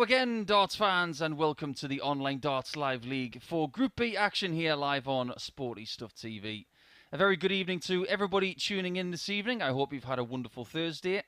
Hello again, darts fans, and welcome to the online Darts Live League for Group B action here live on Sporty Stuff TV. A very good evening to everybody tuning in this evening. I hope you've had a wonderful Thursday.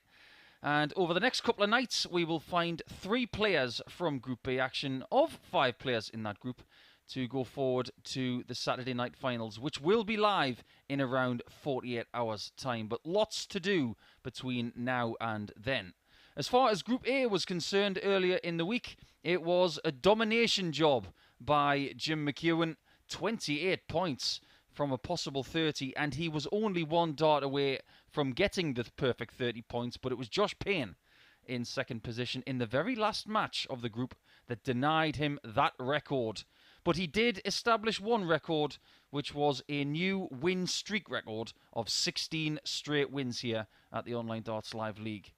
And over the next couple of nights, we will find 3 players from Group B action of 5 players in that group to go forward to the Saturday night finals, which will be live in around 48 hours' time. But lots to do between now and then. As far as Group A was concerned earlier in the week, it was a domination job by Jim McEwen. 28 points from a possible 30, and he was only 1 dart away from getting the perfect 30 points, but it was Josh Payne in second position in the very last match of the group that denied him that record. But he did establish one record, which was a new win streak record of 16 straight wins here at the Online Darts Live League.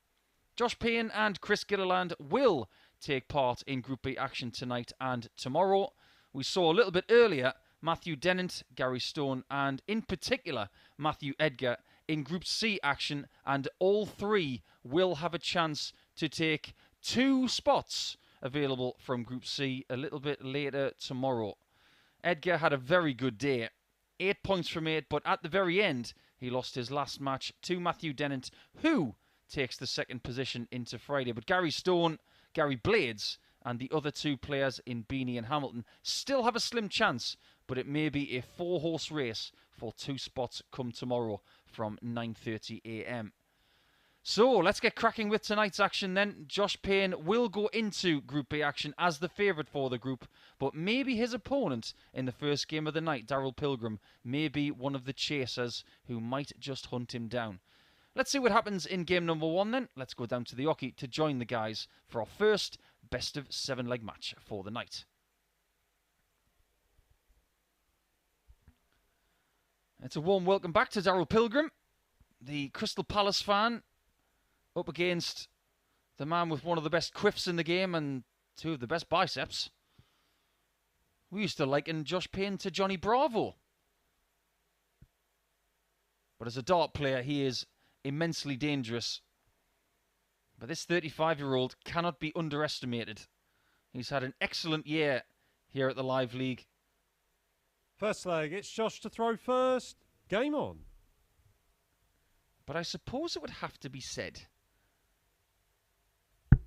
Josh Payne and Chris Gilliland will take part in Group B action tonight and tomorrow. We saw a little bit earlier Matthew Dennant, Gary Stone, and in particular Matthew Edgar in Group C action, and all 3 will have a chance to take 2 spots available from Group C a little bit later tomorrow. Edgar had a very good day. 8 points from 8, but at the very end, he lost his last match to Matthew Dennant, who takes the second position into Friday. But Gary Stone, Gary Blades, and the other 2 players in Beanie and Hamilton still have a slim chance, but it may be a 4-horse race for 2 spots come tomorrow from 9:30 a.m. So let's get cracking with tonight's action then. Josh Payne will go into Group B action as the favourite for the group, but maybe his opponent in the first game of the night, Darryl Pilgrim, may be one of the chasers who might just hunt him down. Let's see what happens in game number 1 then. Let's go down to the Oki to join the guys for our first best of 7 leg match for the night. It's a warm welcome back to Darryl Pilgrim, the Crystal Palace fan, up against the man with one of the best quiffs in the game and 2 of the best biceps. We used to liken Josh Payne to Johnny Bravo. But as a dart player, he is immensely dangerous. But this 35-year-old cannot be underestimated. He's had an excellent year here at the Live League. First leg, it's Josh to throw first. Game on. But I suppose it would have to be said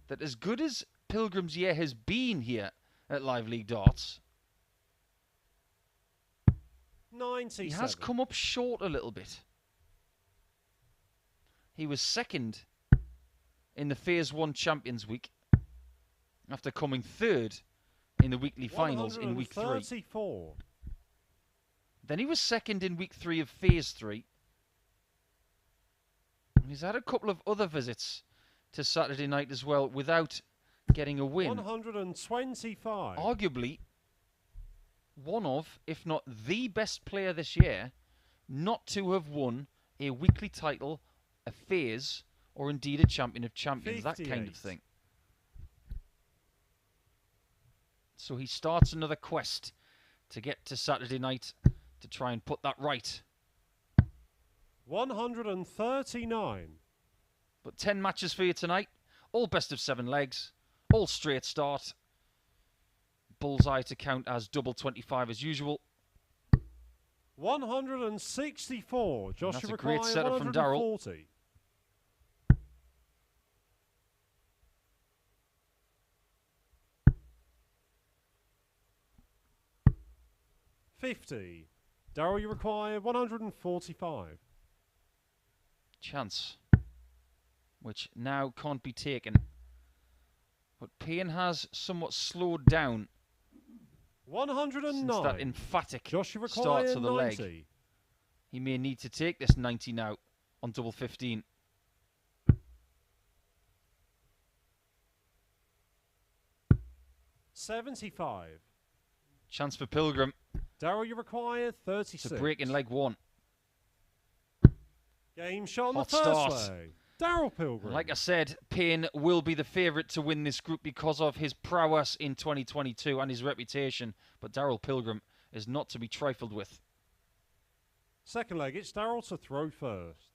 that as good as Pilgrim's year has been here at Live League Darts, 97. He has come up short a little bit. He was second in the Phase 1 Champions Week after coming 3rd in the weekly finals in Week 3. 134. Then he was second in Week 3 of Phase 3. And he's had a couple of other visits to Saturday night as well without getting a win. 125. Arguably one of, if not the best player this year, not to have won a weekly title, a phase, or indeed a champion of champions, 58. that kind of thing. So he starts another quest to get to Saturday night to try and put that right. 139. But 10 matches for you tonight, all best of 7 legs, all straight start. Bullseye to count as double 25 as usual. 164. Josh, That's you a great require setup from Darryl. 140. $50. Darryl, you require 145. Chance, which now can't be taken. But Payne has somewhat slowed down 109. since that emphatic Josh, you start require to the 90. leg. He may need to take this 90 now on double 15. $75. Chance for Pilgrim Darryl, you require 36. to break in leg 1. Game shot on Hot the first start. leg. Darryl Pilgrim. Like I said, Payne will be the favourite to win this group because of his prowess in 2022 and his reputation. But Darryl Pilgrim is not to be trifled with. Second leg, it's Darryl to throw first.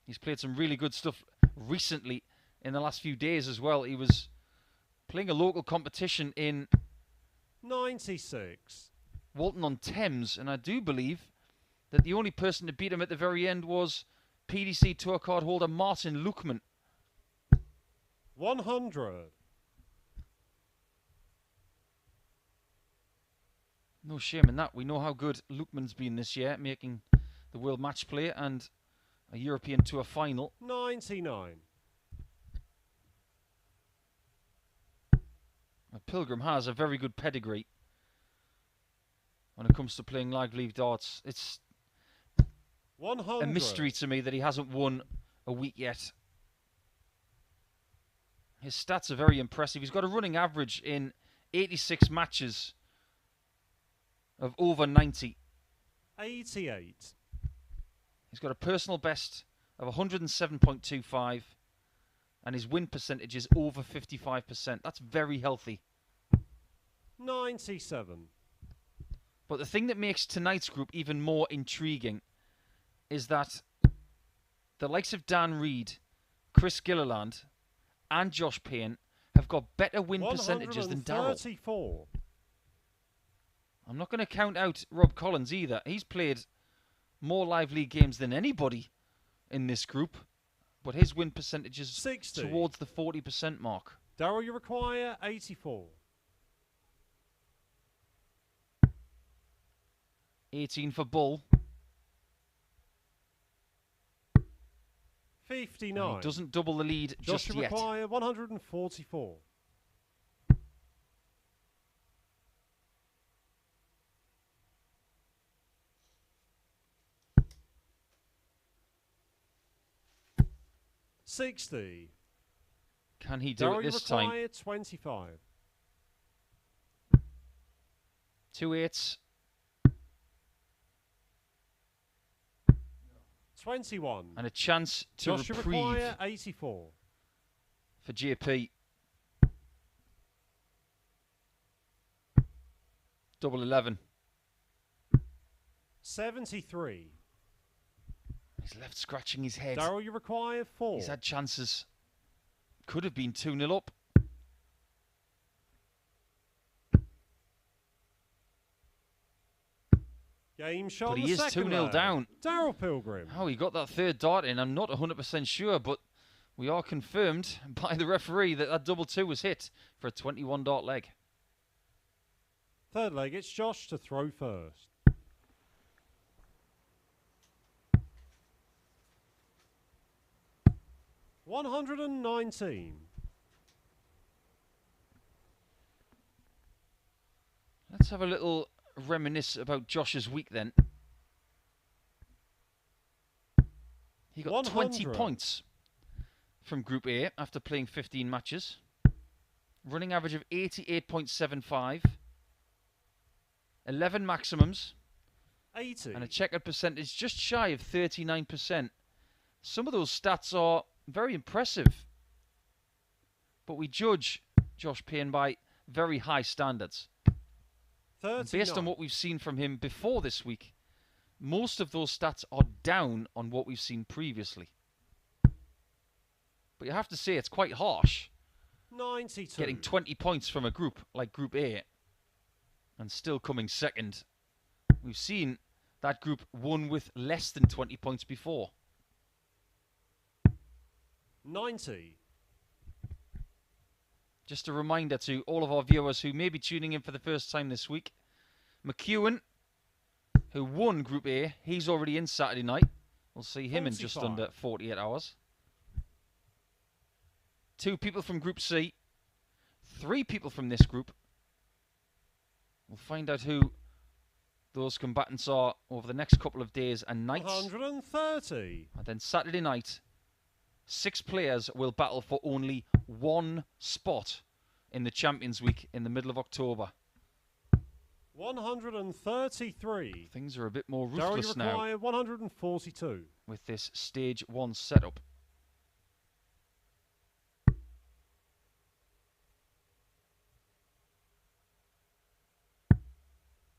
He's played some really good stuff recently in the last few days as well. He was playing a local competition in 96. Walton-on-Thames, and I do believe that the only person to beat him at the very end was PDC tour card holder Martin Lukman. 100. No shame in that. We know how good Lukman's been this year, making the World Match Play and a European Tour final. 99. Pilgrim has a very good pedigree when it comes to playing live league darts. It's 100. a mystery to me that he hasn't won a week yet. His stats are very impressive. He's got a running average in 86 matches of over 90. 88. He's got a personal best of 107.25, and his win percentage is over 55%. That's very healthy. 97. But the thing that makes tonight's group even more intriguing is that the likes of Dan Reed, Chris Gilliland, and Josh Payne have got better win percentages than Darryl. 134. I'm not going to count out Rob Collins either. He's played more live league games than anybody in this group, but his win percentage is 60. towards the 40% mark. Darryl, you require 84. 18 for Bull. 59. And he doesn't double the lead Josh, just you yet. require 144. 60. Can he do Darryl, it you this time? require 25. 2 8s. 21. And a chance to Josh, you reprieve require 84. for JP. Double 11. 73. He's left scratching his head. Darryl, you require 4. He's had chances. Could have been 2-0 up. Game shot. But on he the is second 2-0 leg. down. Darryl Pilgrim. How he got that third dart in, I'm not 100% sure, but we are confirmed by the referee that that double 2 was hit for a 21 dart leg. Third leg, it's Josh to throw first. $119. Let's have a little reminisce about Josh's week then. He got 20 100. points from Group A after playing 15 matches. Running average of 88.75. 11 maximums. 80. And a checkered percentage just shy of 39%. Some of those stats are very impressive. But we judge Josh Payne by very high standards. 39. And based on what we've seen from him before this week, most of those stats are down on what we've seen previously. But you have to say it's quite harsh 92. getting 20 points from a group like Group A and still coming second. We've seen that group won with less than 20 points before. 90. Just a reminder to all of our viewers who may be tuning in for the first time this week. McEwen, who won Group A, he's already in Saturday night. We'll see him in just 45. under 48 hours. 2 people from Group C. 3 people from this group. We'll find out who those combatants are over the next couple of days and nights. 130. And then Saturday night, 6 players will battle for only 1 spot in the Champions Week in the middle of October. 133. Things are a bit more Darryl, ruthless you now require 142. with this Stage 1 setup.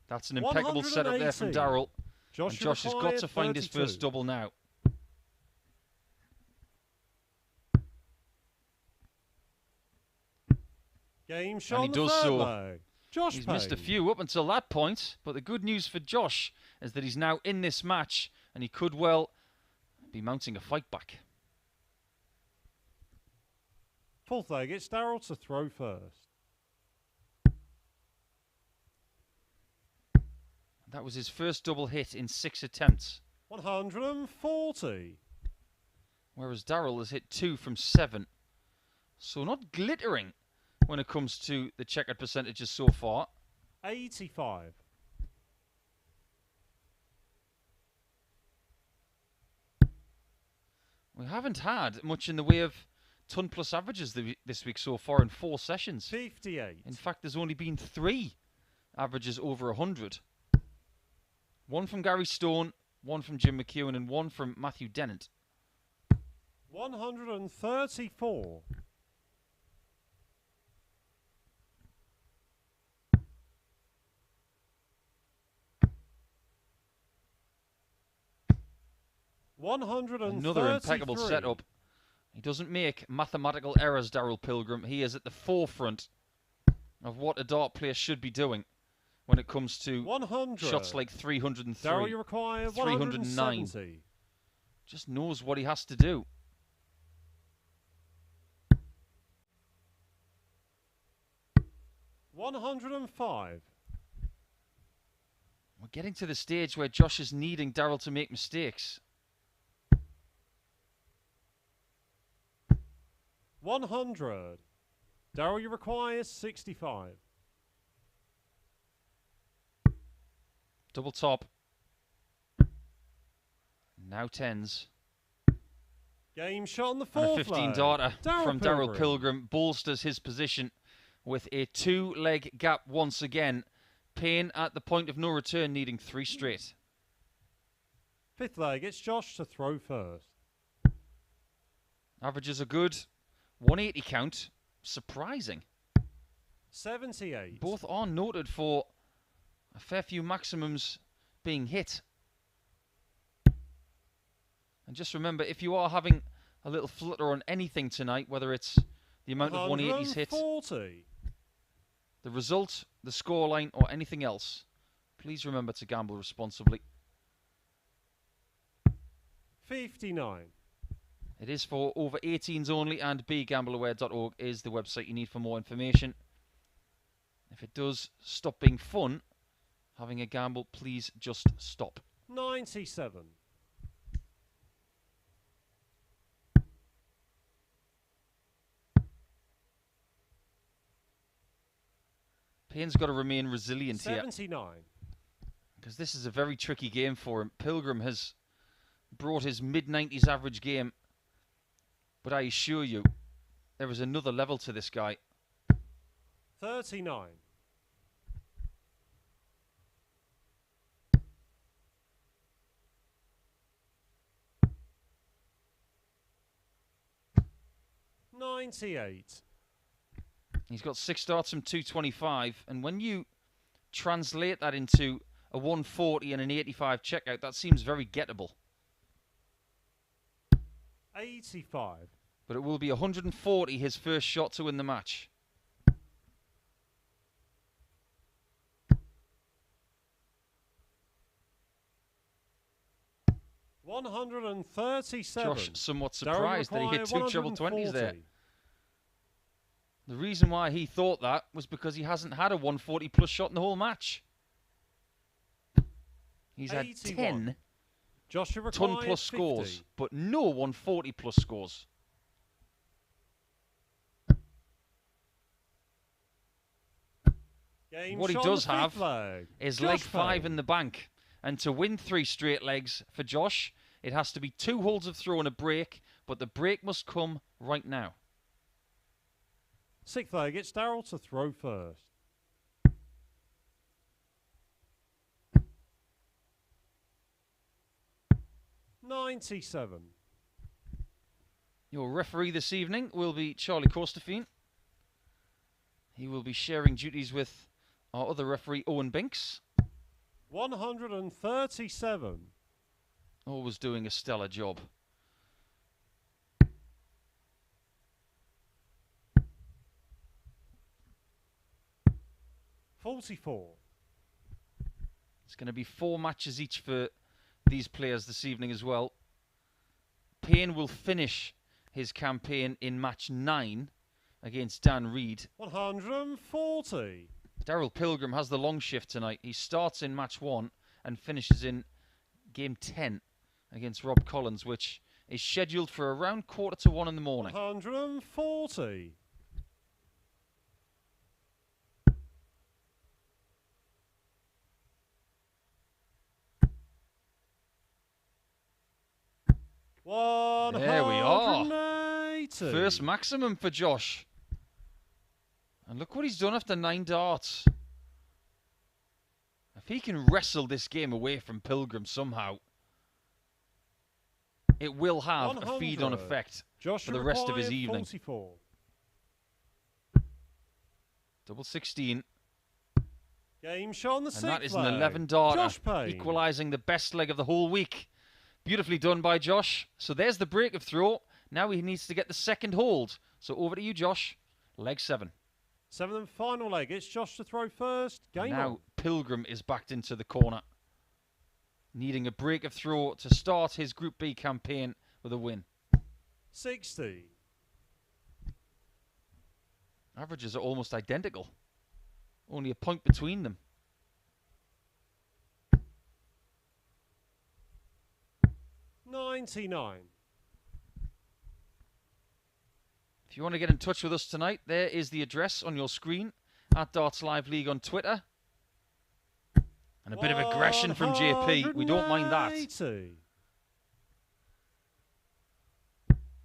That's an impeccable setup there from 180. Darryl. Josh, And you Josh has got require to find his 32. first double now. Game shot And he on the does third so. leg. Josh He's Payne. missed a few up until that point, but the good news for Josh is that he's now in this match, and he could well be mounting a fight back. Fourth leg, it's Darryl to throw first. That was his first double hit in 6 attempts, 140. whereas Darryl has hit 2 from 7. So not glittering when it comes to the checkered percentages so far. 85. We haven't had much in the way of ton plus averages this week so far in 4 sessions. 58. In fact, there's only been 3 averages over 100. 1 from Gary Stone, 1 from Jim McEwen, and 1 from Matthew Dennett. 134. Another impeccable setup. He doesn't make mathematical errors, Darryl Pilgrim. He is at the forefront of what a dart player should be doing when it comes to 100. shots like 303, Darryl, you require 309. 170. Just knows what he has to do. $105. We're getting to the stage where Josh is needing Darryl to make mistakes. 100. Darryl, you require 65. Double top. Now 10s. Game shot on the And a fourth 15 leg. darter from Darryl Pilgrim. Pilgrim bolsters his position with a 2-leg gap once again. Payne at the point of no return, needing 3 straight. Fifth leg, it's Josh to throw first. Averages are good. 180 count. Surprising. 78. Both are noted for a fair few maximums being hit. And just remember, if you are having a little flutter on anything tonight, whether it's the amount of 180s hit, 140. the result, the scoreline, or anything else, please remember to gamble responsibly. 59. It is for over 18s only, and begambleaware.org is the website you need for more information. If it does stop being fun, having a gamble, please just stop. 97. Payne's got to remain resilient here, 79. because this is a very tricky game for him. Pilgrim has brought his mid-90s average game, but I assure you, there is another level to this guy. 39. $98. He's got 6 starts from 225, and when you translate that into a 140 and an 85 checkout, that seems very gettable. 85. But it will be 140 his first shot to win the match. $137. Josh somewhat surprised that he hit 2 treble 20s there. 140. The reason why he thought that was because he hasn't had a 140 plus shot in the whole match. He's had 81. 10 Joshua ton requires plus 50. scores, but no 140 plus scores. Game What he shot on does the fifth have leg. is Josh leg 5 Payne. in the bank. And to win 3 straight legs for Josh, it has to be 2 holes of throw and a break, but the break must come right now. Sixth leg, it's Darryl to throw first. $97. Your referee this evening will be Charlie Costafine. He will be sharing duties with our other referee, Owen Binks. 137. Always doing a stellar job. 44. It's going to be 4 matches each for these players this evening as well. Payne will finish his campaign in match 9 against Dan Reed. 140. Darryl Pilgrim has the long shift tonight. He starts in match 1 and finishes in game 10 against Rob Collins, which is scheduled for around 1:45 in the morning. 140. There we are. 180. First maximum for Josh. And look what he's done after 9 darts. If he can wrestle this game away from Pilgrim somehow, it will have a feed-on effect for the rest of his evening. 44. Double 16. Game shot on the And that is an leg. 11 darter, Josh Payne. equalising the best leg of the whole week. Beautifully done by Josh. So there's the break of throw. Now he needs to get the second hold. So over to you, Josh. Leg 7. 7th and final leg. It's Josh to throw first. Game Now on. Pilgrim is backed into the corner, needing a break of throw to start his Group B campaign with a win. 60. Averages are almost identical. Only a point between them. 99. If you want to get in touch with us tonight, there is the address on your screen at Darts Live League on Twitter. And a bit of aggression from JP. We don't mind that. 180.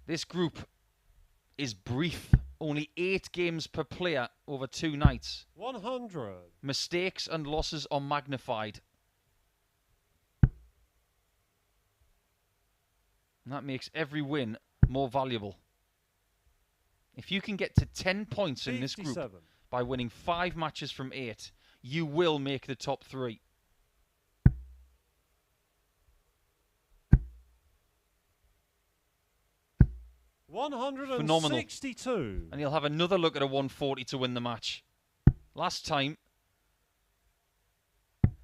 This group is brief. Only 8 games per player over 2 nights. 100. Mistakes and losses are magnified. And that makes every win more valuable. If you can get to 10 points in this group 57. by winning 5 matches from 8, you will make the top 3. Phenomenal. 162. And he'll have another look at a 140 to win the match. Last time,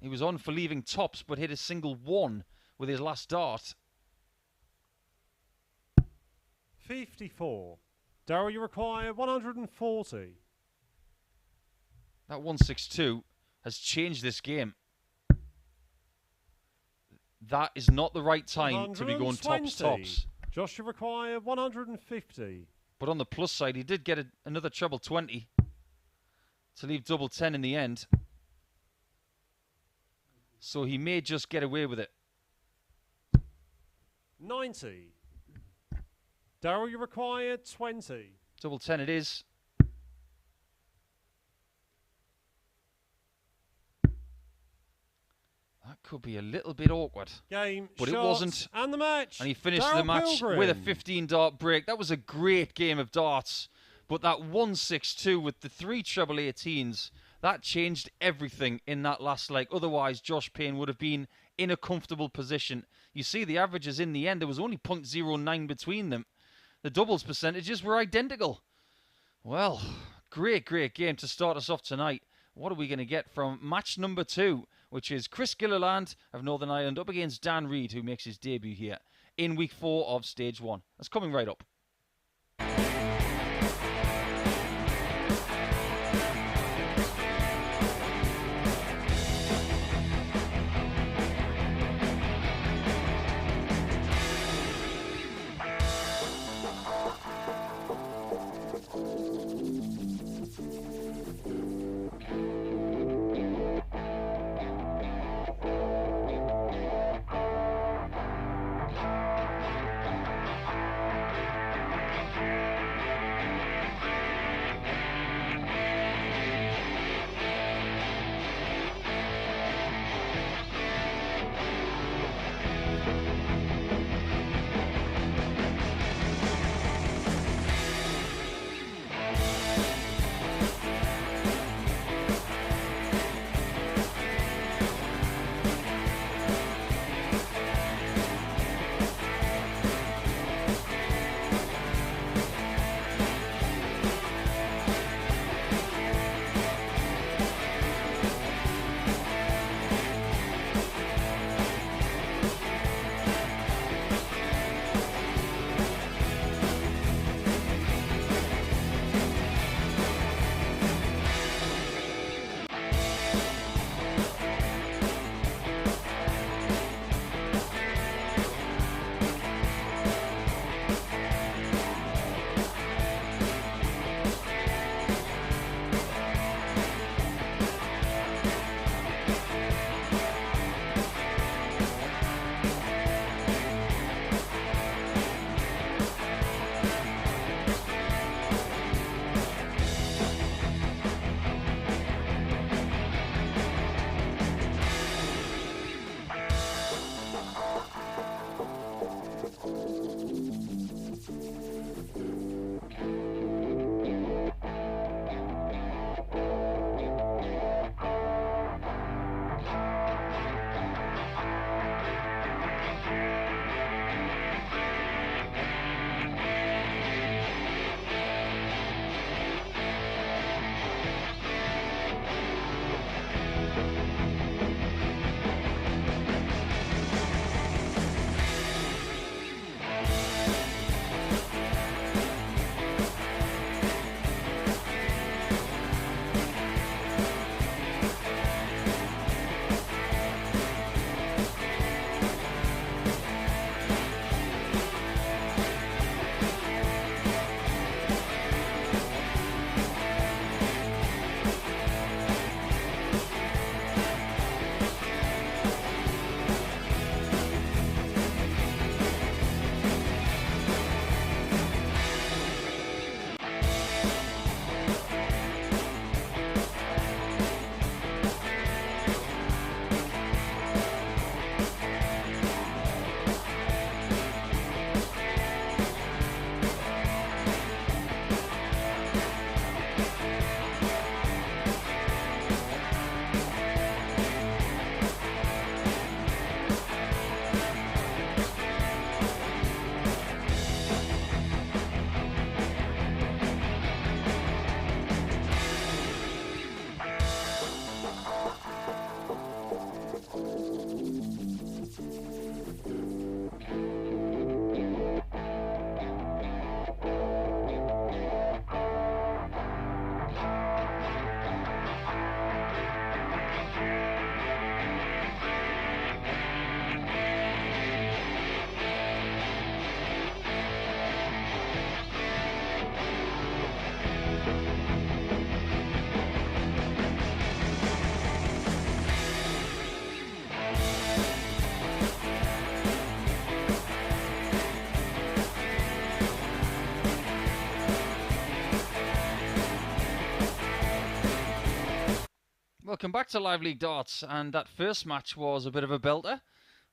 he was on for leaving tops, but hit a single 1 with his last dart. 54. Darryl, you require 140. That 162 has changed this game. That is not the right time to be going tops. Josh, you require 150. But on the plus side, he did get another treble 20 to leave double 10 in the end. So he may just get away with it. 90. Darryl, you require 20. Double 10 it is. That could be a little bit awkward. Game, But it shot, wasn't. and the match. And he finished Darryl the match Pilgrim. with a 15 dart break. That was a great game of darts. But that 162 with the 3 treble 18s, that changed everything in that last leg. Otherwise, Josh Payne would have been in a comfortable position. You see the averages in the end, there was only 0.09 between them. The doubles percentages were identical. Well, great game to start us off tonight. What are we going to get from match number 2, which is Chris Gilliland of Northern Ireland up against Dan Reed, who makes his debut here in week 4 of stage 1. That's coming right up. Welcome back to Live League Darts, and that first match was a bit of a belter,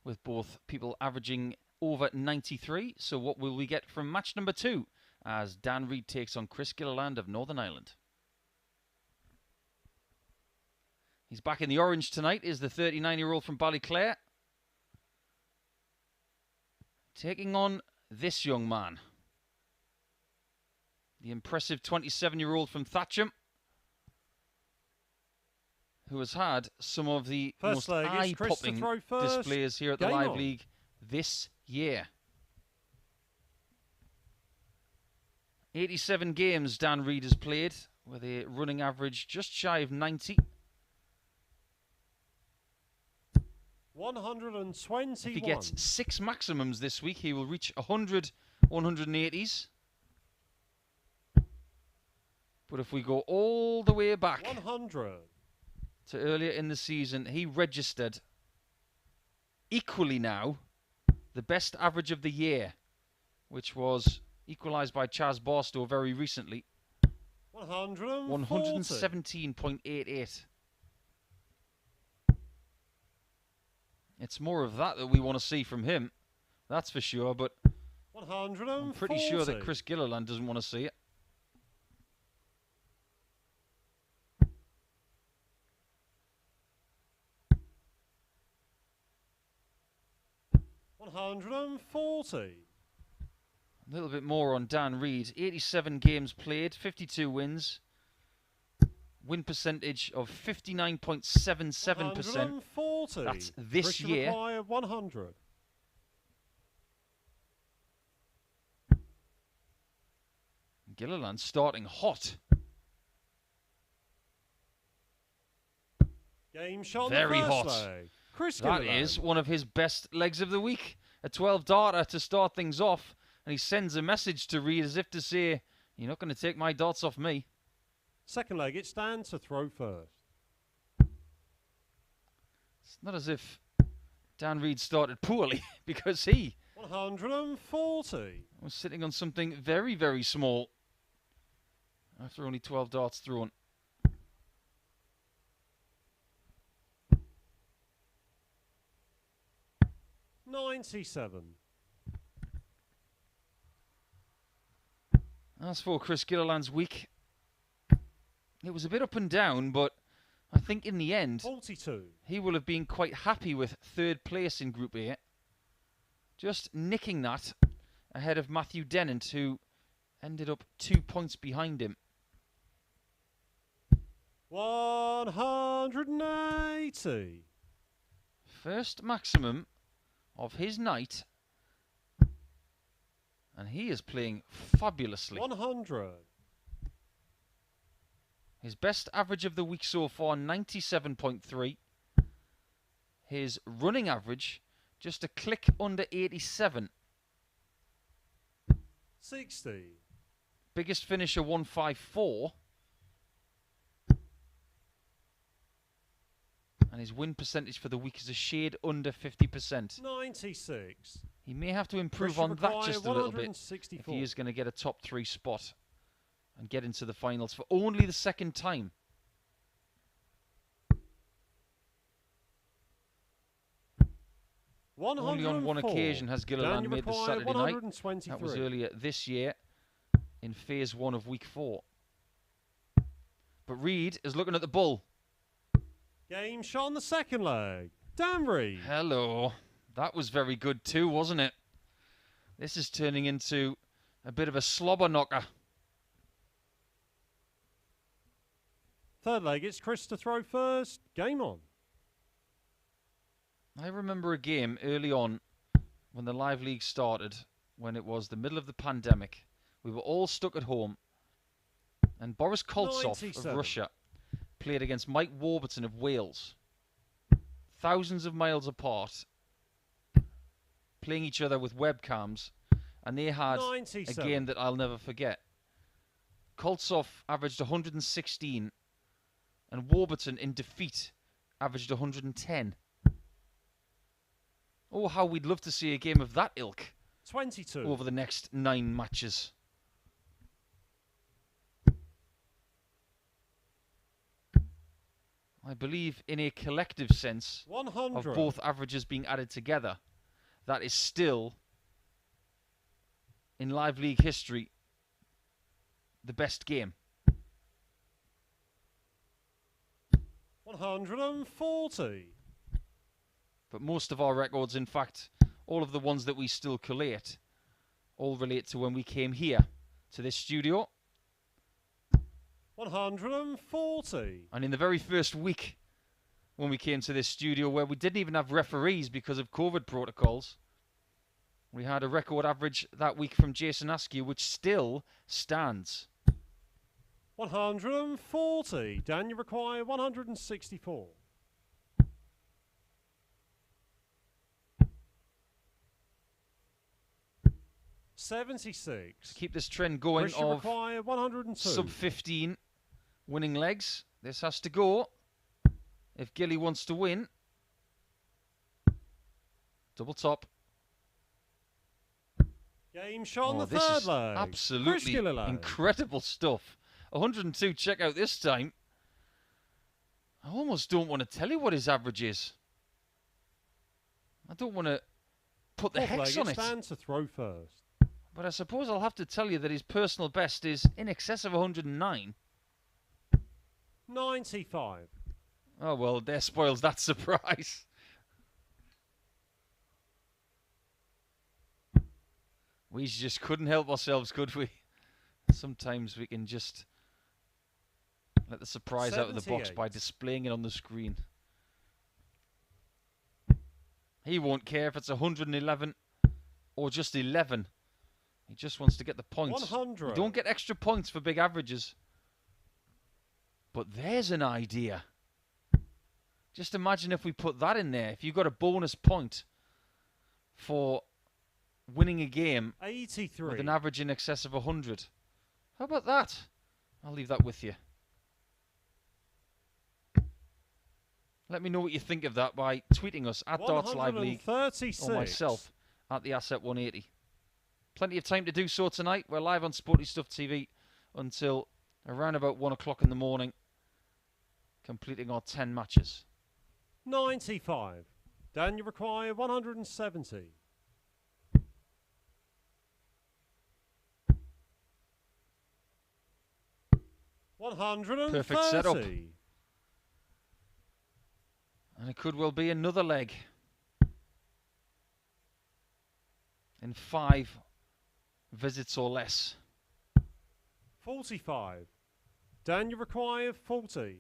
with both people averaging over 93. So what will we get from match number 2, as Dan Reid takes on Chris Gilliland of Northern Ireland? He's back in the orange tonight, is the 39-year-old from Ballyclare, taking on this young man, the impressive 27-year-old from Thatcham, who has had some of the most eye-popping displays here at the Live League this year. 87 games Dan Reid has played, with a running average just shy of 90. 121. If he gets 6 maximums this week, he will reach 100 180s. But if we go all the way back 100 to earlier in the season, he registered equally now the best average of the year, which was equalised by Chaz Barstow very recently. 117.88. It's more of that we want to see from him, that's for sure, but I'm pretty sure that Chris Gilliland doesn't want to see it. $140. A little bit more on Dan Reid. 87 games played, 52 wins. Win percentage of 59.77%. That's this year. 100. Gilliland starting hot. Game shot very hot. Chris That Gilliland is one of his best legs of the week. A 12 darter to start things off, and he sends a message to Reid as if to say, "You're not going to take my darts off me." Second leg, it's Dan to throw first. It's not as if Dan Reid started poorly, because he 140 was sitting on something very, very small after only 12 darts thrown. $97. As for Chris Gilliland's week, it was a bit up and down, but I think in the end, 42. He will have been quite happy with third place in Group A, just nicking that ahead of Matthew Dennant, who ended up 2 points behind him. 180. First maximum of his night, and he is playing fabulously. 100. His best average of the week so far, 97.3. His running average, just a click under 87. 60. Biggest finisher, 154. And his win percentage for the week is a shade under 50%. 96. He may have to improve on that just a little bit if he is going to get a top 3 spot and get into the finals for only the second time. Only on one occasion has Gilliland made the Saturday night. That was earlier this year in phase 1 of week 4. But Reid is looking at the bull. Game shot on the second leg. Dan Reid. Hello. That was very good too, wasn't it? This is turning into a bit of a slobber knocker. Third leg, it's Chris to throw first. Game on. I remember a game early on when the Live League started, when it was the middle of the pandemic. We were all stuck at home, and Boris Koltsov 97. of Russia played against Mike Warburton of Wales. Thousands of miles apart, playing each other with webcams, and they had 97. a game that I'll never forget. Koltsov averaged 116, and Warburton in defeat averaged 110. Oh, how we'd love to see a game of that ilk 22. over the next 9 matches. I believe in a collective sense 100. of both averages being added together, that is still, in Live League history, the best game. 140. But most of our records, in fact, all of the ones that we still collate, all relate to when we came here to this studio. 140. And in the very first week when we came to this studio, where we didn't even have referees because of COVID protocols, we had a record average that week from Jason Askew, which still stands. 140. Dan, you require 164. $76. To keep this trend going Chris, you of require 102. sub 15 winning legs, this has to go. If Gilly wants to win, double top. Game shot on the this third is leg. absolutely Gilliland. incredible stuff. 102 checkout this time. I almost don't want to tell you what his average is. I don't want to put the hex on it. Stand to throw first. But I suppose I'll have to tell you that his personal best is in excess of 109. 95. Oh, well, there spoils that surprise. We just couldn't help ourselves, could we? Sometimes we can just let the surprise out of the box 78. by displaying it on the screen. He won't care if it's 111 or just 11. He just wants to get the points. 100. You don't get extra points for big averages. But there's an idea. Just imagine if we put that in there. If you got a bonus point for winning a game 83. with an average in excess of 100. How about that? I'll leave that with you. Let me know what you think of that by tweeting us at Darts Live League or myself at the Asset 180. Plenty of time to do so tonight. We're live on Sporty Stuff TV until around about 1 o'clock in the morning, completing our 10 matches. 95. Dan, you require 170. Perfect setup. And it could well be another leg in 5 visits or less. 45. Dan, you require 40.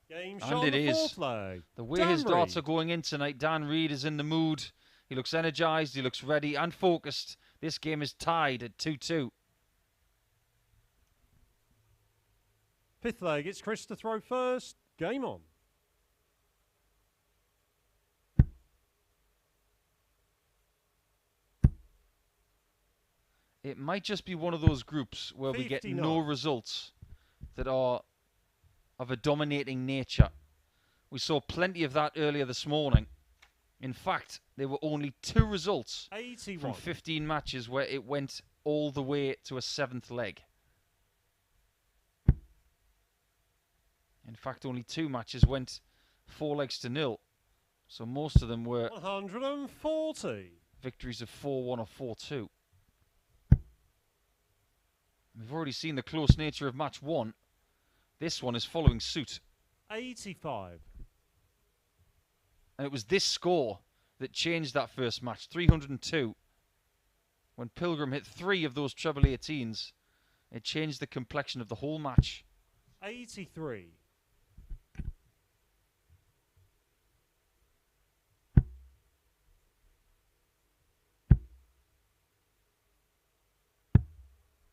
Game shot on the fourth leg. The way his darts are going in tonight, Dan Reid is in the mood. He looks energised, he looks ready and focused. This game is tied at 2-2. Fifth leg, it's Chris to throw first. Game on. It might just be one of those groups where 59. we get no results that are of a dominating nature. We saw plenty of that earlier this morning. In fact, there were only 2 results 81. from 15 matches where it went all the way to a 7th leg. In fact, only 2 matches went 4 legs to 0. So most of them were 140. victories of 4-1 or 4-2. We've already seen the close nature of match 1. This one is following suit. 85. And it was this score that changed that first match, 302. When Pilgrim hit 3 of those treble 18s, it changed the complexion of the whole match. 83.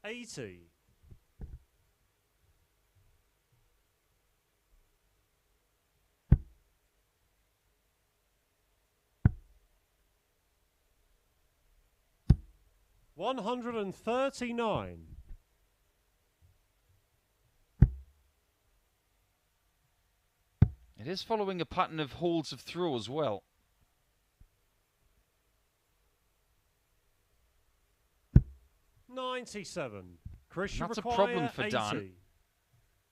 80. 139. It is following a pattern of holds of throw as well. 97. Chris, That's a require problem for 80. Dan.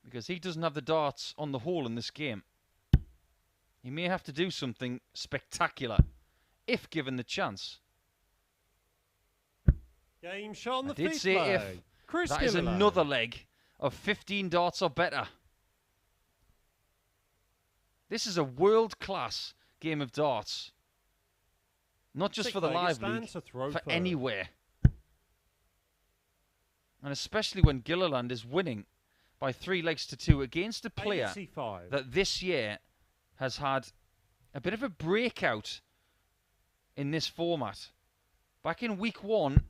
because he doesn't have the darts on the hole in this game. He may have to do something spectacular if given the chance. Game shot on the I did fifth say leg. if. Chris That is Gilliland. another leg of 15 darts or better. This is a world-class game of darts. Not just Sixth for the leg, live stand league, to throw for first. anywhere. And especially when Gilliland is winning by 3 legs to 2 against a player 85. that this year has had a bit of a breakout in this format. Back in week 1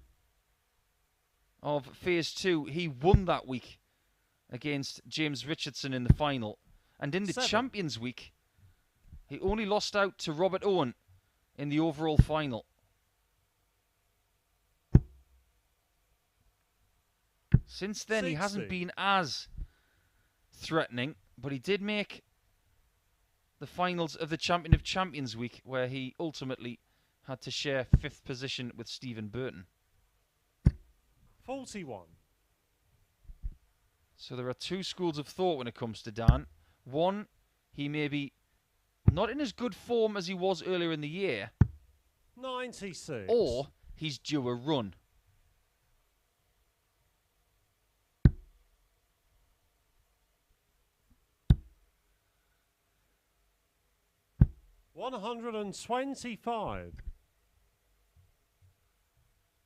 of Phase 2, he won that week against James Richardson in the final. And in the 7. Champions Week, he only lost out to Robert Owen in the overall final. Since then, he hasn't 60. been as threatening, but he did make the finals of the Champion of Champions Week, where he ultimately had to share 5th position with Stephen Burton. 41. So there are 2 schools of thought when it comes to Dan. One, he may be not in as good form as he was earlier in the year, 96. or he's due a run. $125.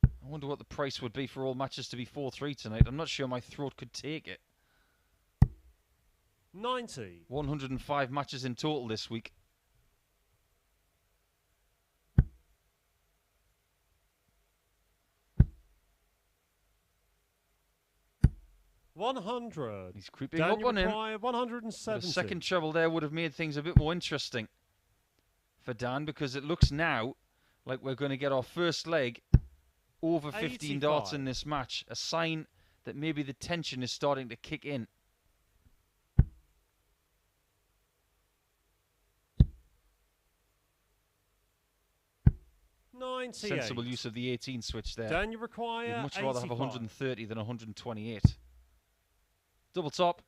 I wonder what the price would be for all matches to be 4-3 tonight. I'm not sure my throat could take it. 90. 105 matches in total this week. $100. He's creeping up on him. Pryor, But 170. a second treble there would have made things a bit more interesting for Dan, because it looks now like we're going to get our first leg over 15 darts 85. in this match. A sign that maybe the tension is starting to kick in. Sensible use of the 18 switch there. Dan, you require You'd much rather have 85. 130 than 128. Double top.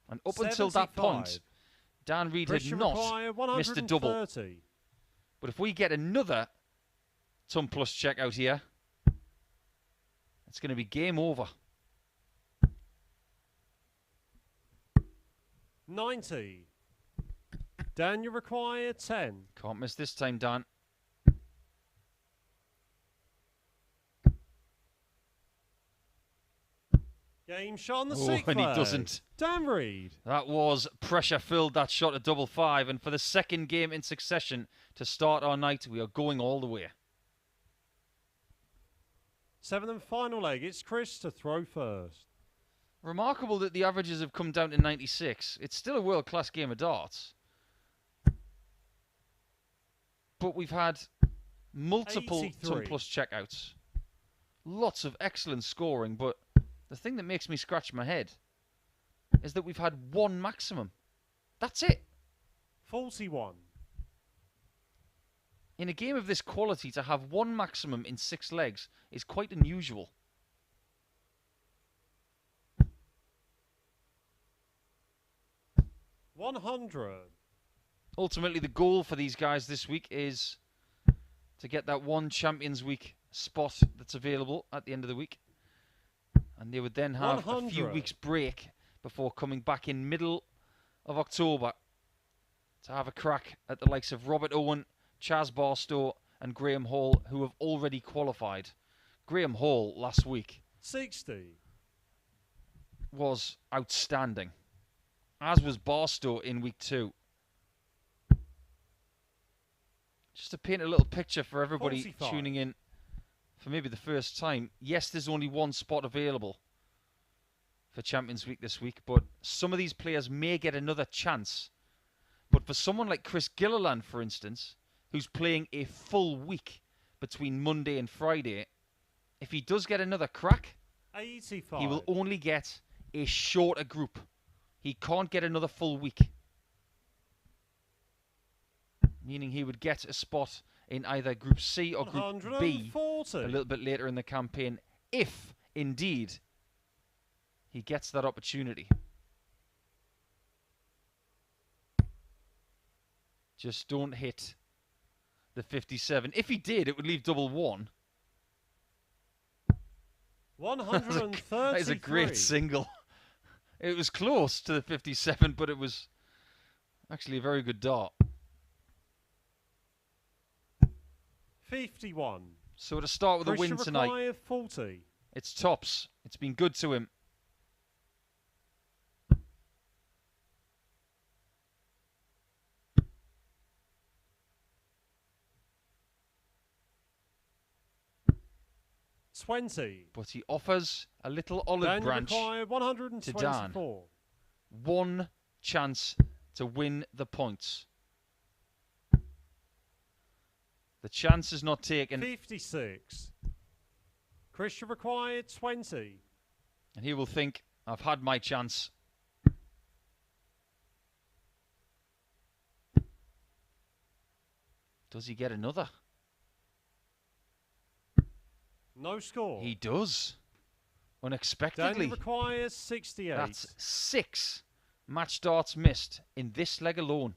And up until that 75. point, Dan Reid had Christian not require missed a double. 130. But if we get another ton plus check out here, it's going to be game over. 90. Dan, you require 10. Can't miss this time, Dan. Game shot on the Oh, sixth and he leg. doesn't. Dan Reid. That was pressure-filled, that shot at double 5. And for the second game in succession to start our night, we are going all the way. 7th and final leg. It's Chris to throw first. Remarkable that the averages have come down to 96. It's still a world-class game of darts. But we've had multiple 83. ton plus checkouts. Lots of excellent scoring, but the thing that makes me scratch my head is that we've had one maximum. That's it. 41. In a game of this quality, to have one maximum in 6 legs is quite unusual. $100. Ultimately, the goal for these guys this week is to get that one Champions Week spot that's available at the end of the week. And they would then have a few 100. weeks break before coming back in middle of October to have a crack at the likes of Robert Owen, Chaz Barstow and Graham Hall, who have already qualified. Graham Hall last week 60. was outstanding, as was Barstow in week 2. Just to paint a little picture for everybody 45. tuning in for maybe the first time, yes, there's only one spot available for Champions Week this week, but some of these players may get another chance. But for someone like Chris Gilliland, for instance, who's playing a full week between Monday and Friday, if he does get another crack, 85. he will only get a shorter group. He can't get another full week. Meaning he would get a spot in either Group C or Group B 140. a little bit later in the campaign if indeed he gets that opportunity. Just don't hit the 57. If he did, it would leave double one. 133. That is a great single. It was close to the 57, but it was actually a very good dart. 51. So to start with a win tonight, 40. it's tops. It's been good to him. But he offers a little olive branch to Dan. One chance to win the points. The chance is not taken. 56. Christian required 20. And he will think, I've had my chance. Does he get another? No score. He does. Unexpectedly. Danny requires 68. That's 6 match darts missed in this leg alone.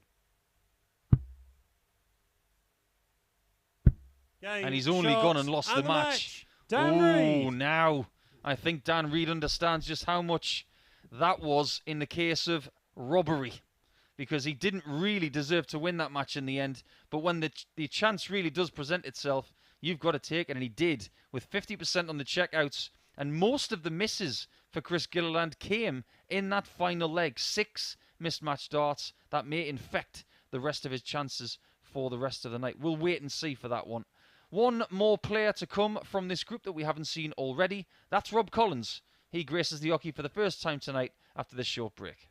Game, and he's only gone and lost the match. Oh, now I think Dan Reid understands just how much that was in the case of robbery. Because he didn't really deserve to win that match in the end. But when the chance really does present itself, you've got to take it. And he did, with 50% on the checkouts. And most of the misses for Chris Gilliland came in that final leg. 6 missed match darts. That may infect the rest of his chances for the rest of the night. We'll wait and see for that one. One more player to come from this group that we haven't seen already. That's Rob Collins. He graces the hockey for the first time tonight after this short break.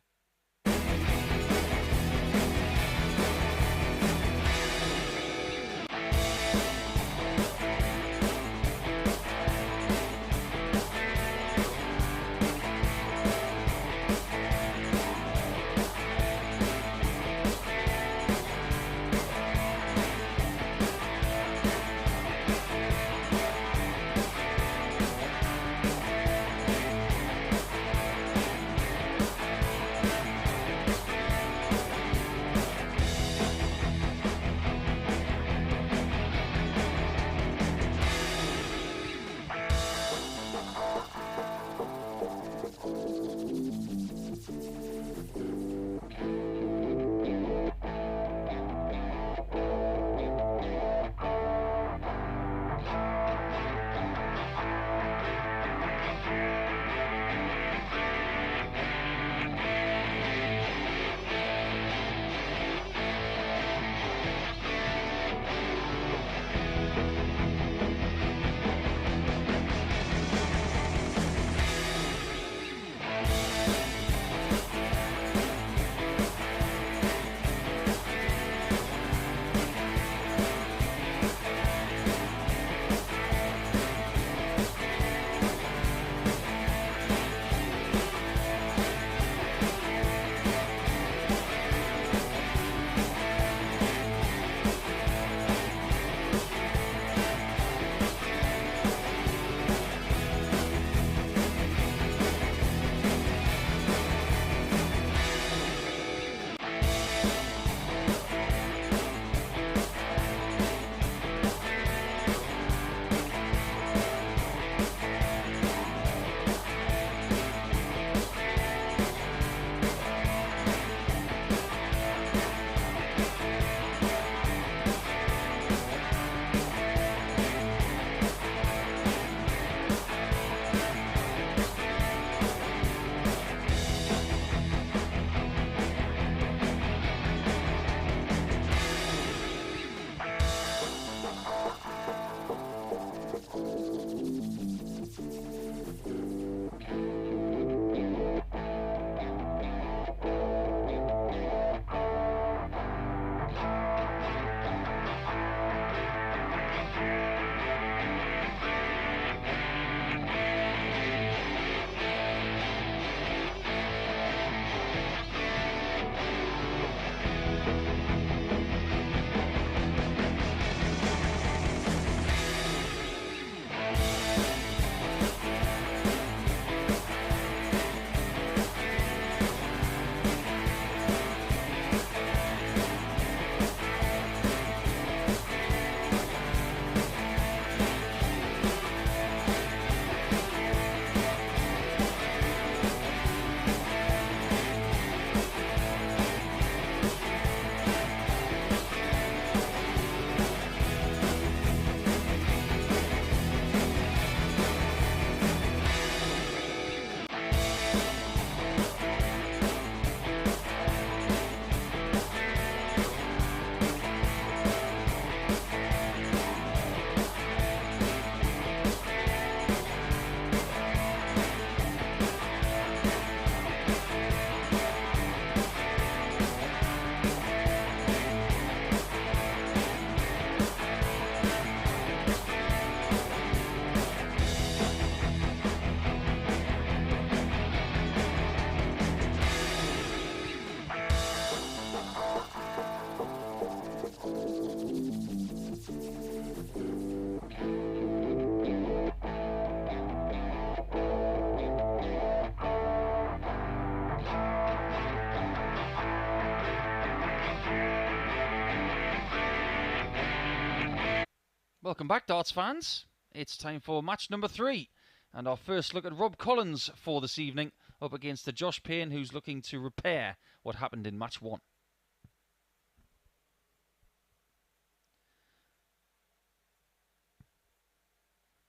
Welcome back, darts fans. It's time for match number 3. And our first look at Rob Collins for this evening, up against the Josh Payne, who's looking to repair what happened in match 1.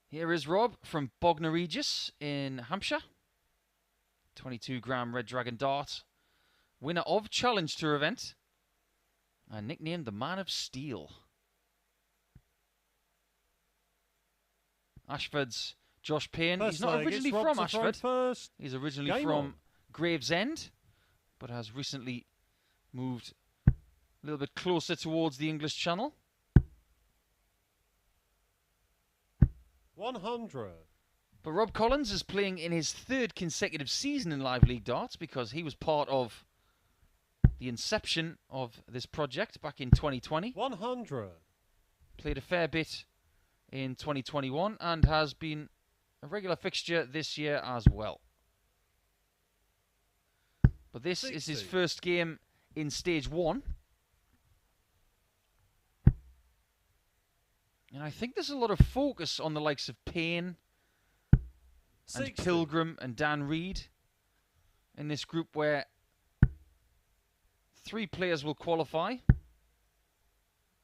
Here is Rob from Bognor Regis in Hampshire. 22-gram Red Dragon dart. Winner of Challenge Tour event. And nicknamed the Man of Steel. Ashford's Josh Payne. He's not originally from Ashford. He's originally from Gravesend, but has recently moved a little bit closer towards the English Channel. 100. But Rob Collins is playing in his 3rd consecutive season in Live League Darts because he was part of the inception of this project back in 2020. 100. Played a fair bit in 2021 and has been a regular fixture this year as well. But this 60. is his first game in stage 1. And I think there's a lot of focus on the likes of Payne and 60. Pilgrim and Dan Reed in this group where 3 players will qualify.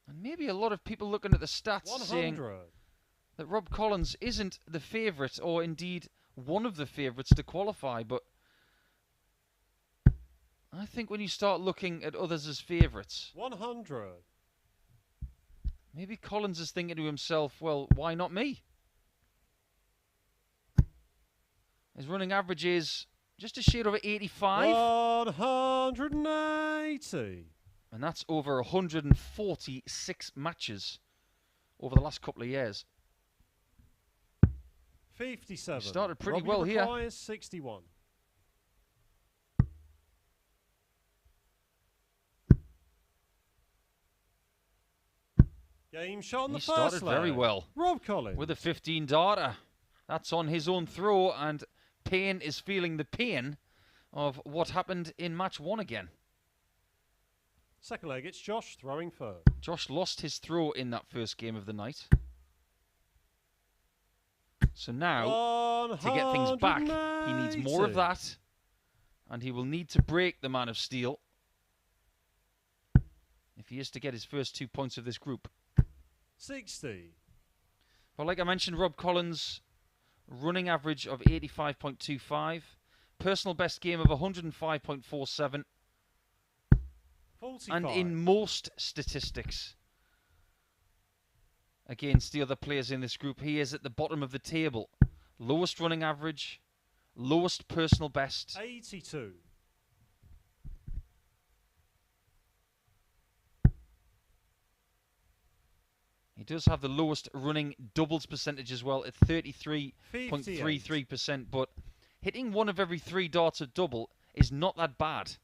And maybe a lot of people looking at the stats 100. saying that Rob Collins isn't the favourite, or indeed one of the favourites to qualify. But I think when you start looking at others as favourites, 100. maybe Collins is thinking to himself, well, why not me? His running average is just a shade over 85. 180. And that's over 146 matches over the last couple of years. 57. He started pretty Robbie well here. requires 61. Game shot on the He first started very leg. well Rob Collins. with a 15 darter. That's on his own throw, and Payne is feeling the pain of what happened in match 1 again. Second leg, it's Josh throwing first. Josh lost his throw in that first game of the night. So now, to get things back, he needs more of that. And he will need to break the Man of Steel if he is to get his first 2 points of this group. 60. But like I mentioned, Rob Collins, running average of 85.25. Personal best game of 105.47. 45. And in most statistics against the other players in this group, he is at the bottom of the table. Lowest running average, lowest personal best. 82. He does have the lowest running doubles percentage as well at 33.33%, but hitting 1 of every 3 darts at double is not that bad.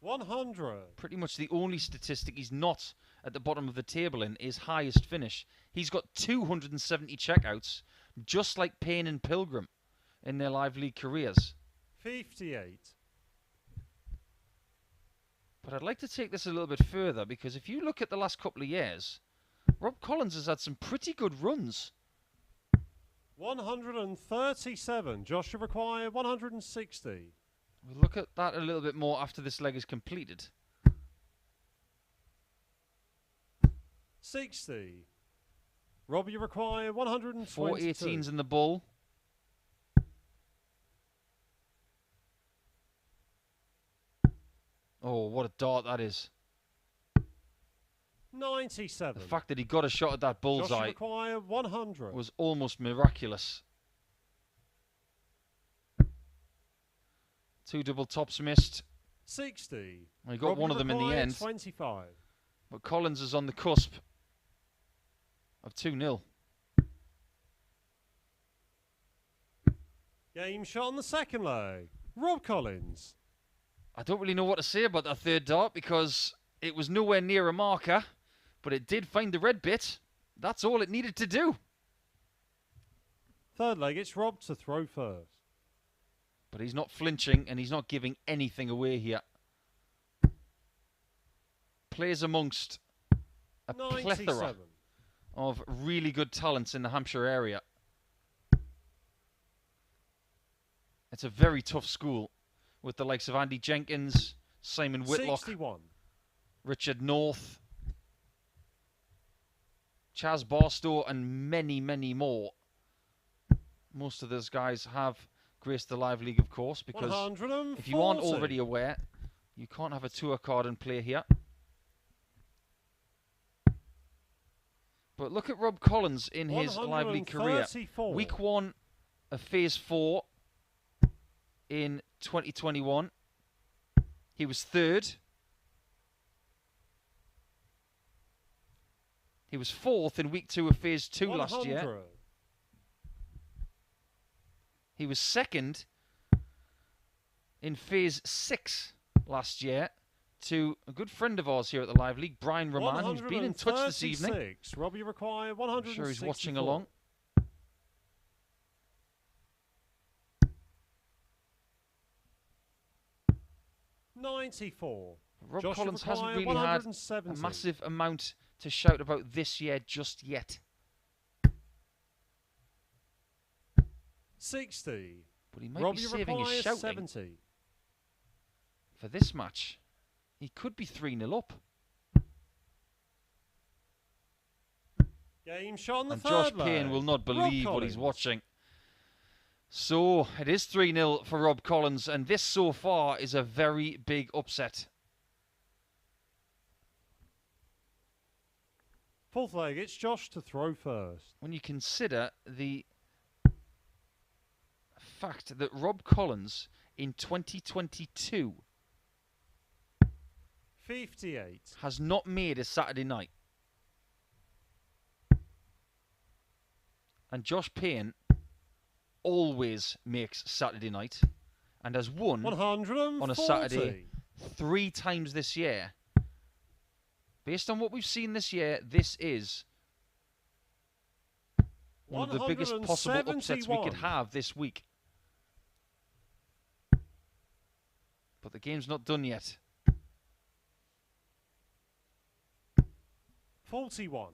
100. Pretty much the only statistic he's not at the bottom of the table in is highest finish. He's got 270 checkouts, just like Payne and Pilgrim in their Live League careers. 58. But I'd like to take this a little bit further, because if you look at the last couple of years, Rob Collins has had some pretty good runs. 137. Josh should require 160. We'll look at that a little bit more after this leg is completed. 60. Rob, you require 122. 4 18s in the bull. Oh, what a dart that is. 97. The fact that he got a shot at that Josh bullseye require 100. was almost miraculous. 2 double tops missed. 60. He got Rob, one you of them in the require end. 25. But Collins is on the cusp of 2-0. Game shot on the second leg. Rob Collins. I don't really know what to say about that third dart, because it was nowhere near a marker, but it did find the red bit. That's all it needed to do. Third leg, it's Rob to throw first. But he's not flinching, and he's not giving anything away here. plays amongst a plethora of really good talents in the Hampshire area. It's a very tough school with the likes of Andy Jenkins, Simon Whitlock, 61. Richard North, Chaz Barstow, and many, many more. Most of those guys have graced the Live League, of course, because if you aren't already aware, you can't have a tour card and play here. But look at Rob Collins in his Live League career. Week 1 of Phase 4 in 2021. He was 3rd. He was 4th in Week 2 of Phase 2 last year. He was 2nd in Phase 6 last year to a good friend of ours here at the Live League, Brian Roman, who's been in touch this evening. Rob, you require I'm sure he's watching along. $94. Rob Collins hasn't really had a massive amount to shout about this year just yet. 60. But he might be saving his shouting 70. for this match. He could be 3-0 up. Game shot on the and third Josh leg. Payne will not believe what he's watching. So it is 3-0 for Rob Collins, and this so far is a very big upset. Fourth leg, it's Josh to throw first. When you consider the fact that Rob Collins in 2022 58 has not made a Saturday night. And Josh Payne always makes Saturday night and has won on a Saturday 3 times this year. Based on what we've seen this year, this is one of the biggest possible upsets we could have this week. But the game's not done yet. 41.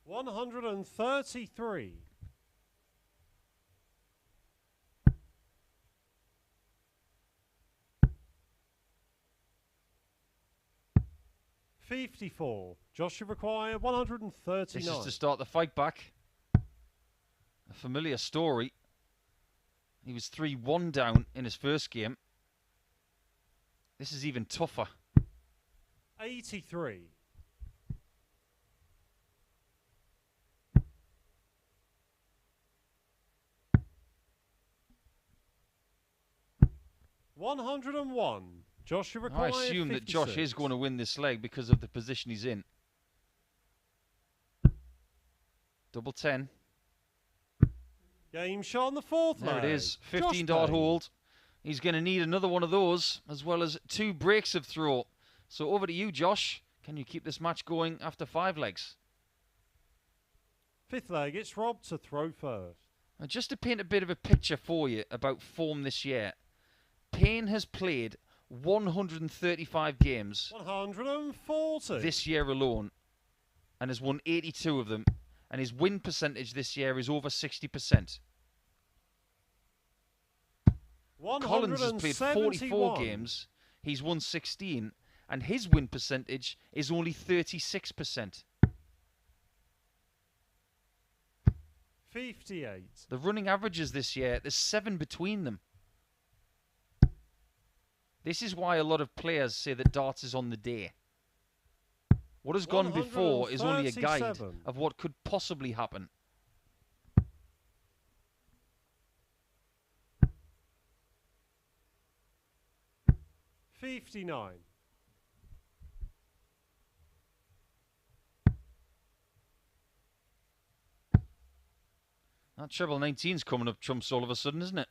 $133. 54. Josh, you require 139. This is to start the fight back. A familiar story. He was 3-1 down in his first game. This is even tougher. 83. $101. Josh, you require I assume 56. that Josh is going to win this leg because of the position he's in. Double 10. Game shot on the fourth There leg. it is. 15 dart hold. He's going to need another one of those, as well as 2 breaks of throw. So over to you, Josh. Can you keep this match going after 5 legs? Fifth leg, it's Rob to throw first. Now, just to paint a bit of a picture for you about form this year, Payne has played 135 games 140 this year alone and has won 82 of them, and his win percentage this year is over 60%. Collins has played 44 games, he's won 16, and his win percentage is only 36%. 58. The running averages this year, there's 7 between them. This is why a lot of players say that darts is on the day. What has gone before is only a guide of what could possibly happen. $59. That treble 19's coming up trumps all of a sudden, isn't it?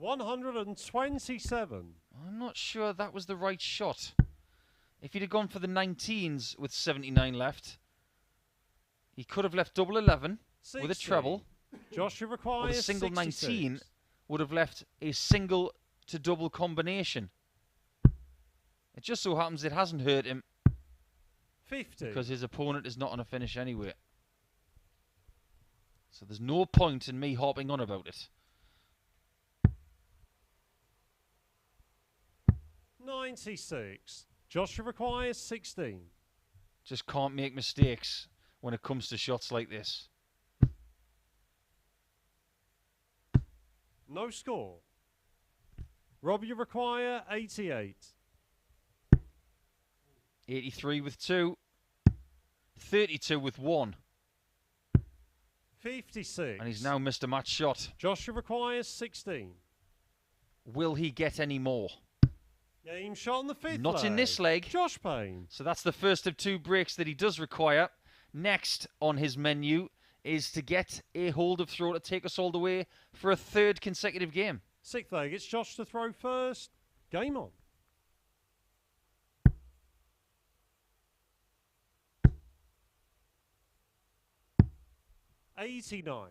127. I'm not sure that was the right shot. If he'd have gone for the 19s with 79 left, he could have left double 11 with a treble. Josh, you Or require the single 66. 19 would have left a single to double combination. It just so happens it hasn't hurt him 50. because his opponent is not on a finish anyway. So there's no point in me harping on about it. 96. Josh, you require 16. Just can't make mistakes when it comes to shots like this. No score. Rob, you require 88. 83 with 2. 32 with 1. 56. And he's now missed a match shot. Josh, you require 16. Will he get any more? Game shot on the 5th Not leg. in this leg. Josh Payne. So that's the first of 2 breaks that he does require. Next on his menu is to get a hold of throw to take us all the way for a 3rd consecutive game. 6th leg. It's Josh to throw first. Game on. $89.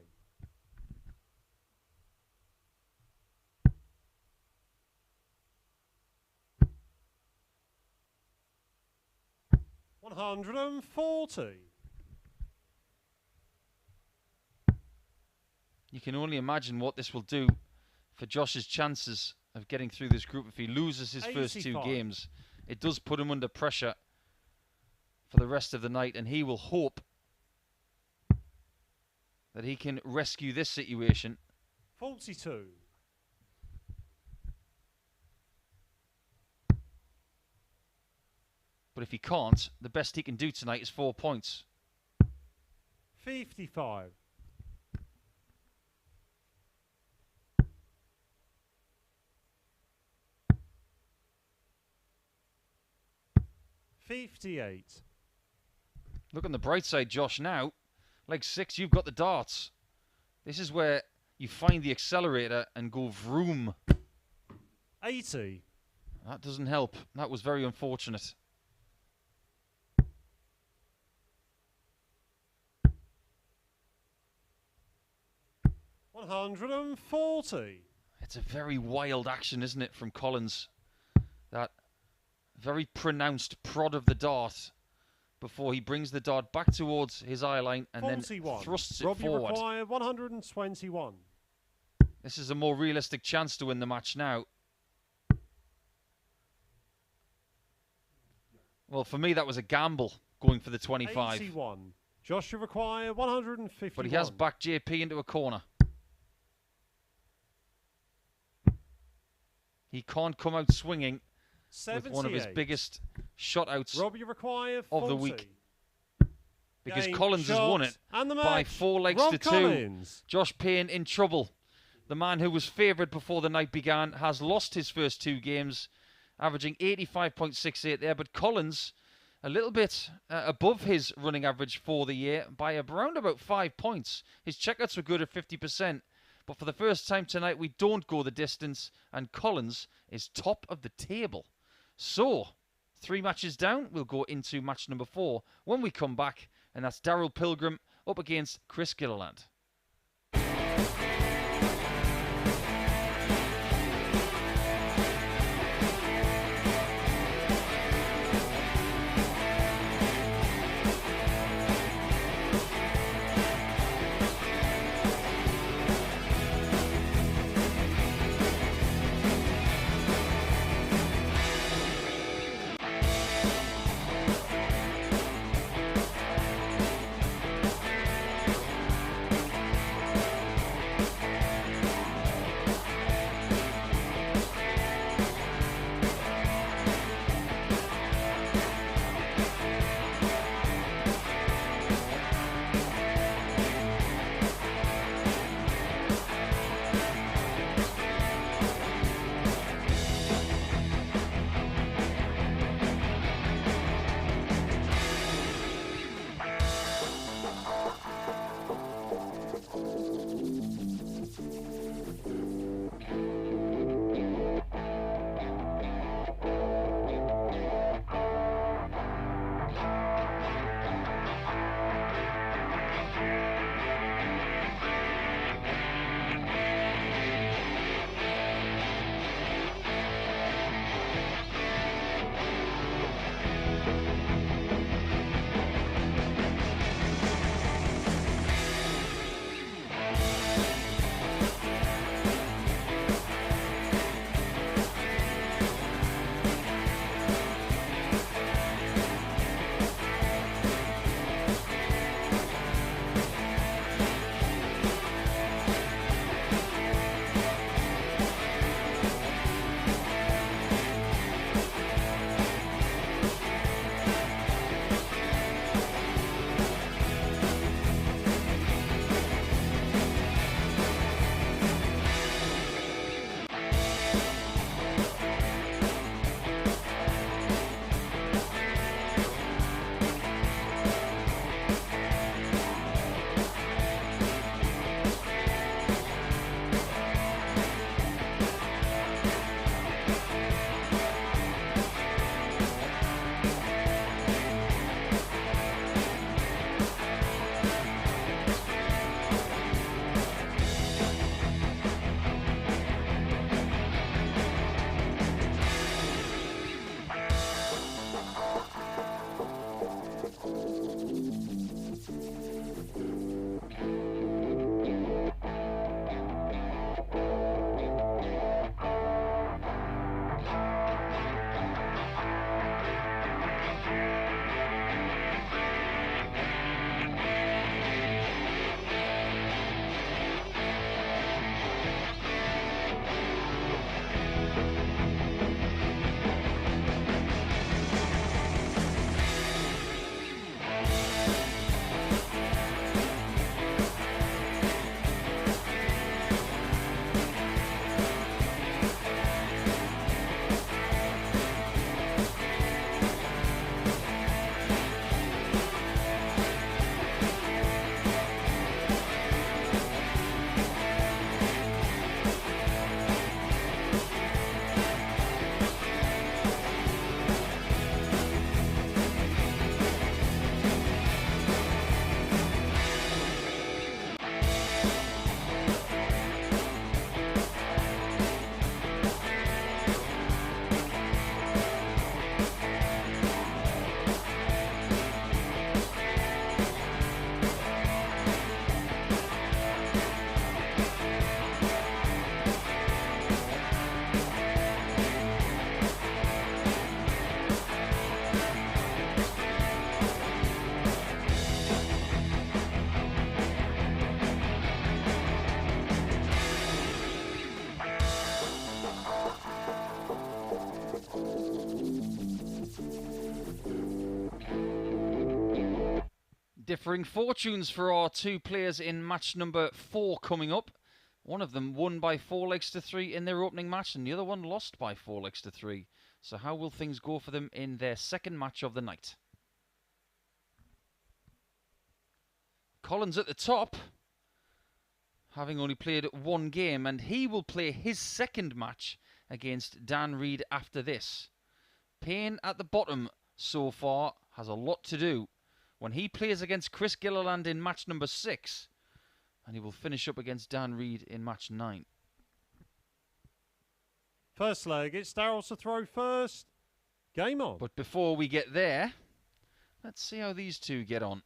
$140. You can only imagine what this will do for Josh's chances of getting through this group if he loses his first 2 85. games. It does put him under pressure for the rest of the night, and he will hope that he can rescue this situation. 42. But if he can't, the best he can do tonight is 4 points. 55. 58. Look on the bright side, Josh, now. Leg 6, you've got the darts. This is where you find the accelerator and go vroom. 80. That doesn't help. That was very unfortunate. $140. It's a very wild action, isn't it, from Collins? That very pronounced prod of the dart before he brings the dart back towards his eye line and 41. then thrusts it Rob, you forward. require 121. This is a more realistic chance to win the match now. Well, for me, that was a gamble going for the 25. 81. Josh, you require 151. But he has backed JP into a corner. He can't come out swinging 78. with one of his biggest shot outs Rob, you require 40. of the week. Because Game, Collins has shot, won it and the by match. 4 legs Rob to 2. Collins. Josh Payne in trouble. The man who was favoured before the night began has lost his first 2 games, averaging 85.68 there. But Collins, a little bit above his running average for the year by around about 5 points. His checkouts were good at 50%. But for the first time tonight, we don't go the distance, and Collins is top of the table. So, 3 matches down, we'll go into match number 4 when we come back, and that's Darryl Pilgrim up against Chris Gilliland. Differing fortunes for our two players in match number 4 coming up. One of them won by 4-3 in their opening match, and the other one lost by 4-3. So how will things go for them in their second match of the night? Collins at the top, having only played one game, and he will play his second match against Dan Reed after this. Payne at the bottom so far has a lot to do when he plays against Chris Gilliland in match number 6, and he will finish up against Dan Reed in match 9. First leg, it's Darryl to throw first. Game on. But before we get there, let's see how these two get on.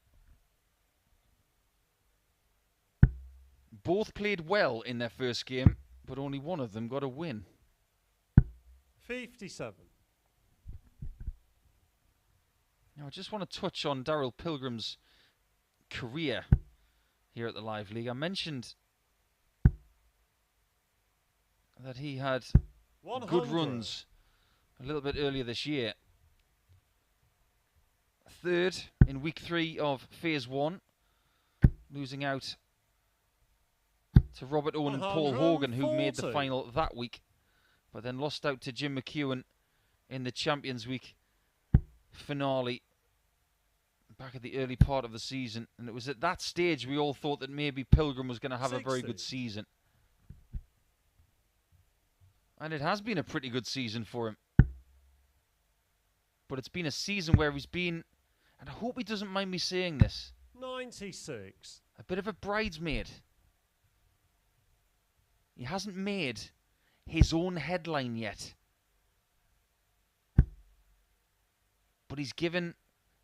Both played well in their first game, but only one of them got a win. 57. Now, I just want to touch on Darryl Pilgrim's career here at the Live League. I mentioned that he had 100. good runs a little bit earlier this year. Third in week 3 of Phase 1, losing out to Robert Owen and Paul Hogan, who made the final that week, but then lost out to Jim McEwen in the Champions Week finale back at the early part of the season. And it was at that stage we all thought that maybe Pilgrim was going to have 60. a very good season. And it has been a pretty good season for him. But it's been a season where he's been, and I hope he doesn't mind me saying this, 96. a bit of a bridesmaid. He hasn't made his own headline yet. But he's given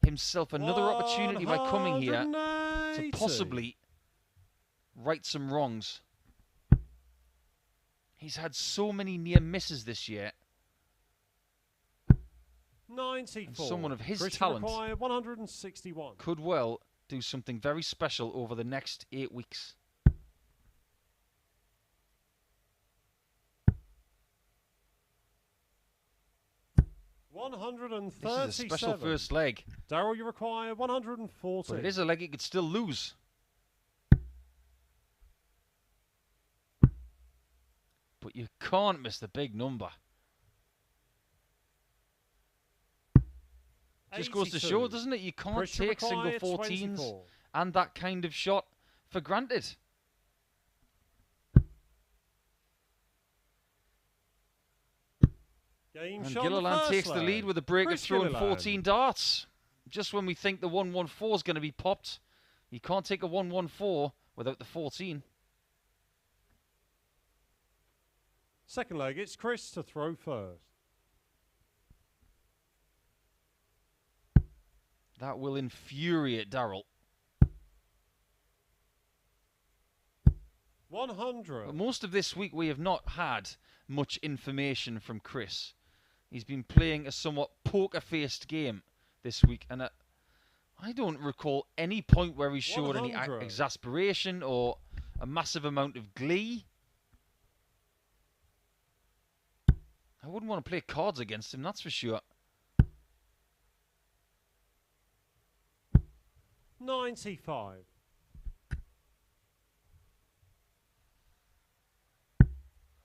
himself another opportunity by coming here to possibly right some wrongs. He's had so many near misses this year. 94. And someone of his Christian talent required 161. could well do something very special over the next 8 weeks. This is a special first leg. Darryl, you require 140. But it is a leg he could still lose. But you can't miss the big number. Just goes to show, doesn't it? You can't Christian take single required 14s 24. and that kind of shot for granted. Game And shot Gilliland takes the leg. lead with a break Chris of throwing Gilliland. 14 darts. Just when we think the 114 is going to be popped, you can't take a 114 without the 14. Second leg, it's Chris to throw first. That will infuriate Darryl. 100. But most of this week we have not had much information from Chris. He's been playing a somewhat poker-faced game this week, and I don't recall any point where he showed any 100. exasperation or a massive amount of glee. I wouldn't want to play cards against him, that's for sure. 95.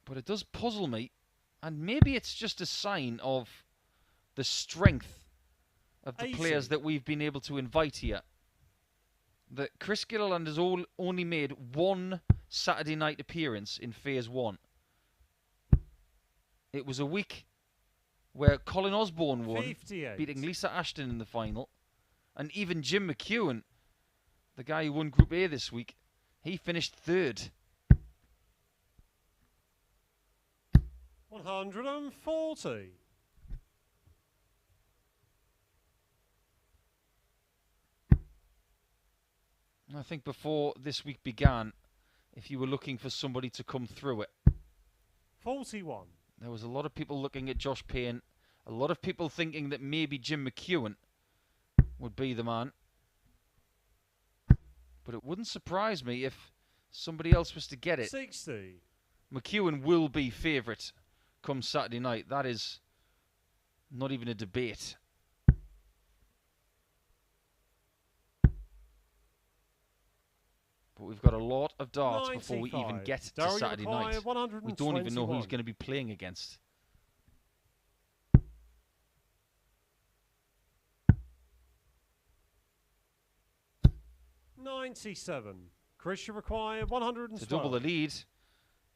But it does puzzle me, and maybe it's just a sign of the strength of the 80. players that we've been able to invite here. That Chris Gilliland has only made one Saturday night appearance in Phase 1. It was a week where Colin Osborne won, 58. beating Lisa Ashton in the final. And even Jim McEwen, the guy who won Group A this week, he finished third. 140. I think before this week began, if you were looking for somebody to come through it, 41. there was a lot of people looking at Josh Payne, a lot of people thinking that maybe Jim McEwen would be the man. But it wouldn't surprise me if somebody else was to get it. 60. McEwen will be favourite come Saturday night. That is not even a debate. But we've got a lot of darts before we even 95. get to Darryl, you Saturday require night. We don't even know who he's 121. going to be playing against. $97. Chris, you require 112. To double the lead,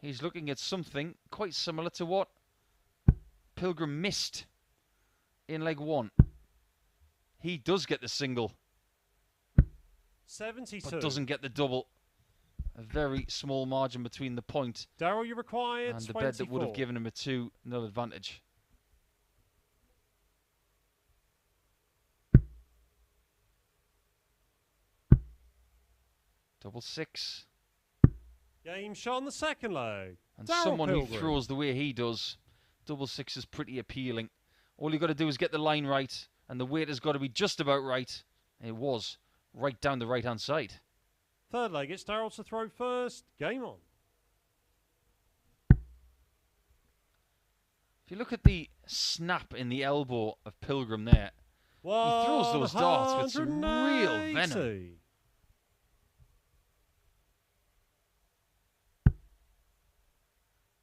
he's looking at something quite similar to what Pilgrim missed in leg 1. He does get the single, 72. but doesn't get the double. A very small margin between the point Darryl, you require and the 24. bed that would have given him a 2-0 advantage. Double 6. Game shot on the second leg. And Darryl someone Pilgrim. who throws the way he does, double 6 is pretty appealing. All you got to do is get the line right, and the weight has got to be just about right. It was right down the right-hand side. Third leg, it's Darryl to throw first. Game on. If you look at the snap in the elbow of Pilgrim there, he throws those darts with some real venom.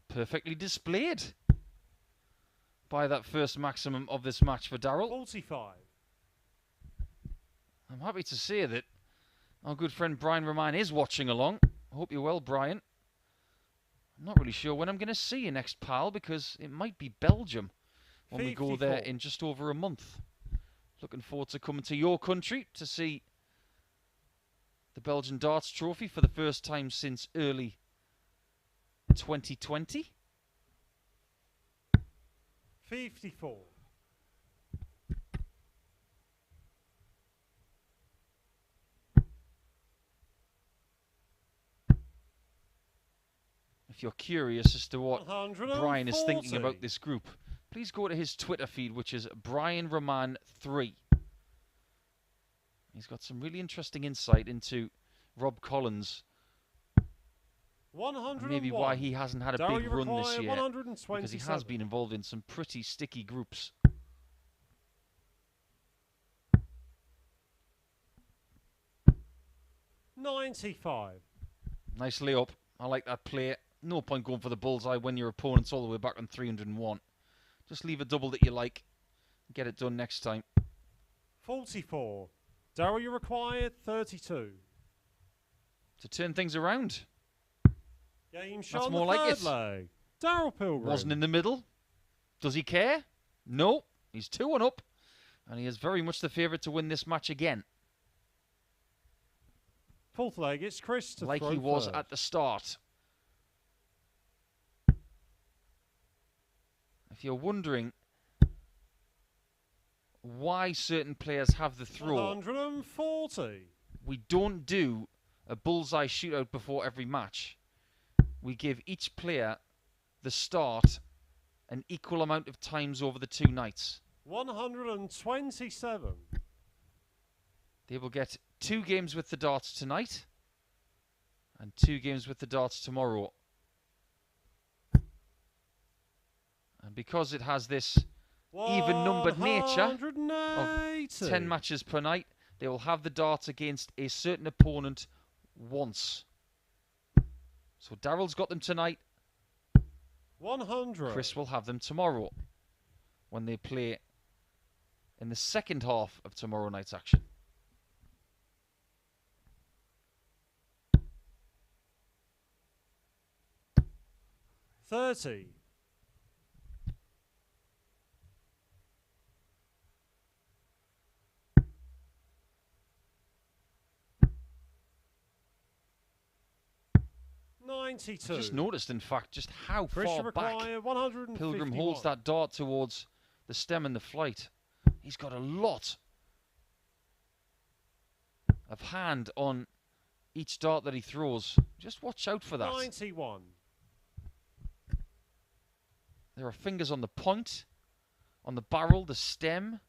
Perfectly displayed by that first maximum of this match for Darryl. 45. I'm happy to say that our good friend Brian Roman is watching along. I hope you're well, Brian. I'm not really sure when I'm going to see you next, pal, because it might be Belgium when we go there 54. in just over a month. Looking forward to coming to your country to see the Belgian Darts Trophy for the first time since early 2020. 54. If you're curious as to what Brian is thinking 140. about this group, please go to his Twitter feed, which is Brian Roman 3. He's got some really interesting insight into Rob Collins, and maybe why he hasn't had a Darryl, big you run this require year, because he has 127. been involved in some pretty sticky groups. $95. Nice layup. I like that play. No point going for the bullseye when your opponent's all the way back on 301. Just leave a double that you like. Get it done next time. 44. Darryl, you require 32. To turn things around. Game shot That's on more the like third it. leg. Darryl Pilgrim. Wasn't in the middle. Does he care? No. He's 2-1 up. And he is very much the favourite to win this match again. Fourth leg, it's Chris to Like throw he was first. at the start. If you're wondering why certain players have the throw, 140. we don't do a bullseye shootout before every match. We give each player the start an equal amount of times over the 2 nights. 127. They will get 2 games with the darts tonight and 2 games with the darts tomorrow. And because it has this even-numbered nature of 10 matches per night, they will have the darts against a certain opponent once. So Darryl's got them tonight. 100. Chris will have them tomorrow when they play in the second half of tomorrow night's action. $30. $92. I just noticed, in fact, just how Chris, far you back require 151. Pilgrim holds that dart towards the stem and the flight. He's got a lot of hand on each dart that he throws. Just watch out for that. 91. There are fingers on the point, on the barrel, the stem.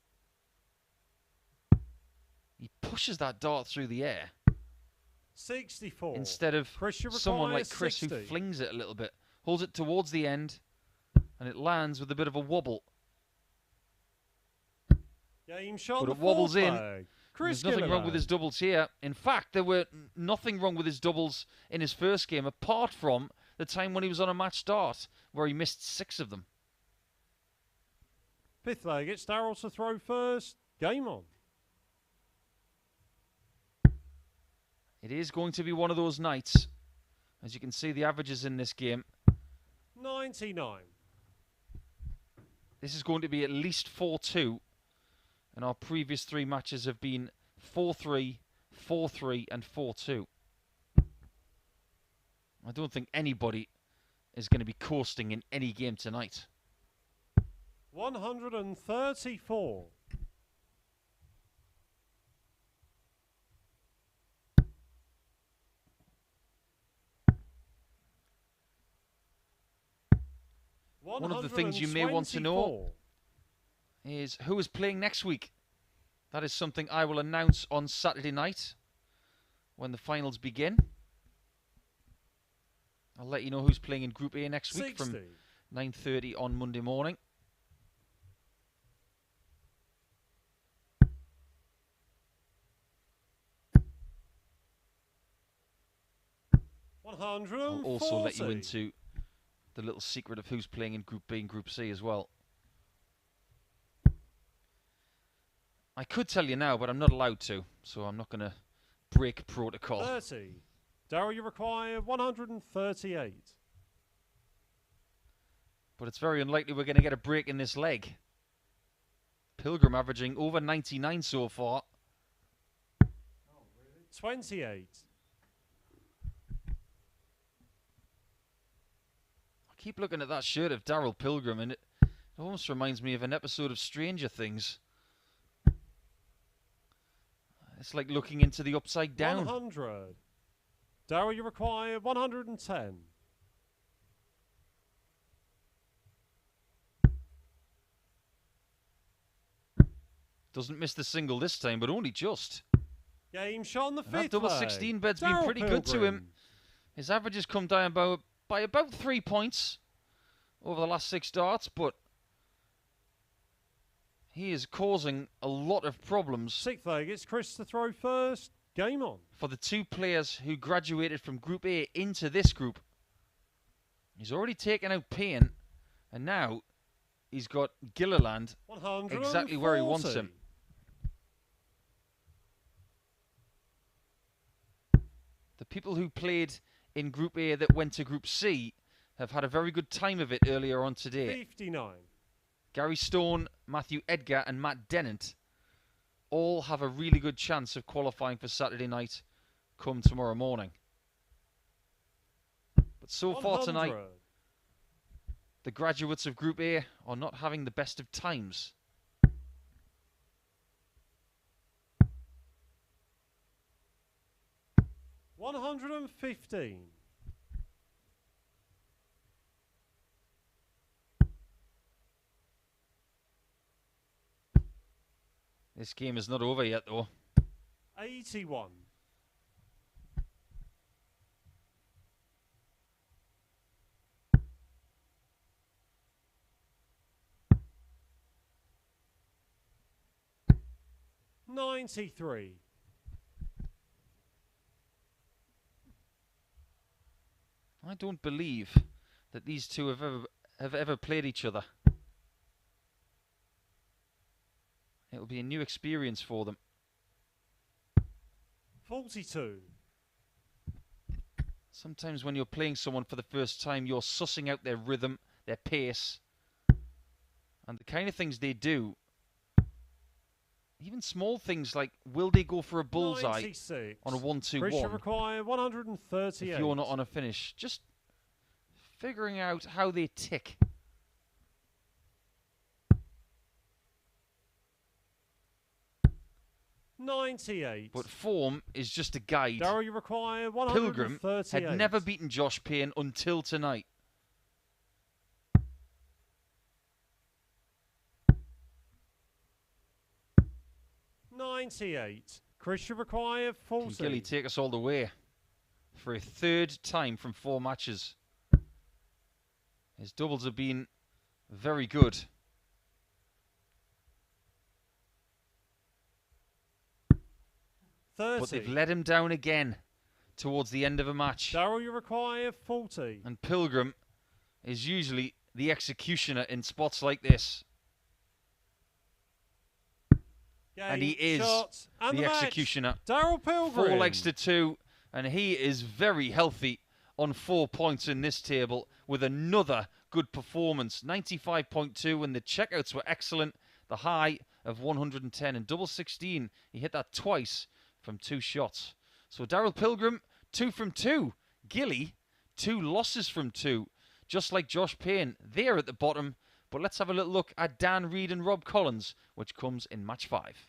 He pushes that dart through the air 64. instead of Chris, you someone require like Chris 60. who flings it a little bit, holds it towards the end, and it lands with a bit of a wobble. Game shot But on it the wobbles fourth in. leg. Chris There's nothing wrong with his Gilliland. doubles here. In fact, there were nothing wrong with his doubles in his first game, apart from the time when he was on a match start, where he missed 6 of them. Fifth leg, it's Darryl to throw first. Game on. It is going to be one of those nights. As you can see, the averages in this game. 99. This is going to be at least 4-2. And our previous 3 matches have been 4-3, 4-3 and 4-2. I don't think anybody is going to be coasting in any game tonight. 134. One of the things you may want to know is who is playing next week. That is something I will announce on Saturday night when the finals begin. I'll let you know who's playing in Group A next week 60. from 9:30 on Monday morning. I'll also let you into the little secret of who's playing in Group B and Group C as well. I could tell you now, but I'm not allowed to, so I'm not going to break protocol. 30. Darryl, you require 138. But it's very unlikely we're going to get a break in this leg. Pilgrim averaging over 99 so far. 28. I keep looking at that shirt of Darryl Pilgrim, and it almost reminds me of an episode of Stranger Things. It's like looking into the upside down. 100. Darryl, you require 110. Doesn't miss the single this time, but only just. Game shot on the And fifth that double leg. 16 bed's Darryl been pretty good to him. Pilgrim. His average has come down by about 3 points over the last 6 darts, but he is causing a lot of problems. Sixth leg, it's Chris to throw first. Game on. For the 2 players who graduated from Group A into this group. He's already taken out Payne, and now he's got Gilliland exactly where he wants him. The people who played in Group A that went to Group C have had a very good time of it earlier on today. 59. Gary Stone, Matthew Edgar and Matt Dennant all have a really good chance of qualifying for Saturday night come tomorrow morning. But so far tonight, the graduates of Group A are not having the best of times. $115. This game is not over yet, though. 81. $93. I don't believe that these two have ever played each other. It'll be a new experience for them. 42. Sometimes when you're playing someone for the first time, you're sussing out their rhythm, their pace, and the kind of things they do. Even small things like, will they go for a bullseye 96. on a 1-2-1 Christian require 138. if you're not on a finish? Just figuring out how they tick. $98. But form is just a guide. Darryl, you require Pilgrim 138. had never beaten Josh Payne until tonight. $98. Christian require Can 40. Gilly take us all the way for a 3rd time from 4 matches? His doubles have been very good. 30. But they've let him down again towards the end of a match. Darryl, you require 40. And Pilgrim is usually the executioner in spots like this. Game, And he is shots, and the match. executioner. Darryl Pilgrim. 4 legs to 2. And he is very healthy on 4 points in this table with another good performance. 95.2, and the checkouts were excellent. The high of 110 and double 16. He hit that twice from 2 shots. So Darryl Pilgrim, 2 from 2. Gilly, 2 losses from 2. Just like Josh Payne, they're at the bottom. But let's have a little look at Dan Reed and Rob Collins, which comes in match 5.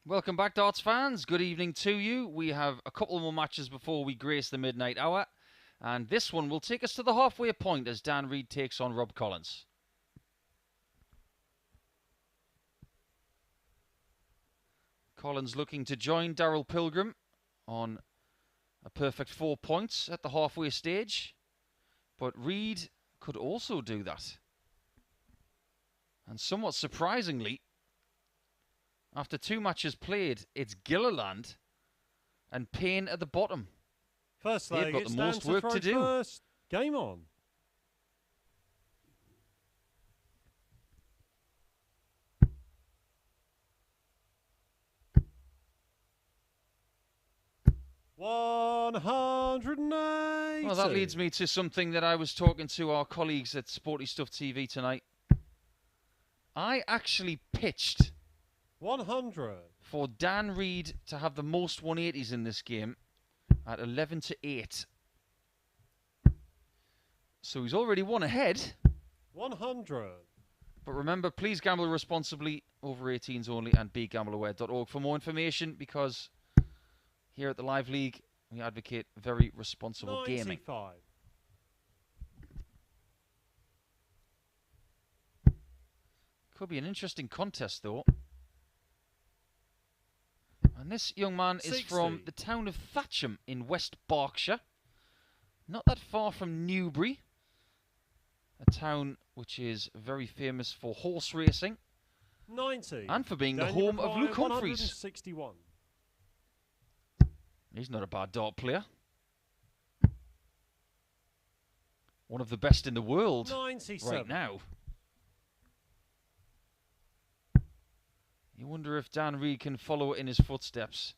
Welcome back, Darts fans. Good evening to you. We have a couple more matches before we grace the midnight hour. And this one will take us to the halfway point as Dan Reid takes on Rob Collins. Collins looking to join Darryl Pilgrim on a perfect 4 points at the halfway stage. But Reid could also do that. And somewhat surprisingly, after 2 matches played, it's Gilliland and Payne at the bottom. First They've leg, got it's the Dan most to work throw to do. first. Game on. $180. Well, that leads me to something that I was talking to our colleagues at Sporty Stuff TV tonight. I actually pitched 100. for Dan Reid to have the most 180s in this game at 11-8. So he's already one ahead. 100. But remember, please gamble responsibly, over 18s only, and begambleaware.org for more information, because here at the Live League, we advocate very responsible 95. gaming. Could be an interesting contest, though. And this young man is 60. from the town of Thatcham in West Berkshire. Not that far from Newbury. A town which is very famous for horse racing. 90. And for being Dan, the you home of require Luke Humphreys. 161. He's not a bad dart player. One of the best in the world 97. right now. You wonder if Dan Reid can follow in his footsteps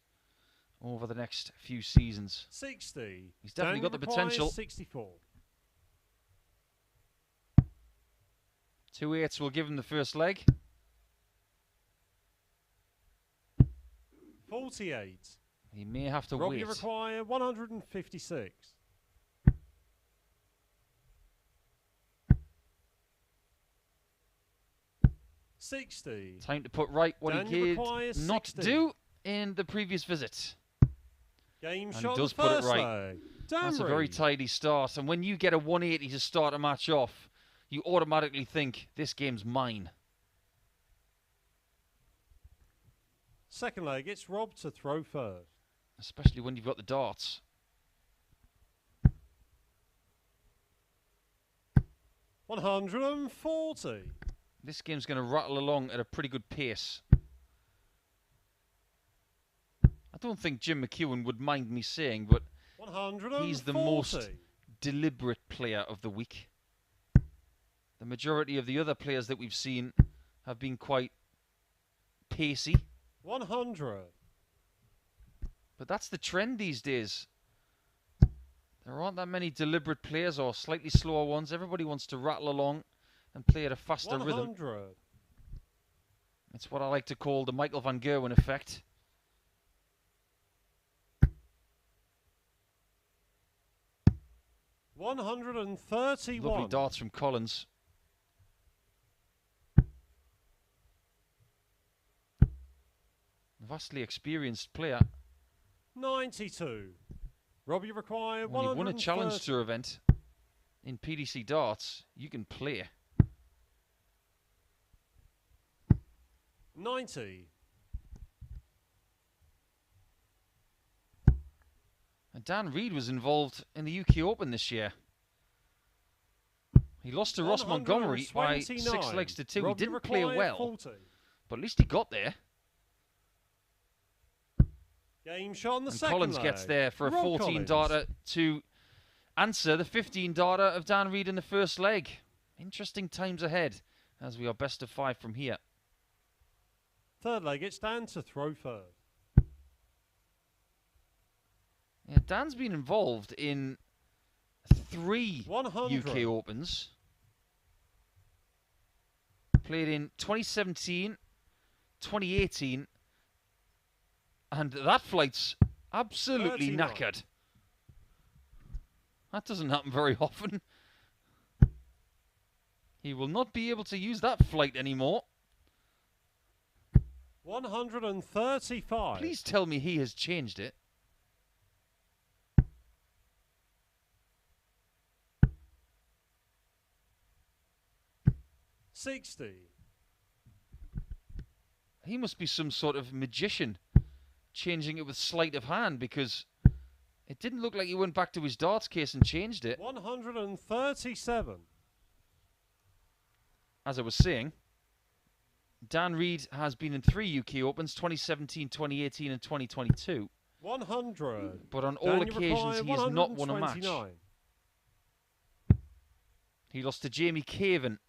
over the next few seasons. 60. He's definitely Dan got the requires potential. 64. 2 8s will give him the first leg. 48. He may have to Rob, wait. you require 156. 60. Time to put right what Dan, he you did require not 60. do in the previous visit. Game And shot does the put it first right. leg. Dan That's a very Reid. tidy start. And when you get a 180 to start a match off, you automatically think, this game's mine. Second leg, it's Rob to throw first. Especially when you've got the darts. 140. This game's going to rattle along at a pretty good pace. I don't think Jim McEwen would mind me saying, but 140. he's the most deliberate player of the week. The majority of the other players that we've seen have been quite pacey. 100. But that's the trend these days. There aren't that many deliberate players or slightly slower ones. Everybody wants to rattle along and play at a faster 100. rhythm. It's what I like to call the Michael van Gerwen effect. $131. Lovely darts from Collins. Vastly experienced player. 92. Rob, you require When you won a 130. Challenge Tour event in PDC darts, you can play. 90. And Dan Reid was involved in the UK Open this year. He lost to Ross Montgomery by 6 legs to 2. Rob, He you didn't play require well, 40. but at least he got there. Game shot on the And second Collins leg. gets there for a Rob 14 Collins. darter to answer the 15 darter of Dan Reid in the first leg. Interesting times ahead as we are best of 5 from here. Third leg, it's Dan to throw first. Yeah, Dan's been involved in 3 100. UK Opens. Played in 2017, 2018, and that flight's absolutely 39. knackered. That doesn't happen very often. He will not be able to use that flight anymore. 135. Please tell me he has changed it. 60. He must be some sort of magician, changing it with sleight of hand, because it didn't look like he went back to his darts case and changed it. 137. As I was saying, Dan Reid has been in 3 UK Opens, 2017, 2018 and 2022. 100. But on all occasions he has not won a match. 129. He lost to Jamie Caven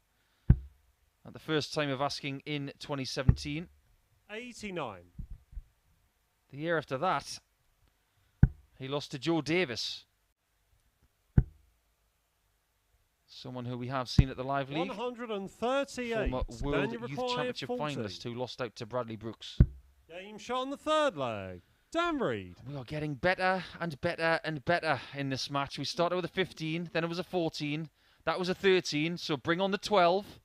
at the first time of asking in 2017. 89. The year after that, he lost to Joe Davis, someone who we have seen at the Live League. 138. Former World Then you Youth require Championship 40. finalist who lost out to Bradley Brooks. Game shot on the third leg. Dan Reid. We are getting better and better and better in this match. We started with a 15, then it was a 14, that was a 13, so bring on the 12.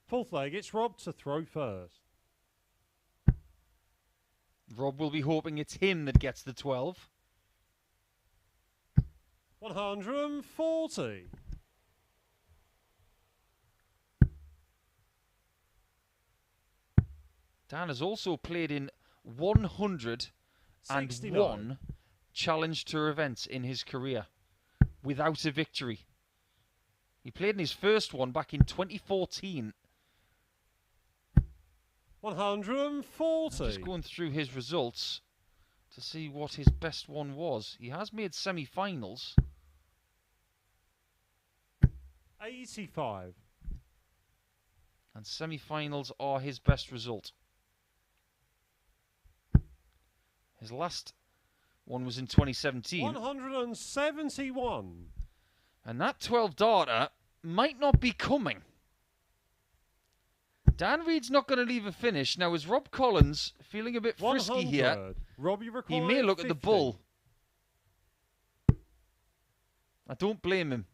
Fourth leg, it's Rob to throw first. Rob will be hoping it's him that gets the 12. 140. Dan has also played in 101 69. Challenge Tour events in his career without a victory. He played in his first one back in 2014. 140. I'm just going through his results to see what his best one was. He has made semi-finals. 85. And semi-finals are his best result. His last one was in 2017. 171. And that 12 darter might not be coming. Dan Reid's not going to leave a finish. Now, is Rob Collins feeling a bit frisky 100. here? Robbie He may look 50. at the bull. I don't blame him.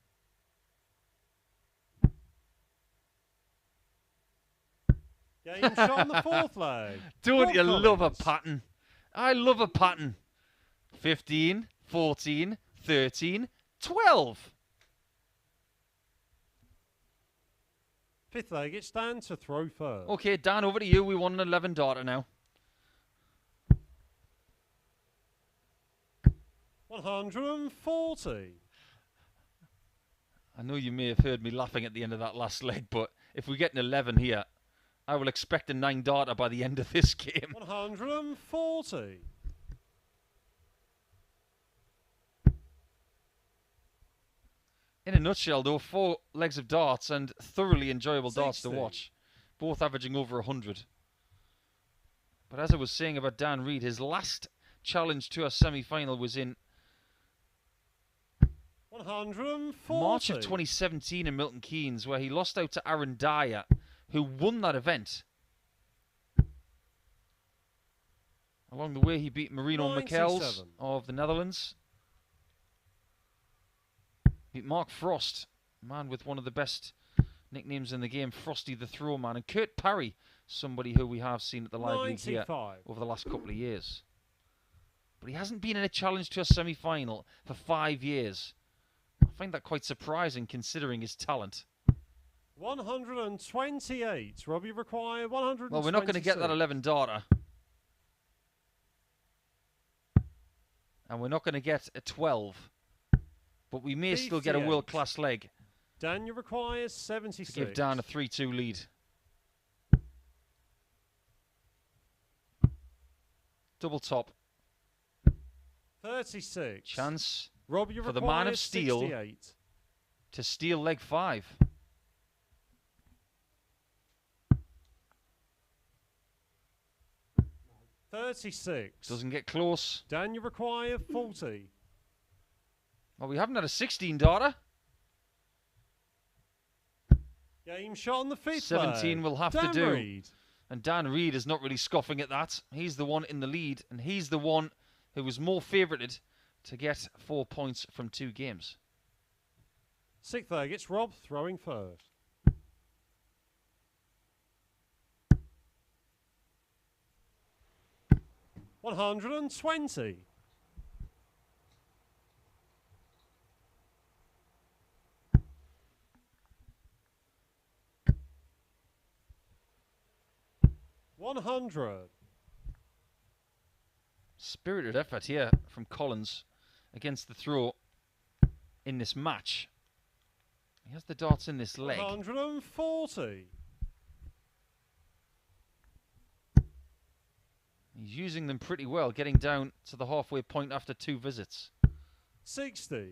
Game shot on the fourth leg. Don't Rob you love a Collins. pattern? I love a pattern. 15, 14, 13, 12. Fifth leg, it's Dan to throw first. Okay, Dan, over to you. We want an 11 darter now. 140. I know you may have heard me laughing at the end of that last leg, but if we get an 11 here, I will expect a 9 darter by the end of this game. 140. In a nutshell, though, 4 legs of darts and thoroughly enjoyable darts to 60. watch, both averaging over 100. But as I was saying about Dan Reid, his last challenge to a semi-final was in 140. March of 2017 in Milton Keynes, where he lost out to Aaron Dyer, who won that event. Along the way, he beat Marino 97. Michels of the Netherlands. Beat Mark Frost, man with one of the best nicknames in the game, Frosty the Throwman, and Kurt Parry, somebody who we have seen at the Live League here 95. over the last couple of years. But he hasn't been in a challenge to a semi-final for 5 years. I find that quite surprising considering his talent. 128. Robbie require 126. Well, we're not going to get that 11 darter. And we're not going to get a 12. But we may still get a 58. world-class leg Dan, you require 76. to give Dan a 3-2 lead. Double top. 36. Chance Rob, you for the require man of steel 68. to steal leg 5. $36. Doesn't get close. Dan, you require 40. Well, we haven't had a 16 darter. Game shot on the fifth 17 leg. will have Dan to do. Reid. And Dan Reid is not really scoffing at that. He's the one in the lead, and he's the one who was more favoured to get 4 points from 2 games. Sixth leg, it's Rob throwing first. 120. 100. Spirited effort here from Collins against the throw in this match. He has the darts in this leg. 140. He's using them pretty well, getting down to the halfway point after 2 visits. 60.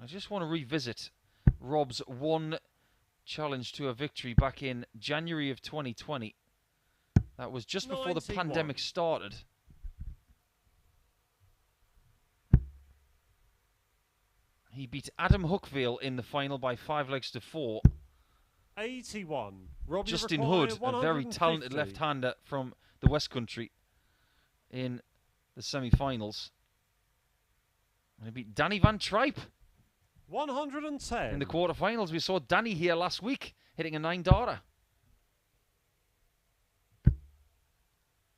I just want to revisit Rob's one challenge to a victory back in January of 2020. That was just before the 91. pandemic started. He beat Adam Hookville in the final by 5 legs to 4. 81. Robbie Justin required Hood, a very 150. talented left-hander from the West Country in the semi-finals. And he beat Danny Van Tripe 110. in the quarterfinals. We saw Danny here last week hitting a 9-darter.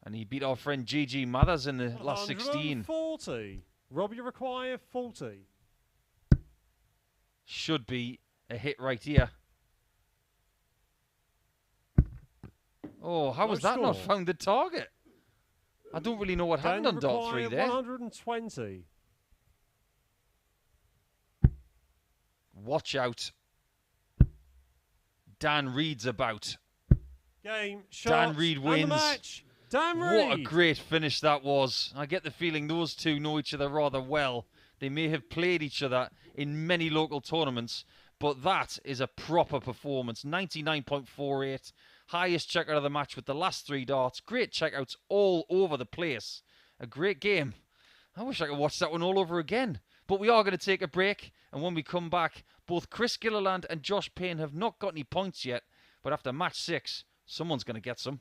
And he beat our friend Gigi Mathers in the last 16. 140. Robbie require 40. Should be a hit right here. Oh, how was that not found the target? I don't really know what happened on dart 3 there. 120. Watch out. Dan Reed's about. Game, shot, Dan Reed and wins. the match. Dan Reed. What a great finish that was. I get the feeling those two know each other rather well. They may have played each other in many local tournaments, but that is a proper performance. 99.48. Highest checkout of the match with the last 3 darts. Great checkouts all over the place. A great game. I wish I could watch that one all over again. But we are going to take a break, and when we come back, both Chris Gilliland and Josh Payne have not got any points yet, but after match 6, someone's going to get some.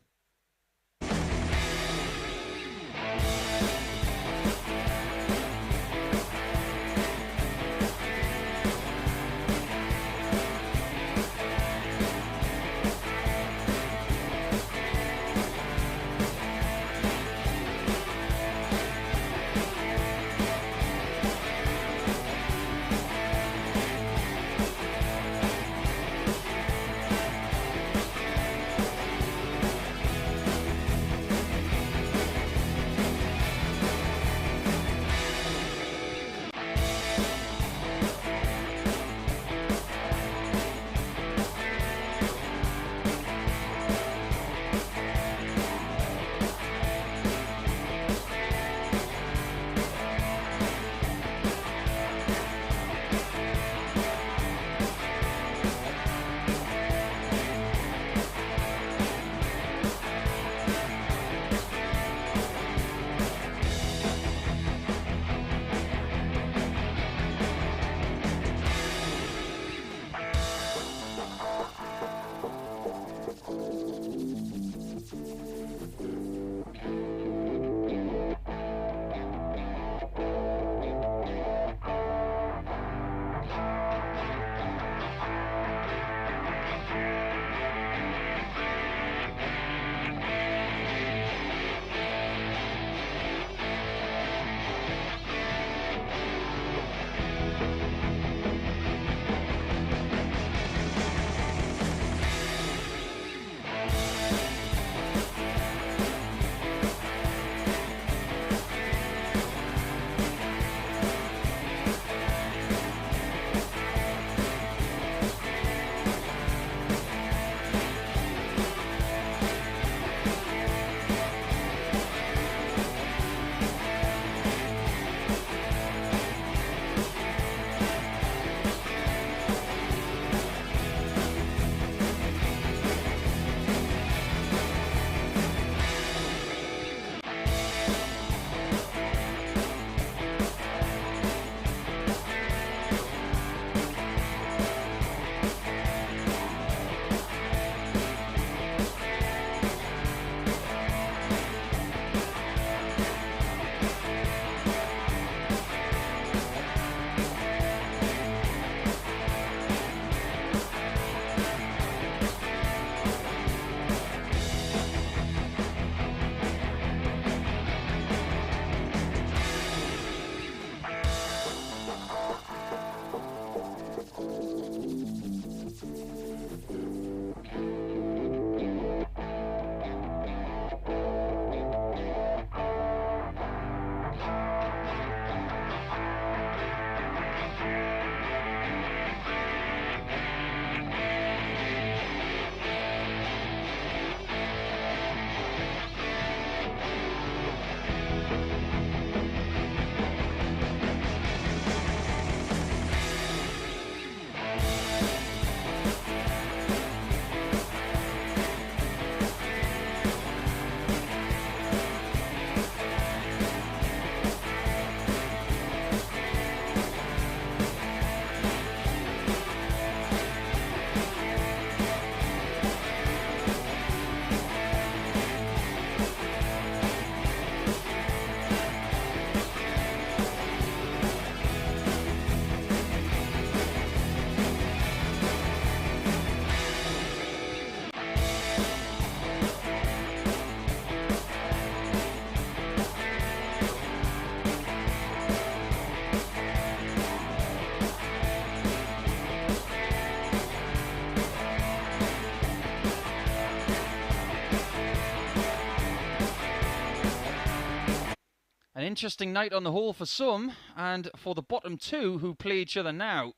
An interesting night on the whole for some, and for the bottom two who play each other now,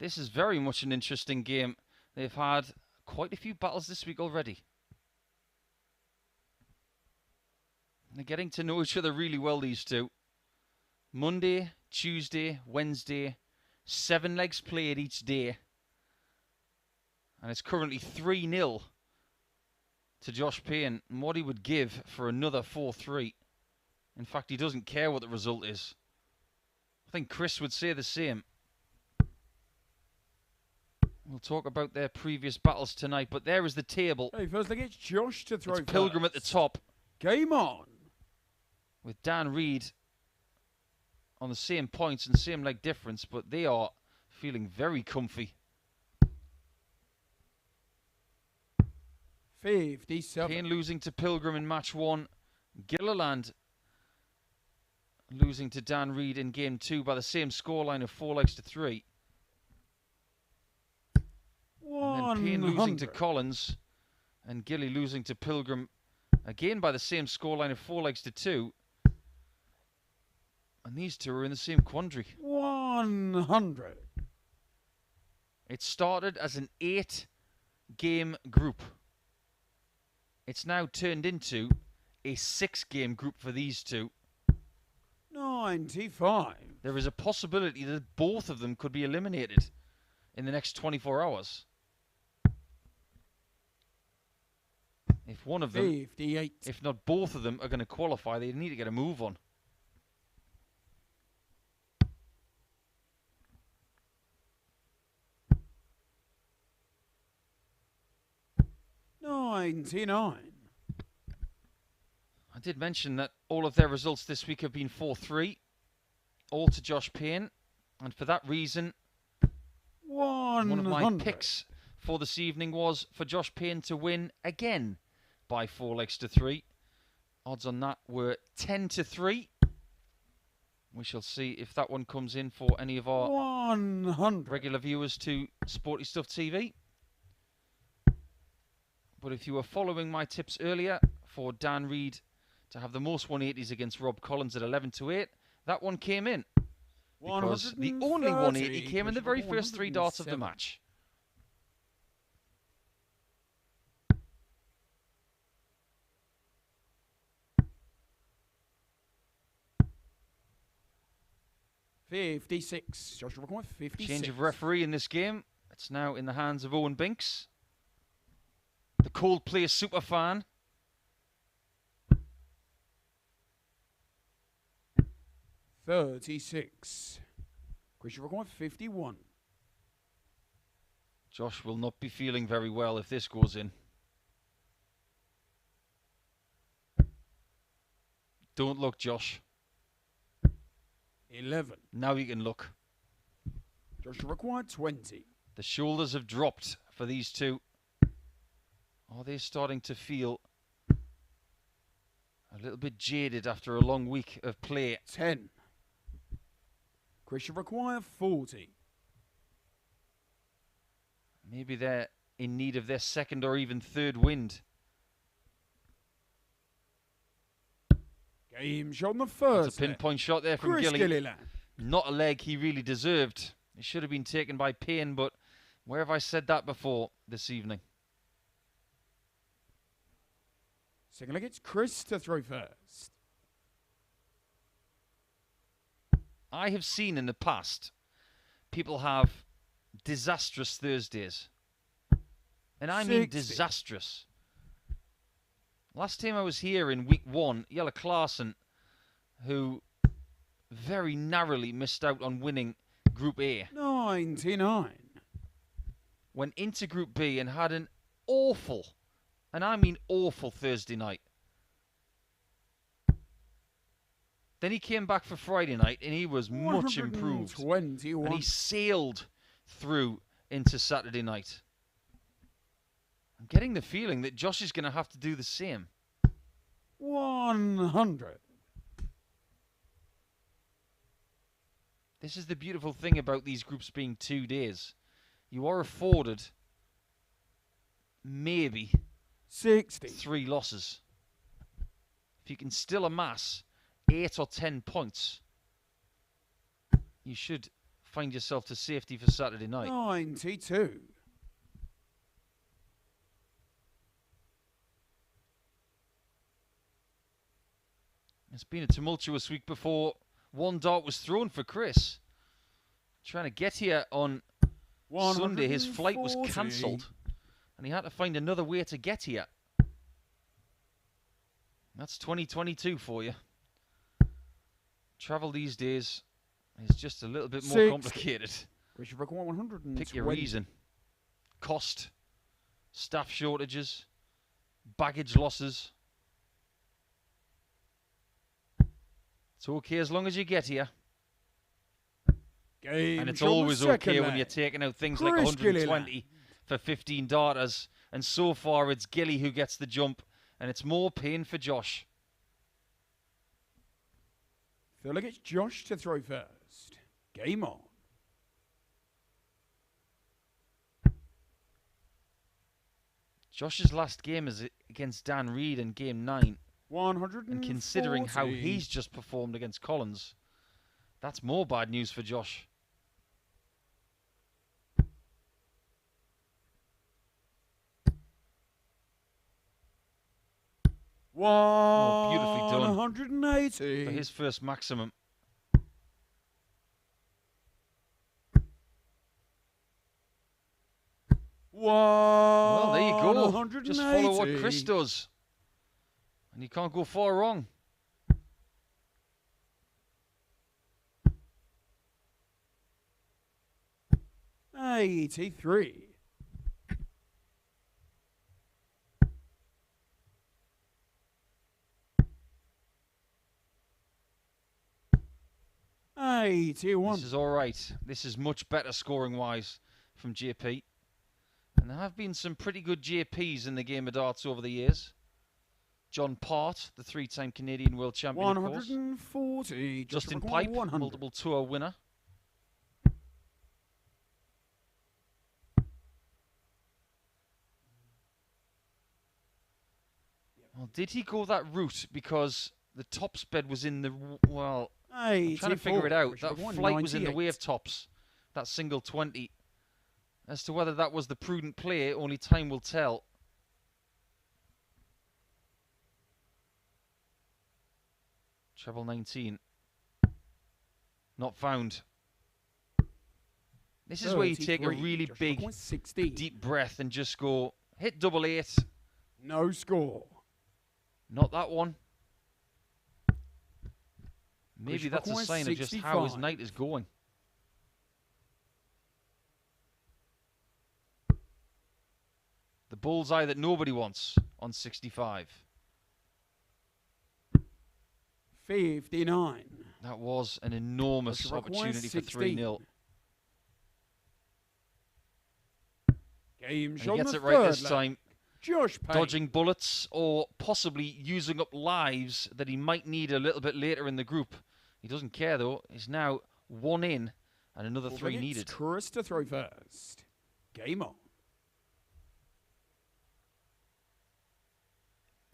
this is very much an interesting game. They've had quite a few battles this week already. They're getting to know each other really well, these two. Monday, Tuesday, Wednesday, 7 legs played each day. And it's currently 3-0 to Josh Payne. And what he would give for another 4-3. In fact, he doesn't care what the result is. I think Chris would say the same. We'll talk about their previous battles tonight, but there is the table. Hey, first leg, it's Josh to throw. It's Pilgrim at the top. Game on. With Dan Reed on the same points and same leg difference, but they are feeling very comfy. 57. Payne losing to Pilgrim in match 1. Gilliland losing to Dan Reed in game 2 by the same scoreline of 4 legs to 3. And then Payne losing to Collins and Gilly losing to Pilgrim again by the same scoreline of 4 legs to 2. And these two are in the same quandary. 100. It started as an 8-game group. It's now turned into a 6-game group for these two. 95. There is a possibility that both of them could be eliminated in the next 24 hours. If one of them, 58. if not both of them, are going to qualify, they need to get a move on. $99. I did mention that all of their results this week have been 4-3, all to Josh Payne, and for that reason, 100. one of my picks for this evening was for Josh Payne to win again by 4 legs to 3. Odds on that were 10-3. We shall see if that one comes in for any of our 100. regular viewers to Sporty Stuff TV. But if you were following my tips earlier for Dan Reed to have the most 180s against Rob Collins at 11-8, that one came in. Because the only 180 came in the very first 3 darts of the match. $56. Joshua McCoy, 56. Change of referee in this game. It's now in the hands of Owen Binks, the Coldplay superfan. $36. Christian McCoy, 51. Josh will not be feeling very well if this goes in. Don't look, Josh. 11. Now you can look. Joshua McCoy, 20. The shoulders have dropped for these two. Are they starting to feel a little bit jaded after a long week of play? 10. Christian McCoy, 40. Maybe they're in need of their second or even third wind. Game shot on the first. That's a pinpoint shot there from Chris Gilly. Gilliland. Not a leg he really deserved. It should have been taken by Payne, but where have I said that before this evening? Second leg, it's Chris to throw first. I have seen in the past people have disastrous Thursdays. And I mean 60. disastrous. Last time I was here in week 1, Jelle Klaassen, who very narrowly missed out on winning Group A, 99. went into Group B and had an awful, and I mean awful, Thursday night. Then he came back for Friday night and he was much improved. 121. And he sailed through into Saturday night. I'm getting the feeling that Josh is going to have to do the same. 100. This is the beautiful thing about these groups being 2 days. You are afforded maybe 60. 3 losses. If you can still amass 8 or 10 points, you should find yourself to safety for Saturday night. 92. It's been a tumultuous week before one dart was thrown for Chris. Trying to get here on Sunday, his flight was 140. cancelled, and he had to find another way to get here. That's 2022 for you. Travel these days is just a little bit more 60. complicated. Chris, you've required 120. Pick your reason. Cost, staff shortages, baggage losses. It's okay as long as you get here. Game And it's on the always second okay when leg. you're taking out things Chris like 120 Gilliland. for 15 darters. And so far it's Gilly who gets the jump. And it's more Payne for Josh. Feel like it's Josh to throw first. Game on. Josh's last game is against Dan Reed in game 9. 140. And considering how he's just performed against Collins, that's more bad news for Josh. Beautifully done. 180. For his first maximum. Well, there you go. Just follow what Chris does. And you can't go far wrong. $83. $81. This is all right. This is much better scoring-wise from JP. And there have been some pretty good JPs in the game of darts over the years. John Part, the 3-time Canadian World Champion, 140. of course. Justin Pipe, 100. multiple tour winner. Well, did he go that route because the tops bed was in the... Well, I'm trying to figure it out. That flight was in the way of tops. That single 20. As to whether that was the prudent play, only time will tell. Treble 19. Not found. This is where you take a really big, deep breath and just go, hit double 8. No score. Not that one. Maybe that's a sign of just how his night is going. The bullseye that nobody wants on 65. 59. That was an enormous opportunity for 3-0. Game And shot he gets the it right third this leg. time. Josh Payne. Dodging bullets or possibly using up lives that he might need a little bit later in the group. He doesn't care though. He's now 1 in and another 3 needed. Chris to throw first. Game on.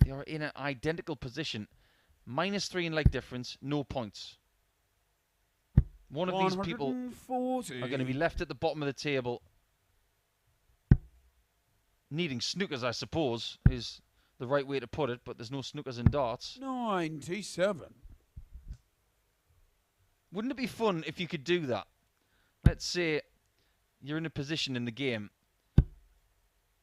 They are in an identical position. -3 in leg difference, no points. One of these people are going to be left at the bottom of the table. Needing snookers, I suppose, is the right way to put it, but there's no snookers in darts. 97. Wouldn't it be fun if you could do that? Let's say you're in a position in the game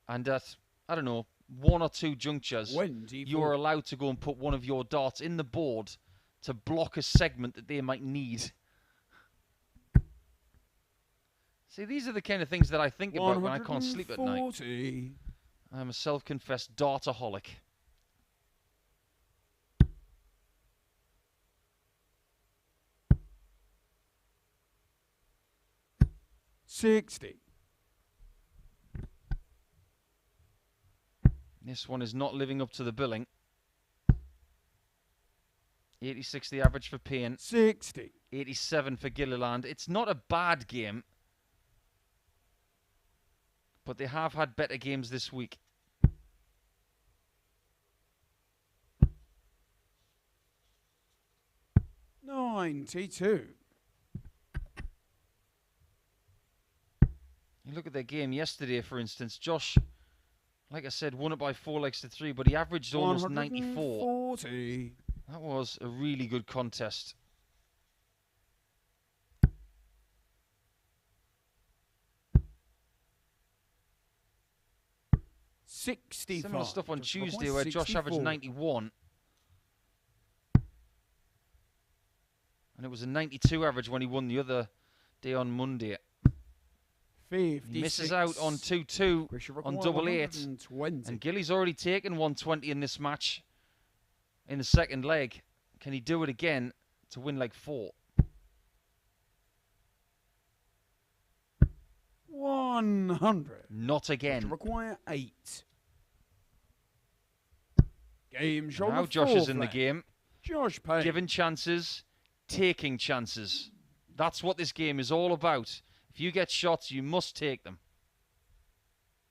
and at, I don't know, 1 or 2 junctures, you are allowed to go and put one of your darts in the board to block a segment that they might need. See, these are the kind of things that I think about when I can't sleep at night. I'm a self-confessed dartaholic. $60. This one is not living up to the billing. 86 the average for Payne. 60. 87 for Gilliland. It's not a bad game, but they have had better games this week. 92. You look at their game yesterday, for instance. Josh, like I said, won it by 4 legs to 3, but he averaged almost 94. 140. That was a really good contest. Similar stuff on Tuesday where Josh averaged 91. And it was a 92 average when he won the other day on Monday. 56. He misses out on 2-2 on double 8. And Gilly's already taken 120 in this match in the second leg. Can he do it again to win leg 4? 100. Not again. Require 8. Game show. Now Josh is in the game. Josh Payne. Giving chances, taking chances. That's what this game is all about. If you get shots, you must take them.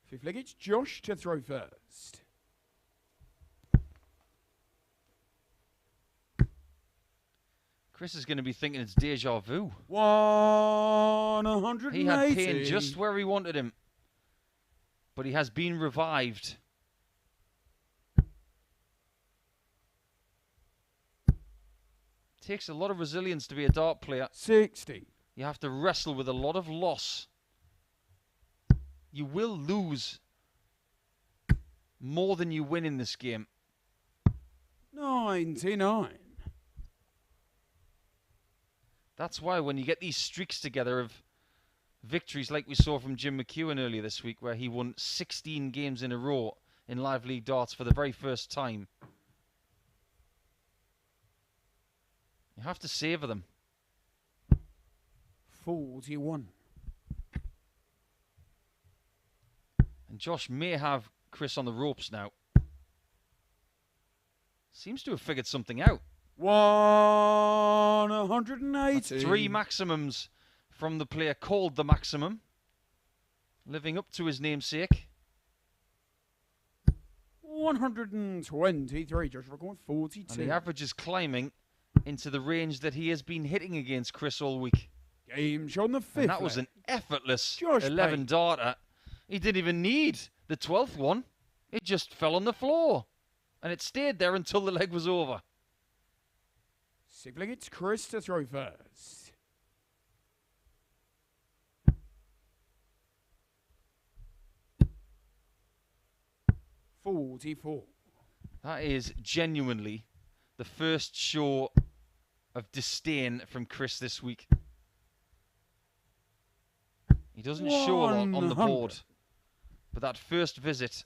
Fifth leg, it's Josh to throw first. Chris is going to be thinking it's deja vu. 180. He had Payne just where he wanted him. But he has been revived. Takes a lot of resilience to be a dart player. 60. You have to wrestle with a lot of loss. You will lose more than you win in this game. 99. That's why when you get these streaks together of victories like we saw from Jim McEwen earlier this week, where he won 16 games in a row in Live League Darts for the very first time, you have to savour them. 41. And Josh may have Chris on the ropes now. Seems to have figured something out. 180. That's 3 maximums from the player called the Maximum, living up to his namesake. 123. Josh Record 42. And the average is climbing into the range that he has been hitting against Chris all week. Game show on the 5th. And that was an effortless Josh 11 Payne. darter. He didn't even need the 12th one. It just fell on the floor. And it stayed there until the leg was over. Sixth leg, it's Chris to throw first. .44. That is genuinely the first show of disdain from Chris this week. He doesn't show a lot on the 100. board. But that first visit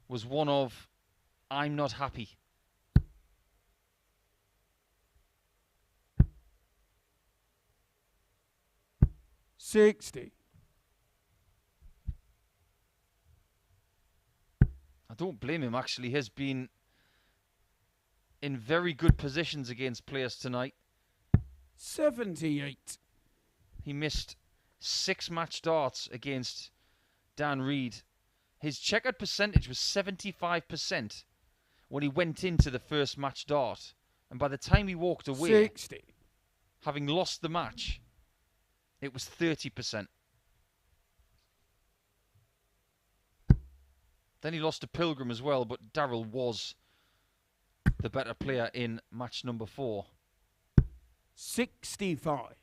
was one of, I'm not happy. .60. I don't blame him, actually. He has been in very good positions against players tonight. 78. He missed 6 match darts against Dan Reed. His checkered percentage was 75% when he went into the first match dart. And by the time he walked away, 60. having lost the match, it was 30%. Then he lost to Pilgrim as well, but Darryl was the better player in match number 4. 65.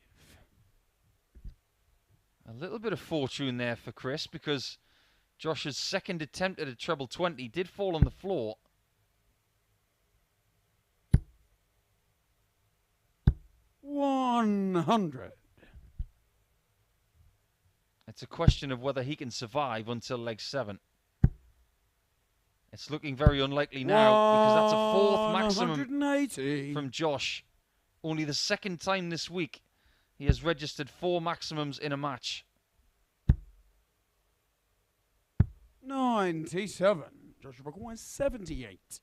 A little bit of fortune there for Chris, because Josh's second attempt at a treble 20 did fall on the floor. .100. It's a question of whether he can survive until leg 7. It's looking very unlikely now, because that's a 4th maximum 180. from Josh. Only the second time this week he has registered 4 maximums in a match. 97. Joshua Buckle 78.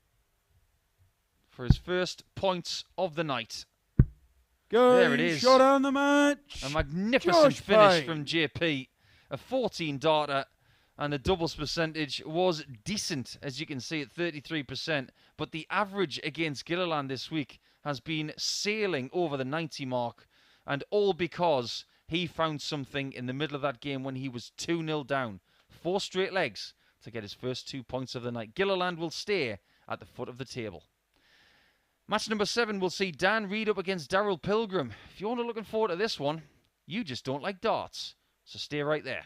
For his first points of the night. Good There it is. shot on the match. A magnificent Josh finish Payne. from JP. A 14 darter, and the doubles percentage was decent, as you can see, at 33%. But the average against Gilliland this week has been sailing over the 90 mark, and all because he found something in the middle of that game when he was 2-0 down. 4 straight legs to get his first 2 points of the night. Gilliland will stay at the foot of the table. Match number 7 will see Dan Reid up against Darryl Pilgrim. If you're not looking forward to this one, you just don't like darts. So stay right there.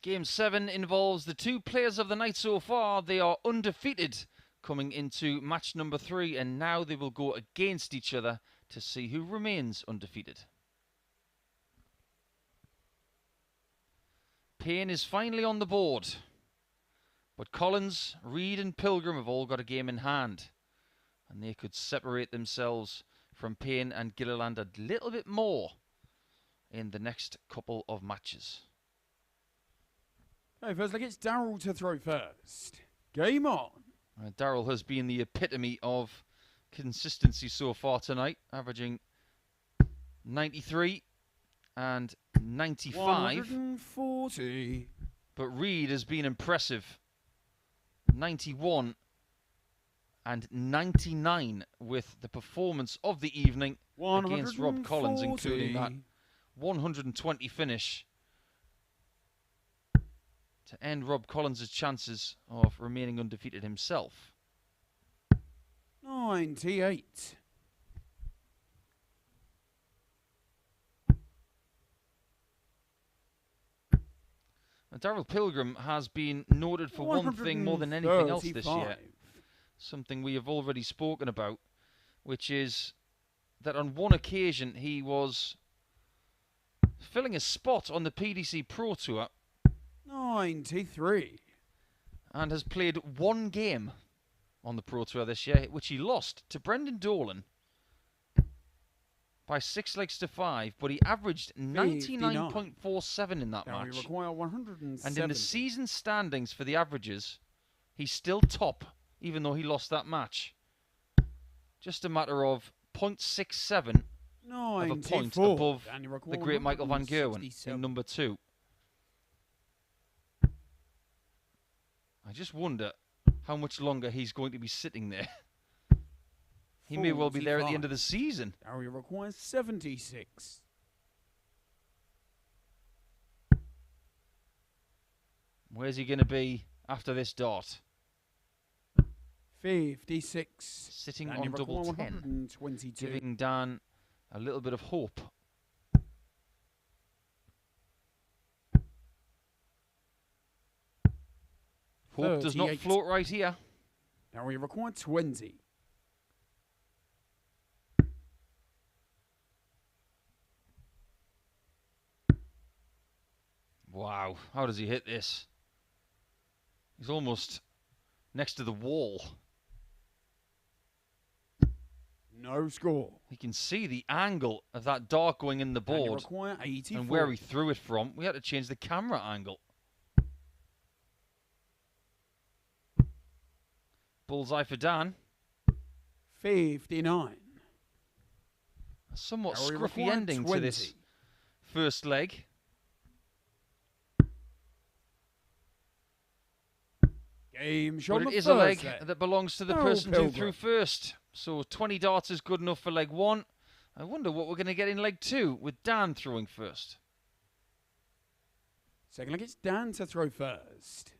Game 7 involves the 2 players of the night so far. They are undefeated coming into match number 3, and now they will go against each other to see who remains undefeated. Payne is finally on the board, but Collins, Reid and Pilgrim have all got a game in hand. And they could separate themselves from Payne and Gilliland a little bit more in the next couple of matches. Okay, first leg, it's Darryl to throw first. Game on. Darryl has been the epitome of consistency so far tonight, averaging 93 and 95. 140. But Reed has been impressive. 91 and 99 with the performance of the evening against Rob Collins, including that 120 finish to end Rob Collins' chances of remaining undefeated himself. 98. Darryl Pilgrim has been noted for one thing more than anything else this year. Something we have already spoken about, which is that on one occasion he was filling a spot on the PDC Pro Tour 93. and has played one game on the Pro Tour this year, which he lost to Brendan Dolan by 6 legs to 5, but he averaged 99.47 in that Now match. we require 170. And in the season standings for the averages, he's still top, even though he lost that match. Just a matter of 0.67 of a point above the great Michael van Gerwen in number 2. I just wonder how much longer he's going to be sitting there. He may well be there at the end of the season. Now we require 76. Where's he going to be after this dart? 56. Sitting on double 10, 122. giving Dan a little bit of hope. Hope does not 38. float right here. Now we require 20. Wow, how does he hit this? He's almost next to the wall. No score. You can see the angle of that dart going in the Now you board require 84. and where he threw it from. We had to change the camera angle. Bullseye for Dan. 59. A somewhat Now we scruffy require ending 20. to this first leg. Game shot. But it is a leg that belongs to the person who threw first. So 20 darts is good enough for leg 1. I wonder what we're going to get in leg 2 with Dan throwing first. Second leg, it's Dan to throw first.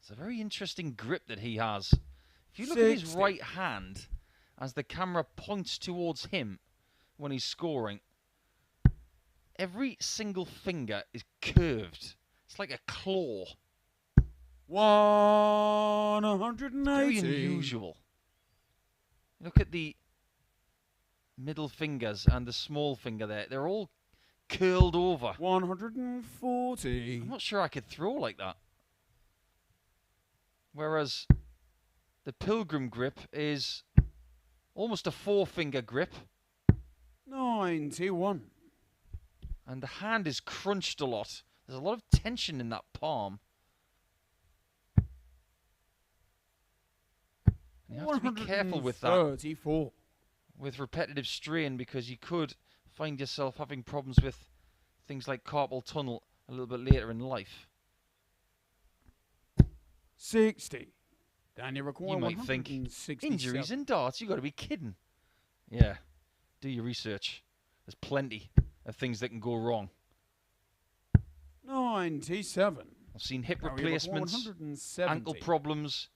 It's a very interesting grip that he has. If you look at his 60. right hand as the camera points towards him when he's scoring, every single finger is curved. It's like a claw. 180. Very unusual. Look at the middle fingers and the small finger there. They're all curled over. 140. I'm not sure I could throw like that. Whereas the Pilgrim grip is almost a 4-finger grip. 91. And the hand is crunched a lot. There's a lot of tension in that palm. And you have to be careful with that, 34. with repetitive strain, because you could find yourself having problems with things like carpal tunnel a little bit later in life. 60. Daniel require You might think, 167. injuries in darts, you've got to be kidding. Yeah, do your research. There's plenty of things that can go wrong. 97. I've seen hip Daniel replacements, 170. ankle problems,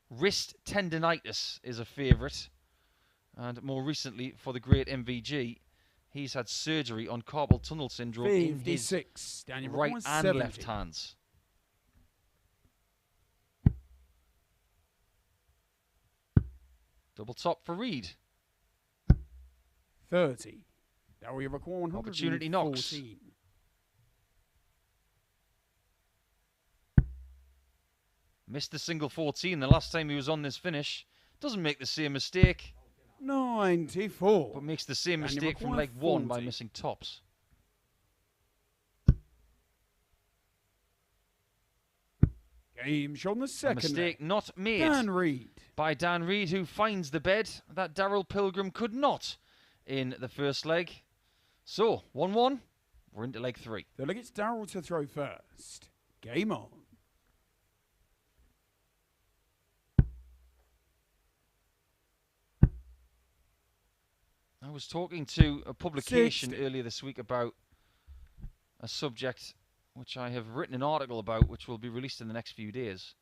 wrist tendinitis is a favourite. And more recently, for the great MVG, he's had surgery on carpal tunnel syndrome in his 56. Daniel right requires and 70. left hands. Double top for Reed. 30. Now we require 114. Opportunity knocks. Missed the single 14 the last time he was on this finish. Doesn't make the same mistake, 94. but makes the same And you mistake from require leg 1 by 40. missing tops. Game shown the A second mistake leg. not made Dan Reed. by Dan Reed, who finds the bed that Darryl Pilgrim could not in the first leg. So, 1-1. We're into leg 3. The leg, it's Darryl to throw first. Game on. I was talking to a publication 60. earlier this week about a subject which I have written an article about, which will be released in the next few days,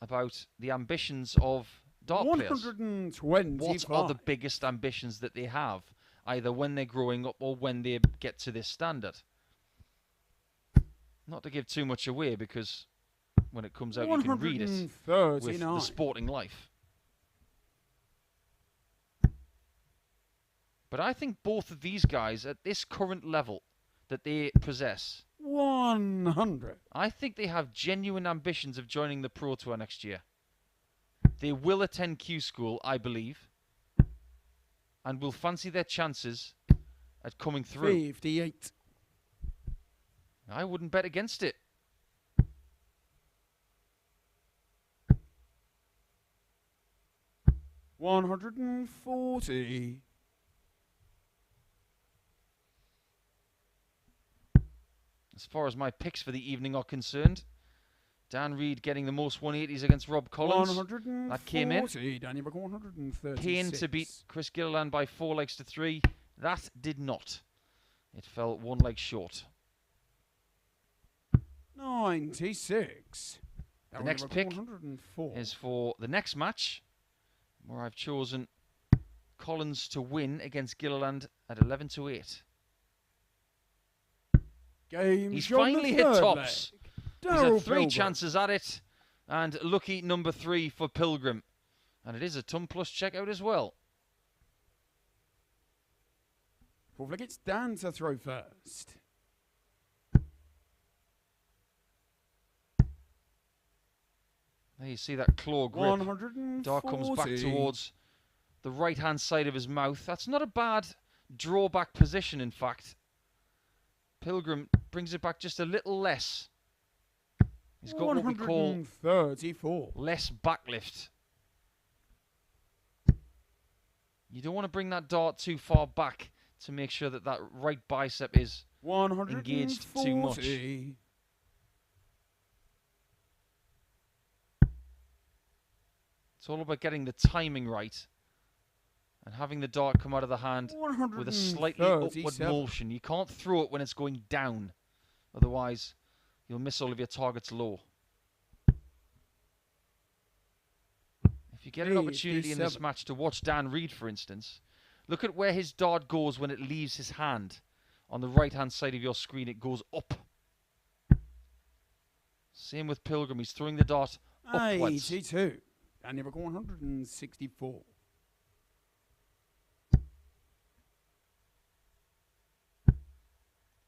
about the ambitions of dart players. 125. What are the biggest ambitions that they have, either when they're growing up or when they get to this standard? Not to give too much away, because when it comes out you can read it with 139. The Sporting Life. But I think both of these guys, at this current level that they possess, 100. I think they have genuine ambitions of joining the Pro Tour next year. They will attend Q School, I believe, and will fancy their chances at coming through. 58. I wouldn't bet against it. $140. As far as my picks for the evening are concerned, Dan Reed getting the most 180s against Rob Collins. 140. That came in. Danny Buck 136. Payne to beat Chris Gilliland by 4 legs to 3. That did not. It fell 1 leg short. 96. The next pick 104. is for the next match, where I've chosen Collins to win against Gilliland at 11 to 8. Game He's shot finally the hit third tops. leg. He's Darryl had 3 Pilgrim. chances at it, and lucky number 3 for Pilgrim. And it is a ton plus checkout as well. Fourth leg, it's Dan to throw first. There you see that claw grip. 140. Dart comes back towards the right-hand side of his mouth. That's not a bad drawback position, in fact. Pilgrim brings it back just a little less. He's got what we call 134. less backlift. You don't want to bring that dart too far back to make sure that that right bicep is 140. engaged too much. It's all about getting the timing right and having the dart come out of the hand with a slightly upward 137. motion. You can't throw it when it's going down. Otherwise, you'll miss all of your targets low. If you get an opportunity in this 87. match to watch Dan Reed, for instance, look at where his dart goes when it leaves his hand. On the right-hand side of your screen, it goes up. Same with Pilgrim. He's throwing the dart upwards. 82. And you 164.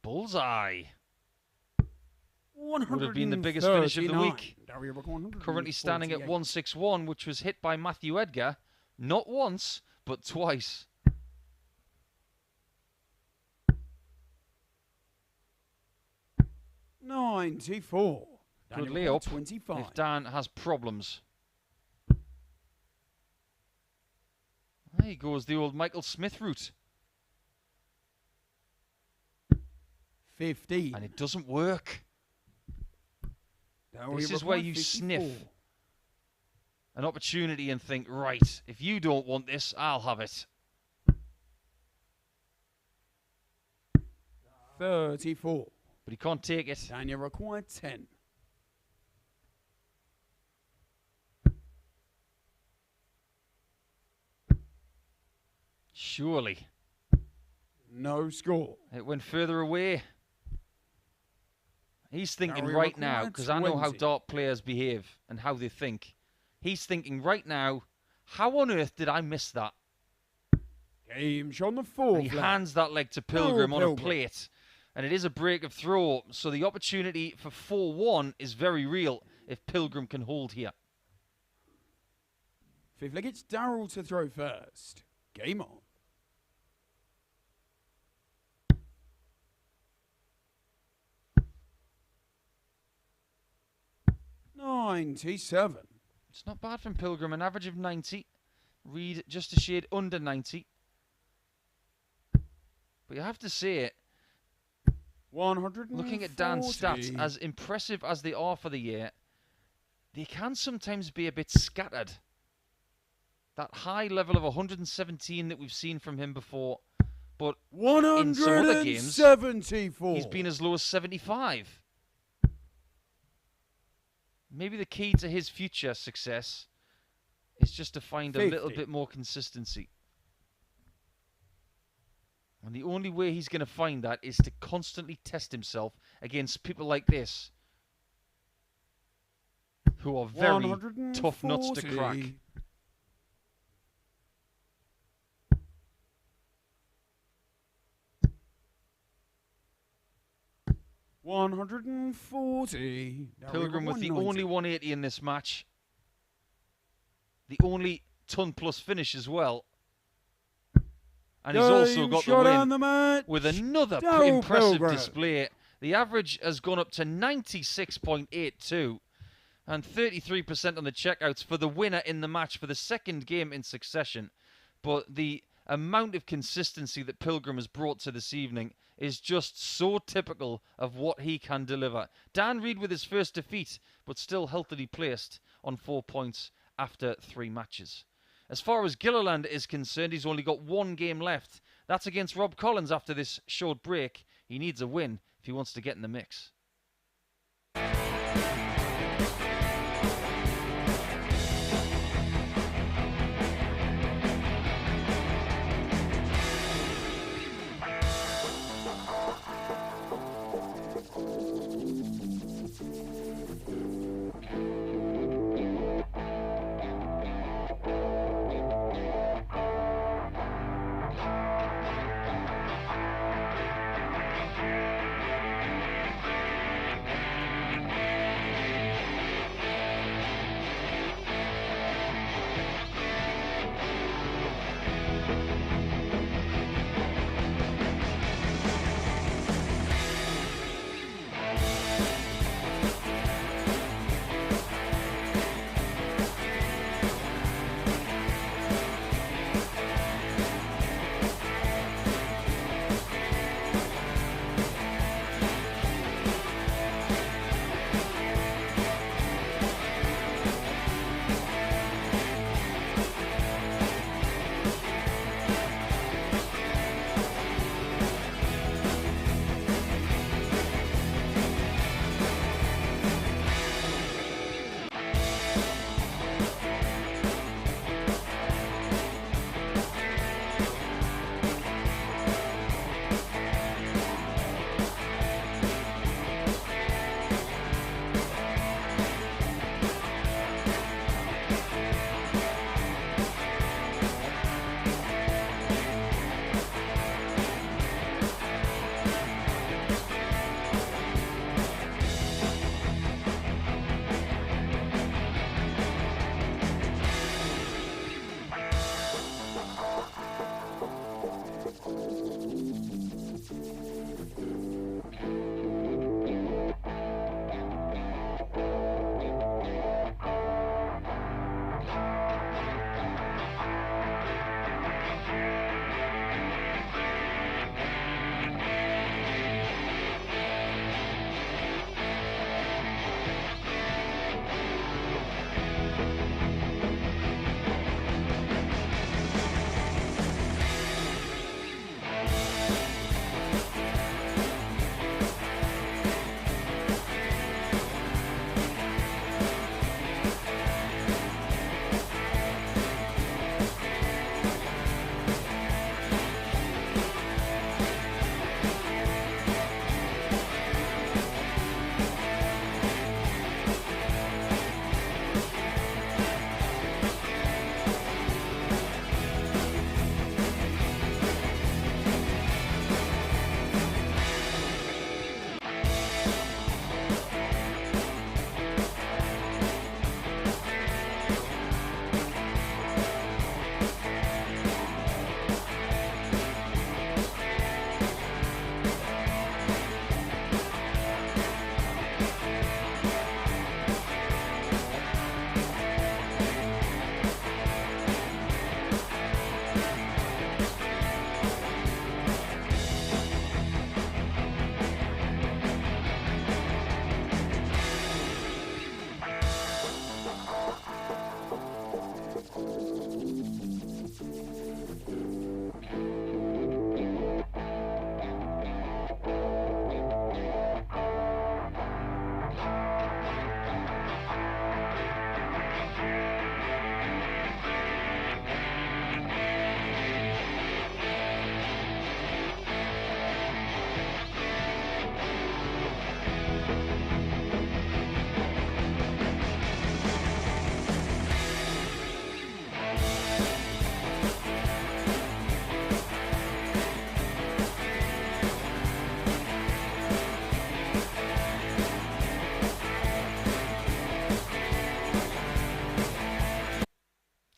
Bullseye. Would Would have been the biggest finish of the week. Currently standing at 161, which was hit by Matthew Edgar, not once, but twice. $94. Good layup 25. if Dan has problems. There he goes, the old Michael Smith route. 50. And it doesn't work. This is where you sniff an opportunity and think, right, if you don't want this, I'll have it. 34. But he can't take it. And you require 10. Surely. No score. It went further away. He's thinking Now we right now, require because I know how 20. dart players behave and how they think. He's thinking right now, how on earth did I miss that? Game shot on the And fourth. he leg. hands that leg to Pilgrim on a Pilgrim. plate. And it is a break of throw, so the opportunity for 4-1 is very real if Pilgrim can hold here. Fifth leg, it's Darryl to throw first. Game on. 97. It's not bad from Pilgrim, an average of 90. Reed just a shade under 90. But you have to say it, 140. looking at Dan's stats, as impressive as they are for the year, they can sometimes be a bit scattered. That high level of 117 that we've seen from him before, but in some other games, 174. he's been as low as 75. Maybe the key to his future success is just to find 50. a little bit more consistency. And the only way he's going to find that is to constantly test himself against people like this, who are very tough nuts to crack. 140. Pilgrim with the only 180 in this match. The only ton plus finish as well. And he's also got the win with another impressive display. The average has gone up to 96.82 and 33% on the checkouts for the winner in the match for the second game in succession. But the amount of consistency that Pilgrim has brought to this evening is just so typical of what he can deliver. Dan Reed with his first defeat, but still healthily placed on 4 points after 3 matches. As far as Gilliland is concerned, he's only got 1 game left. That's against Rob Collins after this short break. He needs a win if he wants to get in the mix.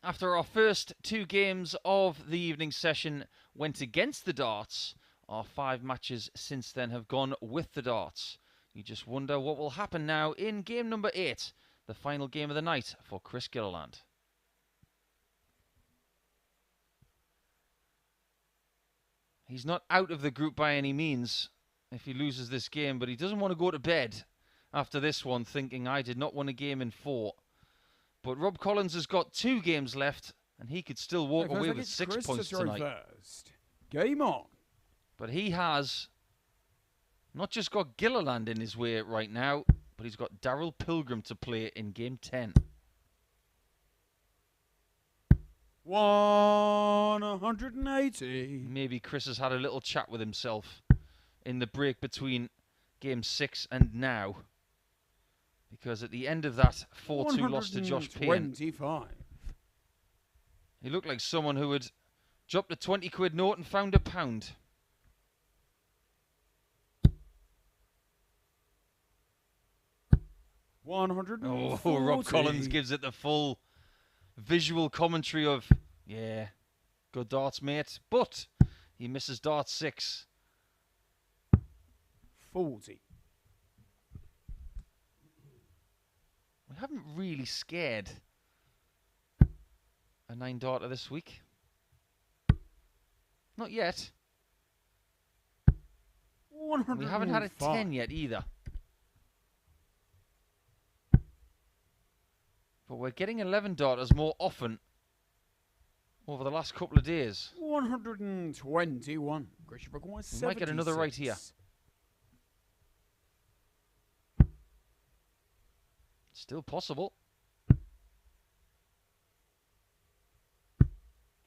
After our first 2 games of the evening session went against the darts, our 5 matches since then have gone with the darts. You just wonder what will happen now in game number 8, the final game of the night for Chris Gilliland. He's not out of the group by any means if he loses this game, but he doesn't want to go to bed after this one thinking I did not win a game in 4. But Rob Collins has got 2 games left, and he could still walk away with 6 points tonight. First. Game on. But he has not just got Gilliland in his way right now, but he's got Darryl Pilgrim to play in game 10. 180. Maybe Chris has had a little chat with himself in the break between game 6 and now. Because at the end of that 4-2 loss to Josh Payne, he looked like someone who had dropped a 20 quid note and found a pound. Oh, Rob Collins gives it the full visual commentary of, yeah, good darts, mate. But he misses dart 6. 40. We haven't really scared a 9-darter this week. Not yet. We haven't had a 10 yet either. But we're getting 11-darters more often over the last couple of days. 121. We might get another right here. Still possible.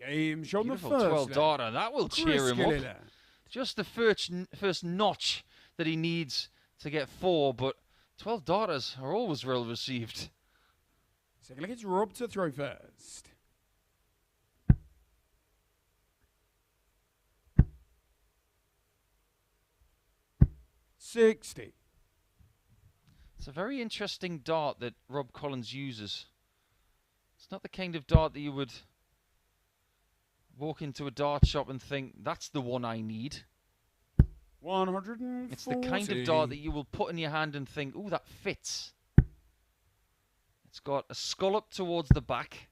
Game shown the Beautiful first 12-darter. That will cheer him up. Gilliland. Just the first notch that he needs to get 4, but 12 darters are always well received. Second leg, it's Rob to throw first. $60. It's a very interesting dart that Rob Collins uses. It's not the kind of dart that you would walk into a dart shop and think, that's the one I need. 140. It's the kind of dart that you will put in your hand and think, ooh, that fits. It's got a scallop towards the back,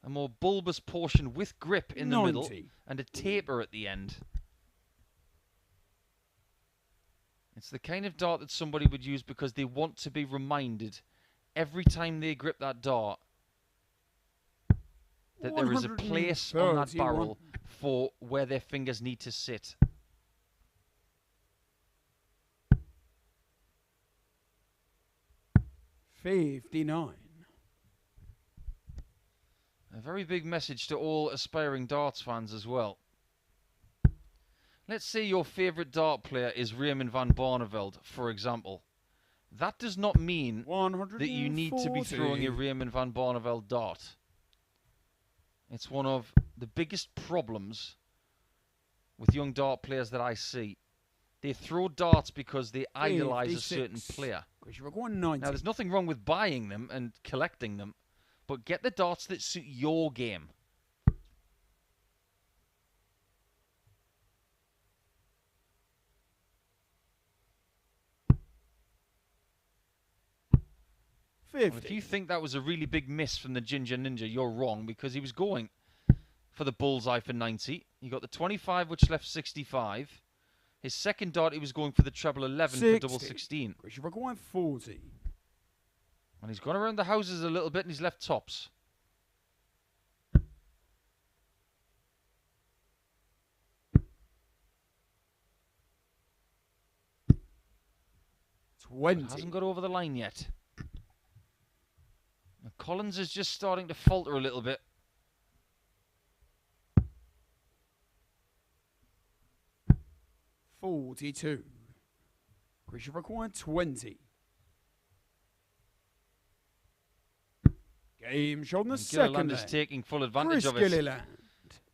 a more bulbous portion with grip in the middle, and a taper at the end. It's the kind of dart that somebody would use because they want to be reminded every time they grip that dart that there is a place on that barrel for where their fingers need to sit. $59. A very big message to all aspiring darts fans as well. Let's say your favourite dart player is Raymond van Barneveld, for example. That does not mean that you need to be throwing a Raymond van Barneveld dart. It's one of the biggest problems with young dart players that I see. They throw darts because they idolise a certain player. Now, there's nothing wrong with buying them and collecting them, but get the darts that suit your game. If you think that was a really big miss from the Ginger Ninja, you're wrong, because he was going for the bullseye for 90. He got the 25, which left 65. His second dart, he was going for the treble 11 for double 16. 40. And he's gone around the houses a little bit and he's left tops. But hasn't got over the line yet. Collins is just starting to falter a little bit. $42. Chris, you've required 20. Game shown the second Gilliland is taking full advantage of it. Gilliland.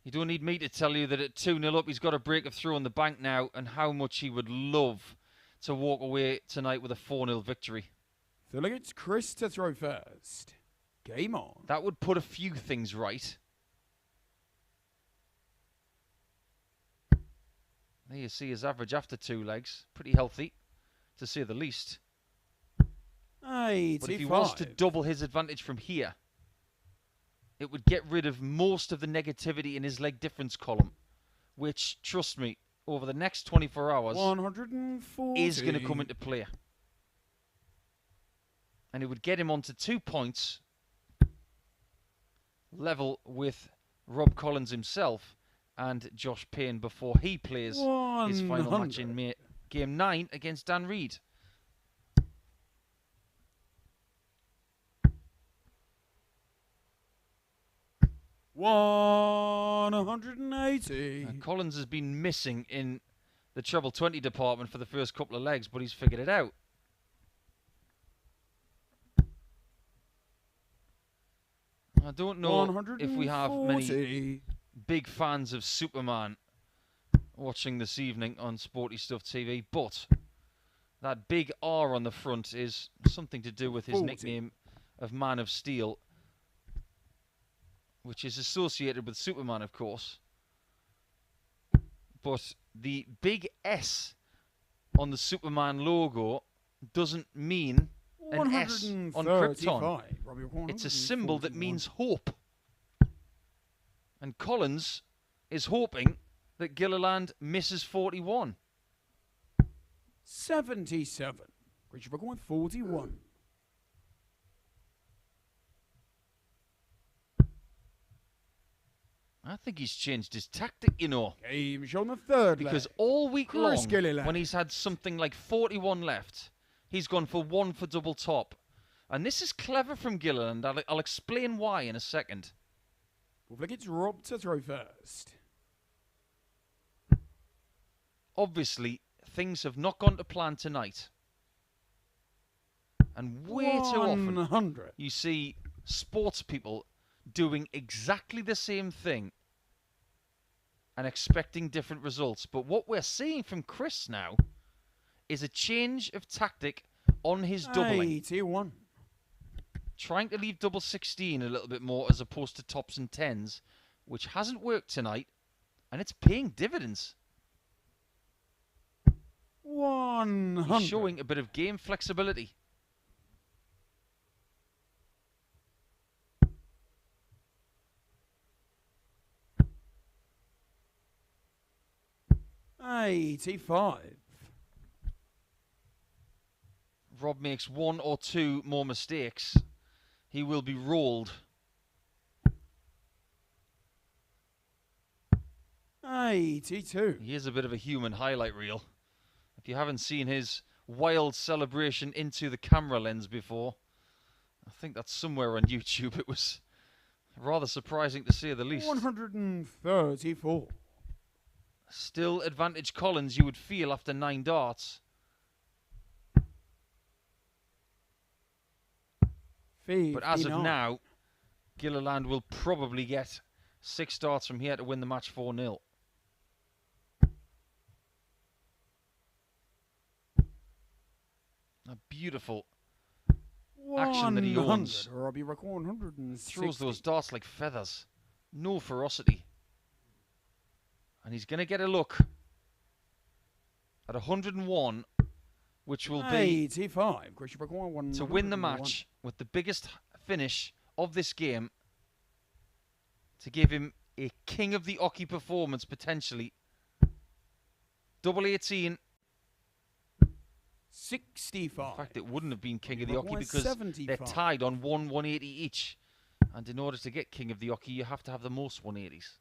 You don't need me to tell you that at 2-0 up, he's got a break of through on the bank now, and how much he would love to walk away tonight with a 4-0 victory. So look, it's Chris to throw first. Game on. That would put a few things right. There you see his average after 2 legs. Pretty healthy, to say the least. 85. But if he was to double his advantage from here, it would get rid of most of the negativity in his leg difference column, which, trust me, over the next 24 hours 140. is going to come into play. And it would get him onto 2 points, level with Rob Collins himself and Josh Payne before he plays his final match in Game 9 against Dan Reed. $180. Collins has been missing in the treble 20 department for the first couple of legs, but he's figured it out. I don't know if we have many big fans of Superman watching this evening on Sporty Stuff TV, but that big R on the front is something to do with his nickname of Man of Steel, which is associated with Superman, of course. But the big S on the Superman logo doesn't mean an S on Krypton. It's a symbol that means hope. And Collins is hoping that Gilliland misses 41. 77. Christopher going 41. I think he's changed his tactic, you know. Game shown the third because leg. all week long, Gilliland. when he's had something like 41 left, he's gone for 1 for double top. And this is clever from Gilliland. I'll explain why in a second. Looks like it's Rob to throw first. Obviously, things have not gone to plan tonight. And way too often, you see sports people doing exactly the same thing and expecting different results. But what we're seeing from Chris now is a change of tactic on his doubling. 81. Trying to leave double 16 a little bit more as opposed to tops and tens, which hasn't worked tonight, and it's paying dividends. 100. He's showing a bit of game flexibility. $85. Rob makes 1 or 2 more mistakes, he will be rolled. 82. He is a bit of a human highlight reel. If you haven't seen his wild celebration into the camera lens before, I think that's somewhere on YouTube. It was rather surprising to say the least. 134. Still advantage Collins, you would feel, after 9 darts. 59. But as of now, Gilliland will probably get 6 darts from here to win the match 4-0. A beautiful action that he owns. Robbie Rock 160. Throws those darts like feathers. No ferocity. And he's going to get a look at 101, which will be 85. to win the match with the biggest finish of this game, to give him a King of the Ocky performance, potentially. Double 18. 65. In fact, it wouldn't have been King of the Ocky because 75. they're tied on 180 each. And in order to get King of the Ocky, you have to have the most 180s.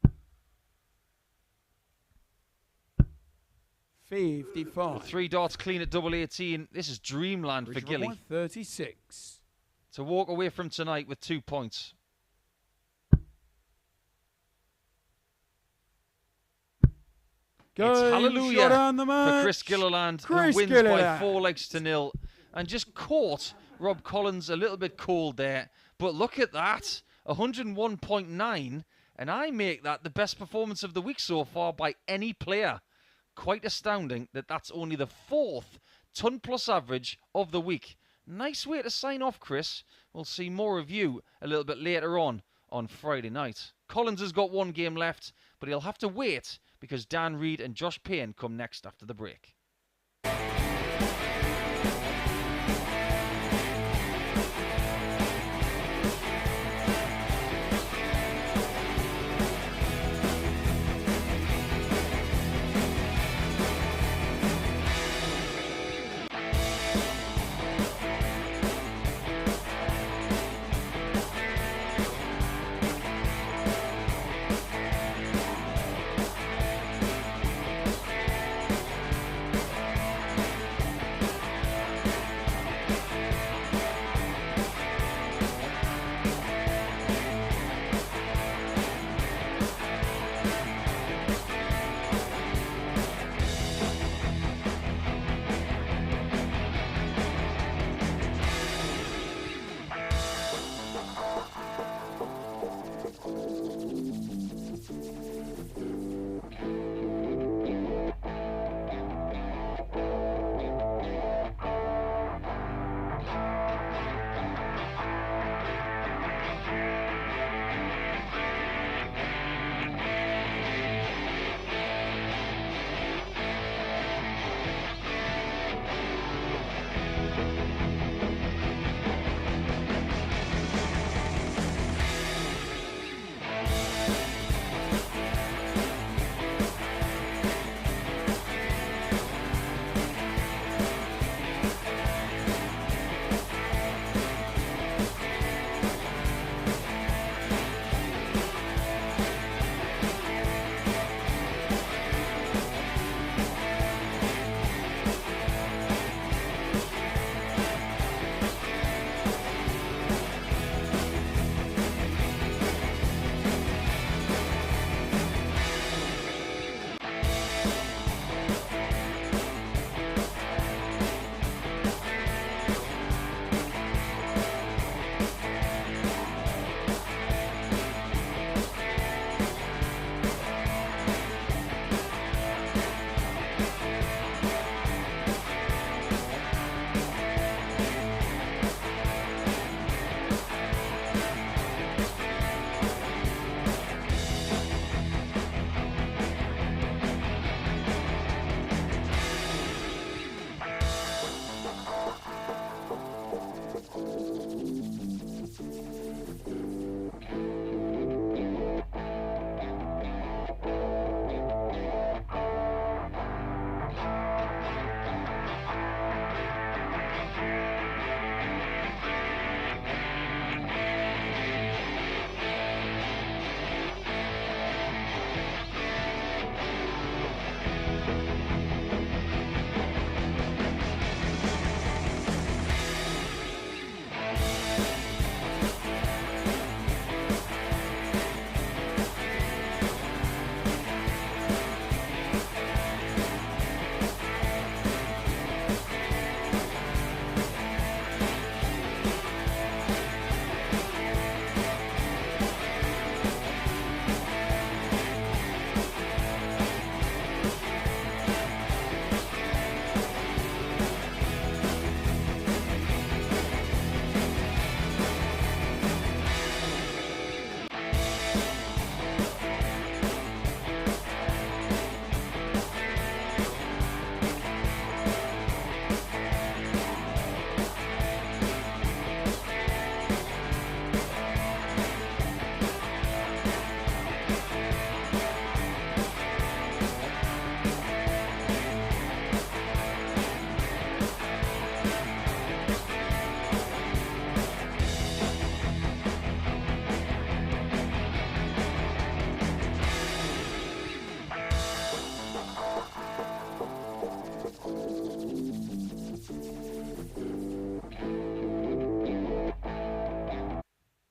55. 3 darts clean at double 18. This is dreamland for Gilly. 36. To walk away from tonight with 2 points. It's hallelujah for Chris Gilliland, who wins by 4 legs to 0. And just caught Rob Collins a little bit cold there. But look at that. 101.9. And I make that the best performance of the week so far by any player. Quite astounding that that's only the 4th ton plus average of the week. Nice way to sign off, Chris. We'll see more of you a little bit later on Friday night. Collins has got one game left, but he'll have to wait because Dan Reed and Josh Payne come next after the break.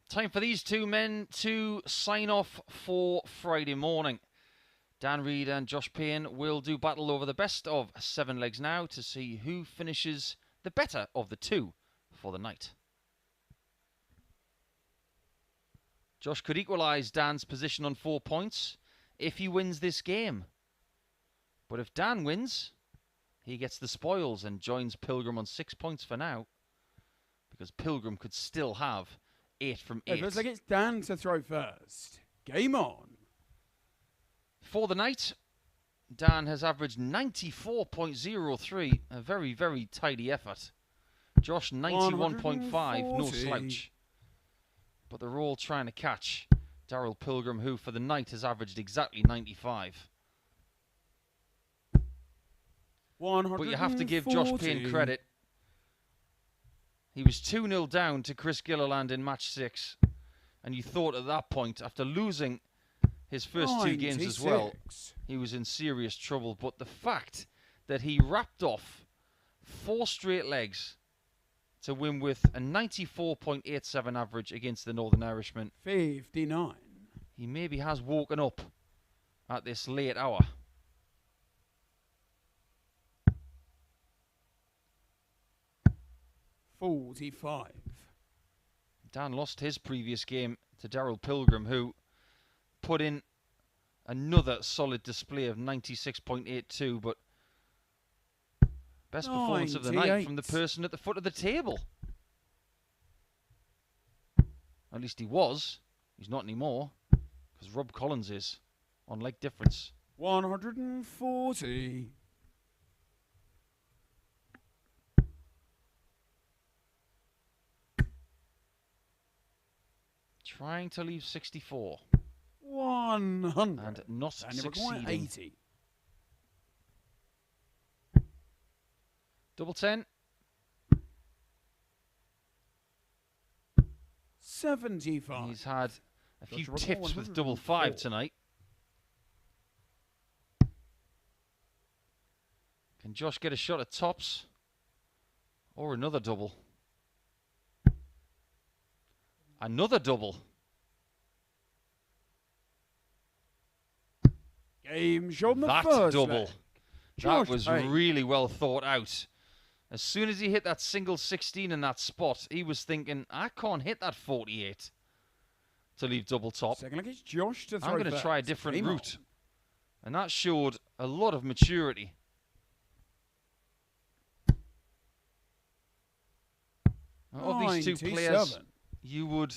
Time for these two men to sign off for Friday morning. Dan Reed and Josh Payne will do battle over the best of 7 legs now to see who finishes the better of the two for the night. Josh could equalise Dan's position on 4 points if he wins this game. But if Dan wins, he gets the spoils and joins Pilgrim on 6 points for now. because Pilgrim could still have 8 from 8. It looks like it's Dan to throw first. Game on. For the night, Dan has averaged 94.03, a very, very tidy effort. Josh, 91.5, no slouch. But they're all trying to catch Darryl Pilgrim, who for the night has averaged exactly 95. But you have to give Josh Payne credit. He was 2-0 down to Chris Gilliland in match 6. And you thought at that point, after losing his first 2 games as well, he was in serious trouble. But the fact that he wrapped off 4 straight legs to win with a 94.87 average against the Northern Irishman. 59. He maybe has woken up at this late hour. $45. Dan lost his previous game to Darryl Pilgrim, who put in another solid display of 96.82, but best performance of the night from the person at the foot of the table. At least he was. He's not anymore, because Rob Collins is, on leg difference. 140. Trying to leave 64. 100. And not succeeding. 80. Double 10. 75. He's had a few tips with double 5 tonight. Can Josh get a shot at tops? Or another double? Another double. Game shot the That first double. leg. That was Payne. really well thought out. As soon as he hit that single 16 in that spot, he was thinking, I can't hit that 48 to leave double top. Second leg is Josh to throw I'm going to first. try a different Game route. on. And that showed a lot of maturity. Now, of these two players, 97. you would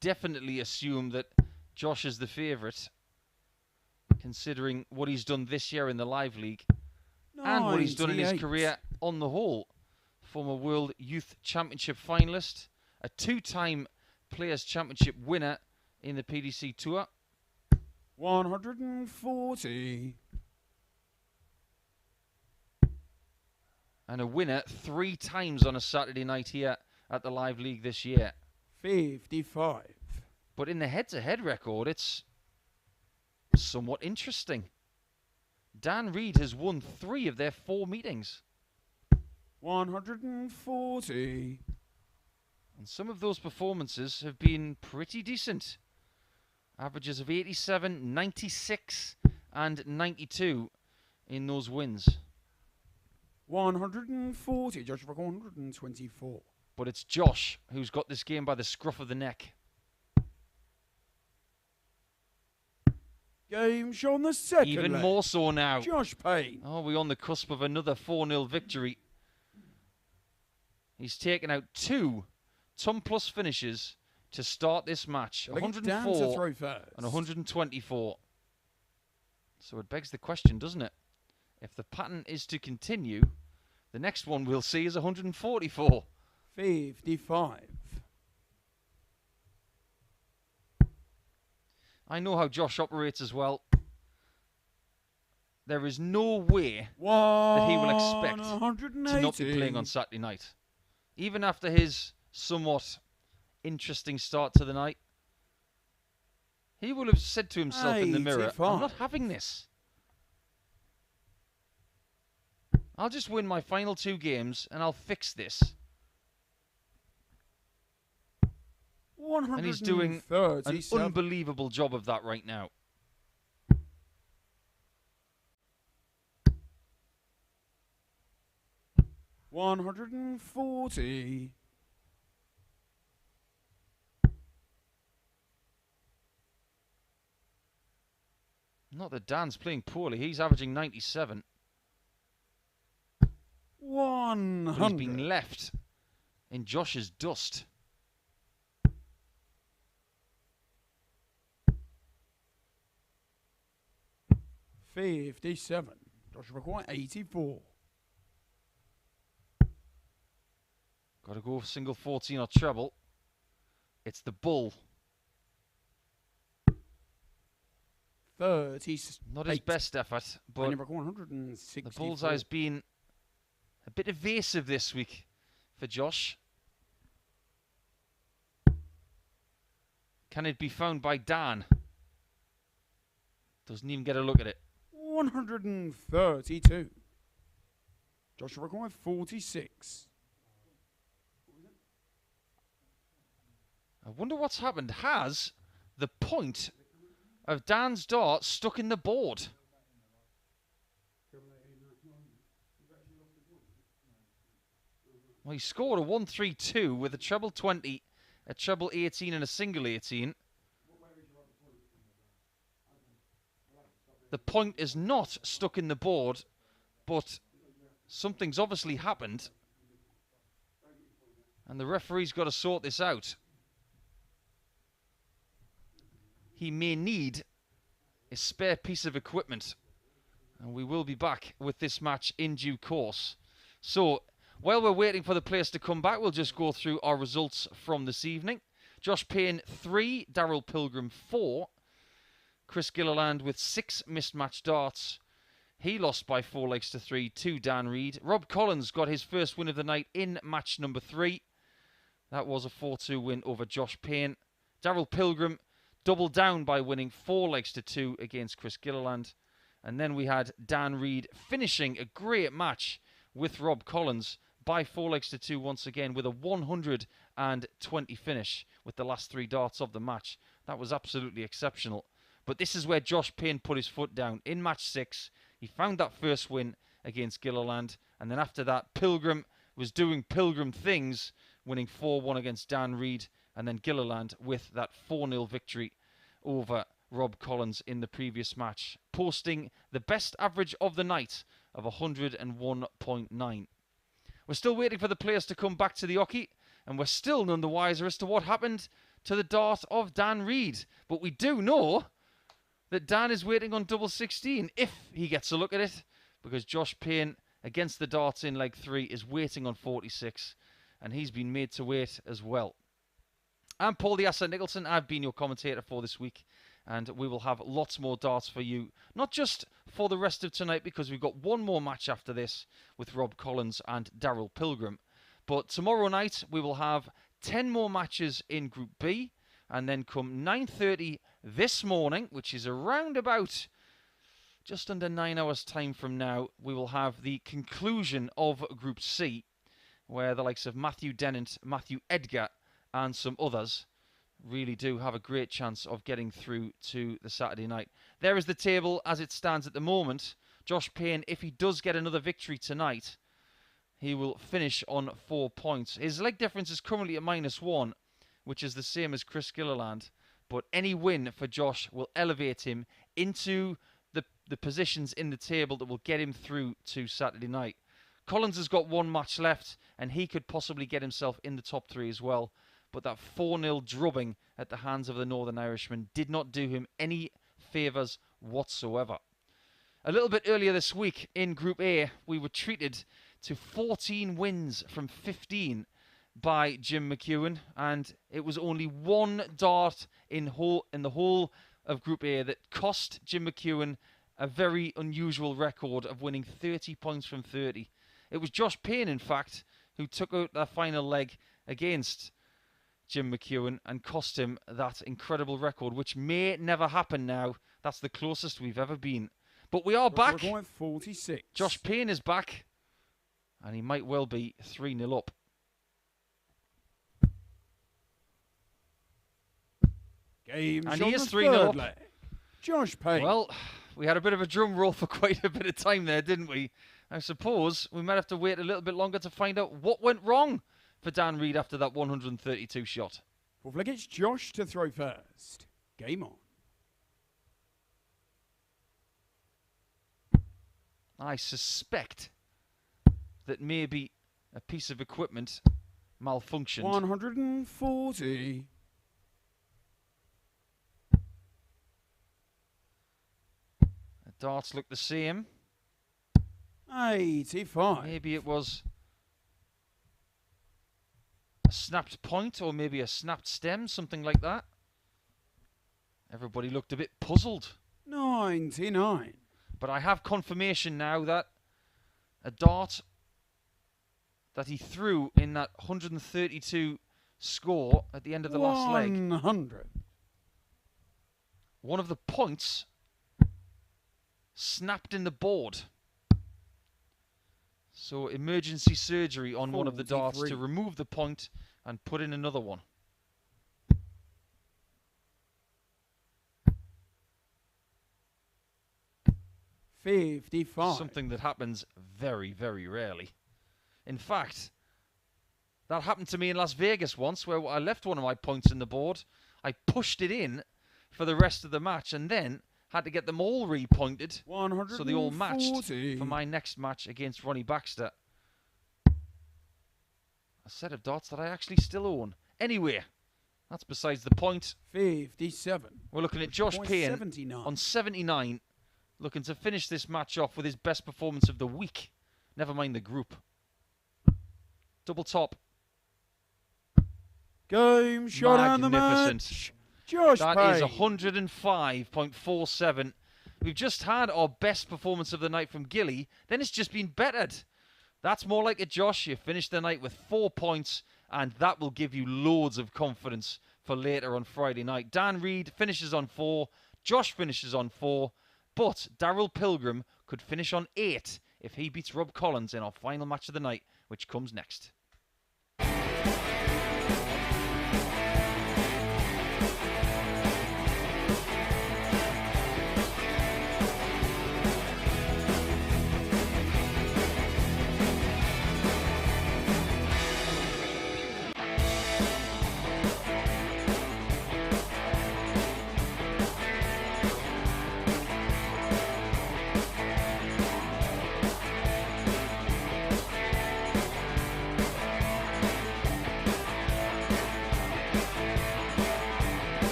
definitely assume that Josh is the favourite, considering what he's done this year in the Live League and what he's done in his 98. career on the whole. Former World Youth Championship finalist, a 2-time Players' Championship winner in the PDC Tour. 140. And a winner 3 times on a Saturday night here at the Live League this year. 55. But in the head-to-head record, it's somewhat interesting. Dan Reed has won 3 of their 4 meetings. 140. And some of those performances have been pretty decent. Averages of 87, 96, and 92 in those wins. 140. Josh for 124. But it's Josh who's got this game by the scruff of the neck. Game shown the second Even leg. more so now. Josh Payne. Oh, we're on the cusp of another 4-0 victory. He's taken out 2 Tom Plus finishes to start this match. Dan to 104 throw first. and 124. So it begs the question, doesn't it? If the pattern is to continue, the next one we'll see is 144. 55. I know how Josh operates as well. There is no way that he will expect to not be playing on Saturday night. Even after his somewhat interesting start to the night, he will have said to himself in the mirror, I'm not having this. I'll just win my final 2 games and I'll fix this. And he's doing an unbelievable job of that right now. $140. Not that Dan's playing poorly. He's averaging 97. 100. But he's been left in Josh's dust. $57. Josh require 84. Got to go for single 14 or treble. It's the bull. 30. Not his best effort, but the 164. bullseye's been a bit evasive this week for Josh. Can it be found by Dan? Doesn't even get a look at it. 132. Josh require 46. I wonder what's happened. Has the point of Dan's dart stuck in the board? Well, he scored a 132 with a treble 20, a treble 18 and a single 18. The point is not stuck in the board, but something's obviously happened. And the referee's got to sort this out. He may need a spare piece of equipment. And we will be back with this match in due course. So, while we're waiting for the players to come back, we'll just go through our results from this evening. Josh Payne 3, Darryl Pilgrim 4. Chris Gilliland with 6 mismatched darts. He lost by 4 legs to 3 to Dan Reid. Rob Collins got his first win of the night in match number 3. That was a 4-2 win over Josh Payne. Darryl Pilgrim doubled down by winning 4 legs to 2 against Chris Gilliland. And then we had Dan Reid finishing a great match with Rob Collins by 4 legs to 2 once again with a 120 finish with the last 3 darts of the match. That was absolutely exceptional. But this is where Josh Payne put his foot down. In match 6, he found that first win against Gilliland. And then after that, Pilgrim was doing Pilgrim things, winning 4-1 against Dan Reid. And then Gilliland with that 4-0 victory over Rob Collins in the previous match, posting the best average of the night of 101.9. We're still waiting for the players to come back to the oche, and we're still none the wiser as to what happened to the dart of Dan Reid. But we do know that Dan is waiting on double 16 if he gets a look at it, because Josh Payne against the darts in leg 3 is waiting on 46, and he's been made to wait as well. I'm Paul the Asset Nicholson. I've been your commentator for this week, and we will have lots more darts for you, not just for the rest of tonight, because we've got one more match after this with Rob Collins and Darryl Pilgrim, but tomorrow night we will have 10 more matches in Group B, and then come 9:30 this morning, which is around about just under 9 hours time from now, we will have the conclusion of Group C, where the likes of Matthew Dennant, Matthew Edgar and some others really do have a great chance of getting through to the Saturday night. There is the table as it stands at the moment. Josh Payne, if he does get another victory tonight, he will finish on 4 points. His leg difference is currently at -1, which is the same as Chris Gilliland. But any win for Josh will elevate him into the positions in the table that will get him through to Saturday night. Collins has got 1 match left, and he could possibly get himself in the top 3 as well. But that 4-0 drubbing at the hands of the Northern Irishman did not do him any favours whatsoever. A little bit earlier this week in Group A, we were treated to 14 wins from 15 by Jim McEwen, and it was only 1 dart in the whole of Group A that cost Jim McEwen a very unusual record of winning 30 points from 30. It was Josh Payne, in fact, who took out that final leg against Jim McEwen and cost him that incredible record, which may never happen now. That's the closest we've ever been. But we are back. We're going 46. Josh Payne is back, and he might well be 3-0 up. Game And shot he is the 3-0 third up. leg. Josh Payne. Well, we had a bit of a drum roll for quite a bit of time there, didn't we? I suppose we might have to wait a little bit longer to find out what went wrong for Dan Reid after that 132 shot. Fourth leg, it's Josh to throw first. Game on. I suspect that maybe a piece of equipment malfunctioned. 140. The darts look the same. 85. Maybe it was a snapped point or maybe a snapped stem, something like that. Everybody looked a bit puzzled. 99. But I have confirmation now that a dart that he threw in that 132 score at the end of the last leg, 100. one of the points snapped in the board. So emergency surgery on one of the darts 43. to remove the point and put in another one. $55. Something that happens very, very rarely. In fact, that happened to me in Las Vegas once, where I left one of my points in the board. I pushed it in for the rest of the match and then had to get them all repointed, 140. so they all matched for my next match against Ronnie Baxter. A set of darts that I actually still own. Anyway, that's besides the point. 57. We're looking at Josh Payne 79. on 79, looking to finish this match off with his best performance of the week. Never mind the group. Double top. Game shot on the Magnificent. match. Josh That Payne. is 105.47. We've just had our best performance of the night from Gilly. Then it's just been bettered. That's more like it, Josh. You finished the night with 4 points, and that will give you loads of confidence for later on Friday night. Dan Reed finishes on 4. Josh finishes on 4. But Darryl Pilgrim could finish on 8 if he beats Rob Collins in our final match of the night, which comes next.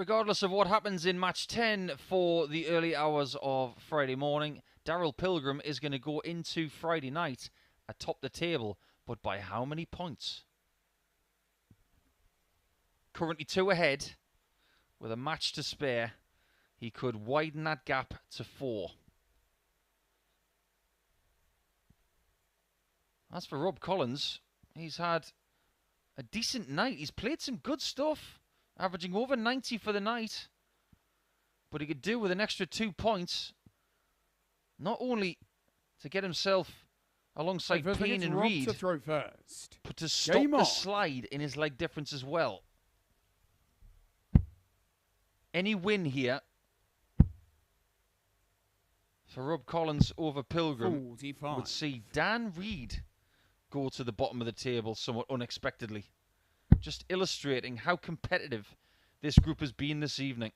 Regardless of what happens in match 10 for the early hours of Friday morning, Darryl Pilgrim is going to go into Friday night atop the table, but by how many points? Currently 2 ahead, with a match to spare. He could widen that gap to 4. As for Rob Collins, he's had a decent night. He's played some good stuff, averaging over 90 for the night. But he could do with an extra 2 points, not only to get himself alongside Payne and Reed, to throw first. but to stop the slide in his leg difference as well. Any win here for Rob Collins over Pilgrim 45. would see Dan Reed go to the bottom of the table somewhat unexpectedly. Just illustrating how competitive this group has been this evening.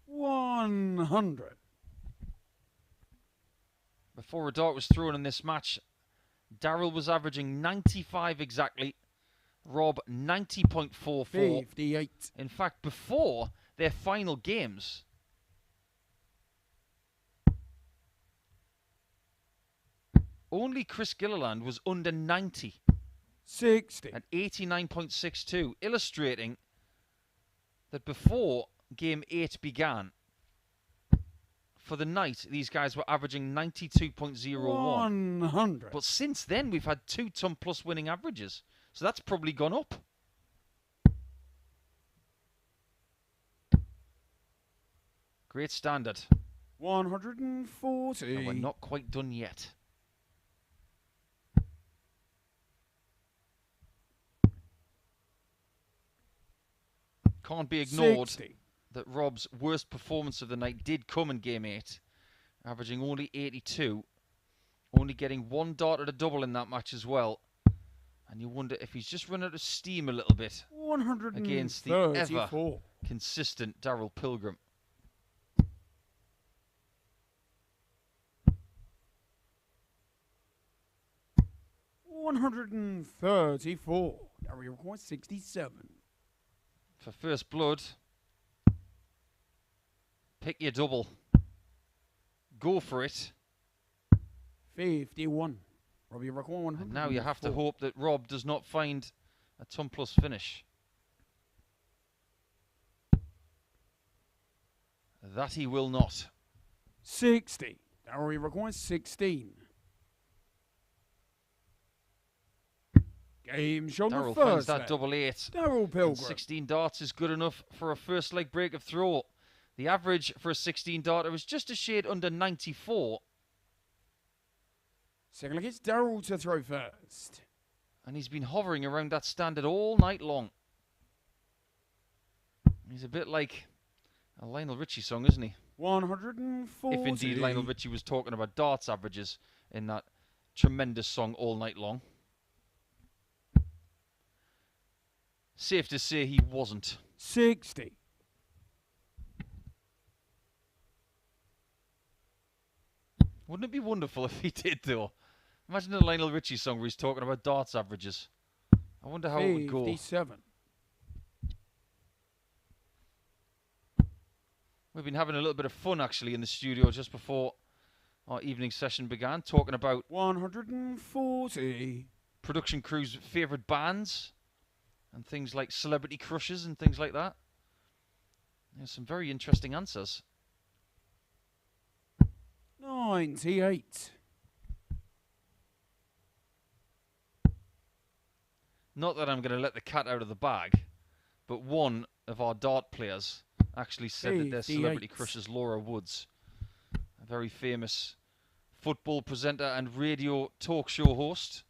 100. Before a dart was thrown in this match, Darryl was averaging 95 exactly. Rob 90.44. 58. In fact, before their final games, only Chris Gilliland was under 90 60. at 89.62, illustrating that before Game 8 began, for the night, these guys were averaging 92.01. 100. But since then, we've had 2 ton plus winning averages. So that's probably gone up. Great standard. 140. And we're not quite done yet. Can't be ignored 60. that Rob's worst performance of the night did come in Game 8, averaging only 82, only getting 1 dart at a double in that match as well. And you wonder if he's just run out of steam a little bit against the ever consistent Darryl Pilgrim. $134. Now we record 67. For first blood, pick your double. Go for it. 51. Robbie record 100. And now you have to hope that Rob does not find a ton plus finish. That he will not. 60. Now we record 16. Game shown Darryl the finds first that leg. double 8. Darryl And Pilgrim. 16 darts is good enough for a first leg break of throw. The average for a 16 darter is just a shade under 94. Second leg, it's Darryl to throw first. And he's been hovering around that standard all night long. He's a bit like a Lionel Richie song, isn't he? 140. If indeed Lionel Richie was talking about darts averages in that tremendous song All Night Long. Safe to say he wasn't. 60. Wouldn't it be wonderful if he did, though? Imagine a Lionel Richie song where he's talking about darts averages. I wonder how it would go. 57. We've been having a little bit of fun, actually, in the studio just before our evening session began, talking about 140. production crew's favourite bands and things like celebrity crushes and things like that. There's some very interesting answers. 98. Not that I'm going to let the cat out of the bag, but one of our dart players actually said that their celebrity 58. crush is Laura Woods, a very famous football presenter and radio talk show host.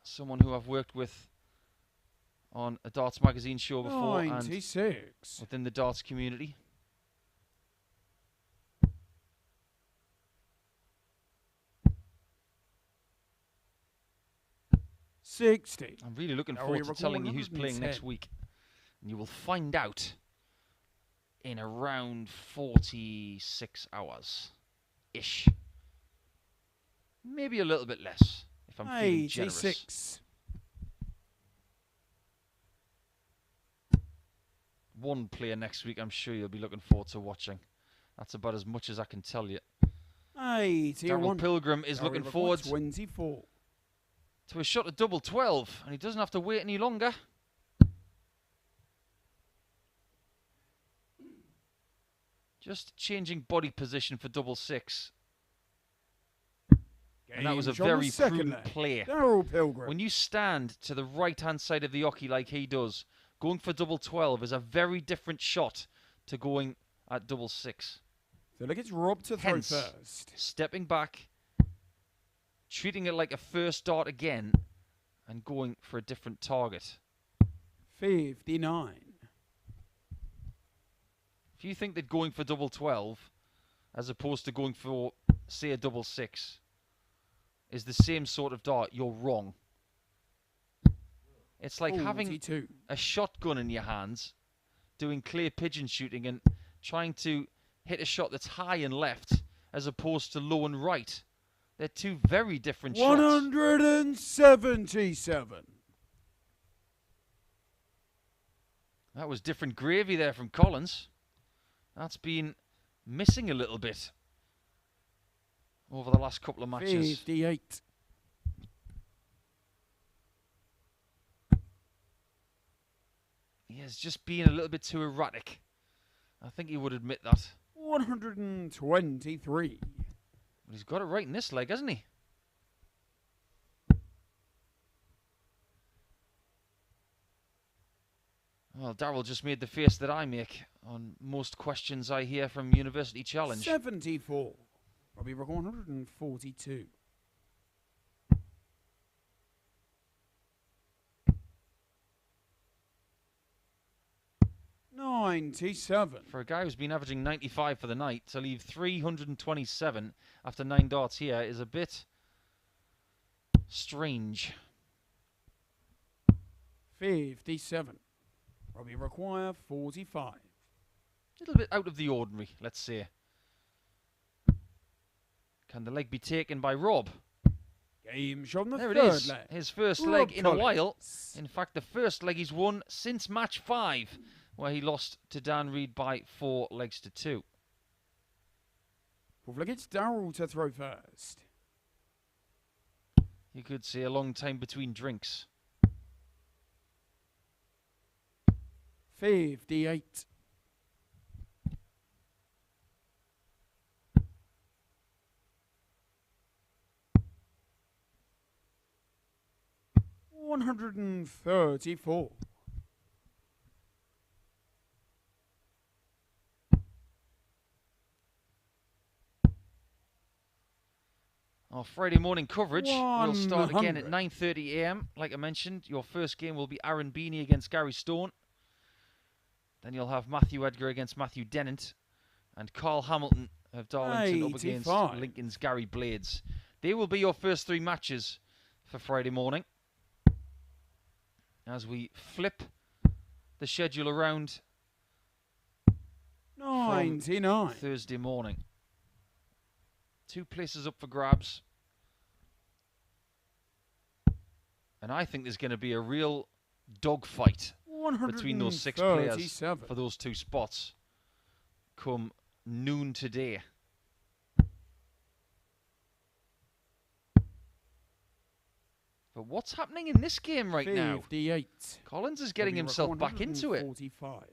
Someone who I've worked with on a Darts magazine show before 96. and within the darts community. $60. I'm really looking Now forward we to record telling you who's playing next 110. week. And you will find out in around 46 hours-ish. Maybe a little bit less, if I'm feeling generous. 86. one player next week I'm sure you'll be looking forward to watching. That's about as much as I can tell you. Darryl Pilgrim is looking forward 24. to a shot at double 12, and he doesn't have to wait any longer. Just changing body position for double 6. And that was a very prudent play. Darryl Pilgrim. When you stand to the right-hand side of the oche like he does, going for double 12 is a very different shot to going at double 6. So look, it's Rob to throw first. Stepping back, treating it like a first dart again, and going for a different target. 59. If you think that going for double 12, as opposed to going for, say, a double 6, is the same sort of dart, you're wrong. It's like having a shotgun in your hands, doing clear pigeon shooting and trying to hit a shot that's high and left as opposed to low and right. They're two very different shots. 177. That was different gravy there from Collins. That's been missing a little bit over the last couple of matches. 58. He has just been a little bit too erratic. I think he would admit that. 123. But he's got it right in this leg, hasn't he? Well, Darryl just made the face that I make on most questions I hear from University Challenge. 74. Robbie Rock 142. For a guy who's been averaging 95 for the night, to leave 327 after 9 darts here is a bit strange. 57. Robbie require 45. A little bit out of the ordinary, let's say. Can the leg be taken by Rob? Game shot on the there third it is. leg. His first leg in a while. In fact, the first leg he's won since match 5, where he lost to Dan Reed by 4 legs to 2. Fourth leg, it's Darryl to throw first. You could see a long time between drinks. 58. $134. Our Friday morning coverage will start again at 100. 9:30 a.m. Like I mentioned, your first game will be Aaron Beanie against Gary Stone. Then you'll have Matthew Edgar against Matthew Dennant, and Carl Hamilton of Darlington up against Lincoln's Gary Blades. They will be your first 3 matches for Friday morning. As we flip the schedule around 99. Thursday morning. 2 places up for grabs. And I think there's going to be a real dogfight between those 6 players for those 2 spots come noon today. But what's happening in this game right 58. now? Collins is getting himself back into it. 45.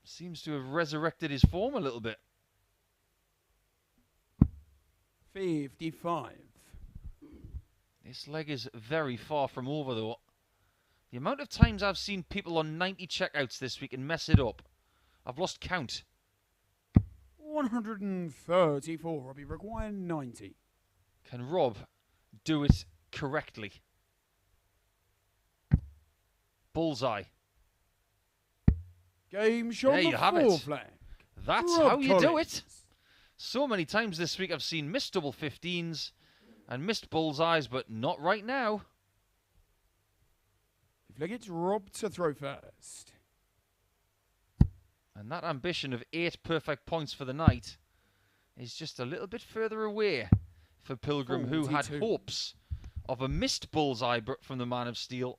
Seems to have resurrected his form a little bit. 55. This leg is very far from over, though. The amount of times I've seen people on 90 checkouts this week and mess it up, I've lost count. 134. Robbie require 90. Can Rob do it correctly? Bullseye. Game shot. There you have it. Flag. That's Rob how you do Collins. it. So many times this week I've seen missed double 15s and missed bullseyes, but not right now. Flag, it's Rob to throw first. And that ambition of 8 perfect points for the night is just a little bit further away for Pilgrim, who had hopes of a missed bullseye from the Man of Steel.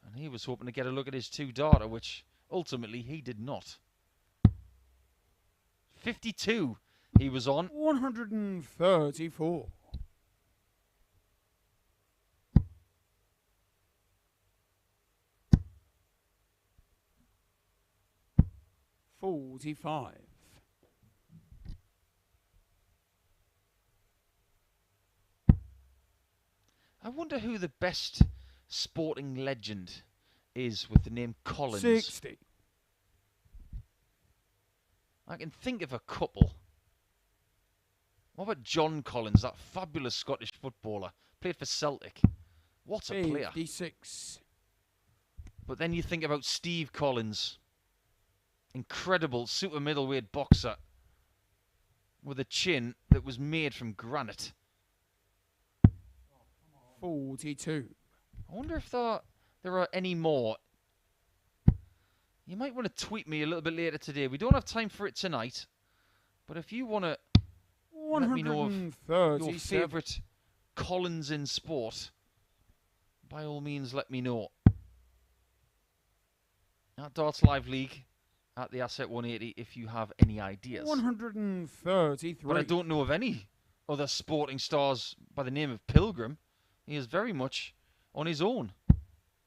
And He was hoping to get a look at his two darter, which ultimately he did not. 52 he was on. 134. 45. I wonder who the best sporting legend is with the name Collins. 60. I can think of a couple. What about John Collins, that fabulous Scottish footballer? Played for Celtic. What a player. 56. But then you think about Steve Collins. Incredible super middleweight boxer with a chin that was made from granite. 42. I wonder if there are any more. You might want to tweet me a little bit later today. We don't have time for it tonight. But if you want to let me know of your favourite Collins in sport, by all means let me know. At Darts Live League, at the Asset 180, if you have any ideas. 133. But I don't know of any other sporting stars by the name of Pilgrim. He is very much on his own.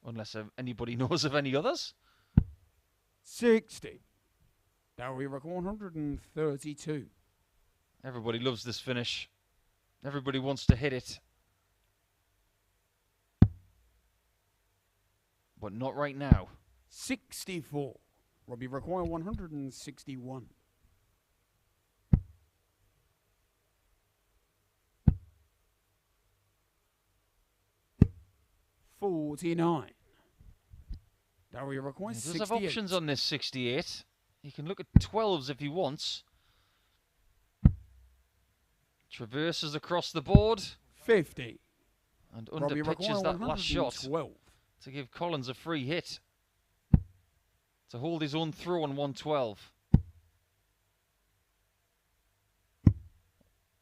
Unless anybody knows of any others. 60. Now we record 132. Everybody loves this finish. Everybody wants to hit it. But not right now. 64. Robbie require 161. 49. Now we require He does 68. have options on this 68. He can look at 12s if he wants. Traverses across the board. 50. And Robbie underpitches require that last shot 112. to give Collins a free hit. To hold his own throw on 112.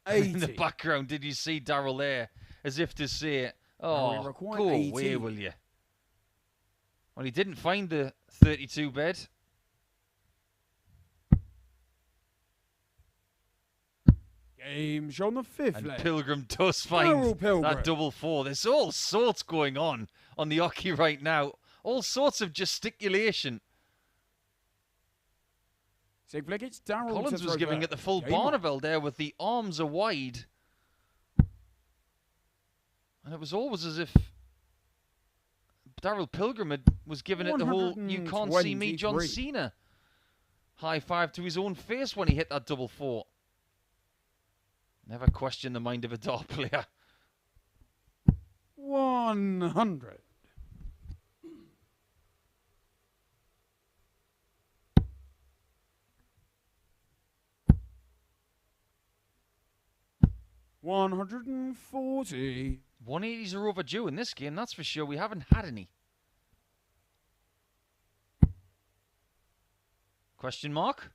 80. In the background, did you see Darryl there? As if to say, oh, require go 80. away, will you? Well, he didn't find the 32 bed. Game shown the fifth And leg. Pilgrim does find Darryl Pilgrim. that double four. There's all sorts going on the hockey right now. All sorts of gesticulation. Sig flick, it's Darryl. Collins was giving it the full Game on. Barneveld there with the arms are wide. And it was always as if Darryl Pilgrim was giving it the whole "you can't see me, John 123. Cena" high five to his own face when he hit that double four. Never question the mind of a dart player. 100. 140. 180s are overdue in this game, that's for sure. We haven't had any. Question mark?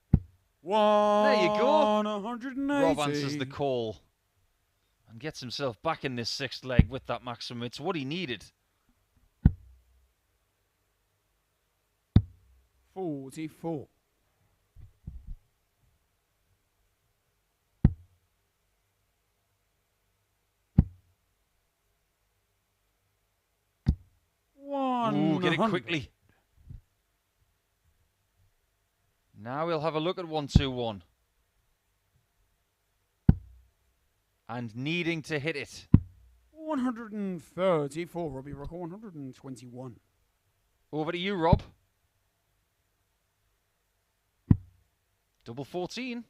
There you go. 180. Rob answers the call and gets himself back in this sixth leg with that maximum. It's what he needed. 44. 100. Ooh, get it quickly. Now we'll have a look at 1-2-1. And needing to hit it. 134. Robbie Rocker 121. Over to you, Rob. Double 14.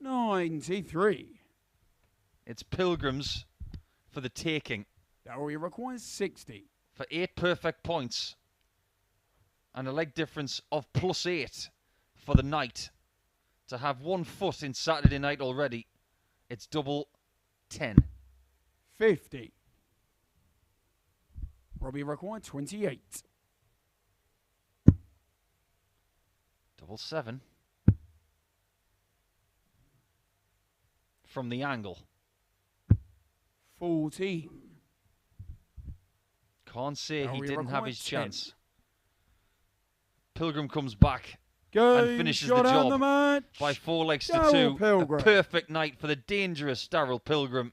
93. It's Pilgrims for the taking. Darryl requires 60. For 8 perfect points. And a leg difference of +8 for the night. To have 1 foot in Saturday night already, it's double 10. 50. Robbie required 28. Double 7. From the angle. 14. Can't say he we didn't have require his 10. chance. Pilgrim comes back Game finishes shot the on job the match. by 4 legs to Darryl 2. Pilgrim. A perfect night for the dangerous Darryl Pilgrim.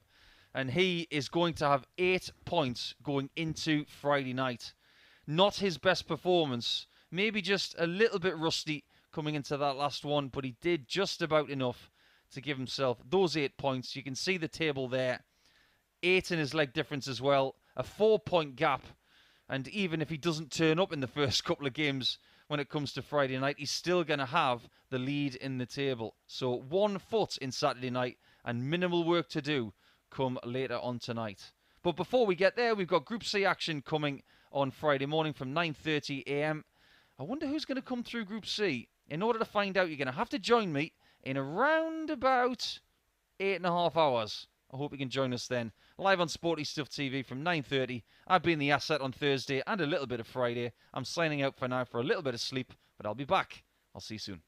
And he is going to have 8 points going into Friday night. Not his best performance. Maybe just a little bit rusty coming into that last one. But he did just about enough to give himself those 8 points. You can see the table there. 8 in his leg difference as well. A 4-point gap. And even if he doesn't turn up in the first couple of games when it comes to Friday night, he's still going to have the lead in the table. So 1 foot in Saturday night and minimal work to do come later on tonight. But before we get there, we've got Group C action coming on Friday morning from 9:30 a.m. I wonder who's going to come through Group C. In order to find out, you're going to have to join me in around about 8.5 hours. I hope you can join us then. Live on Sporty Stuff TV from 9:30. I've been the asset on Thursday and a little bit of Friday. I'm signing out for now for a little bit of sleep, but I'll be back. I'll see you soon.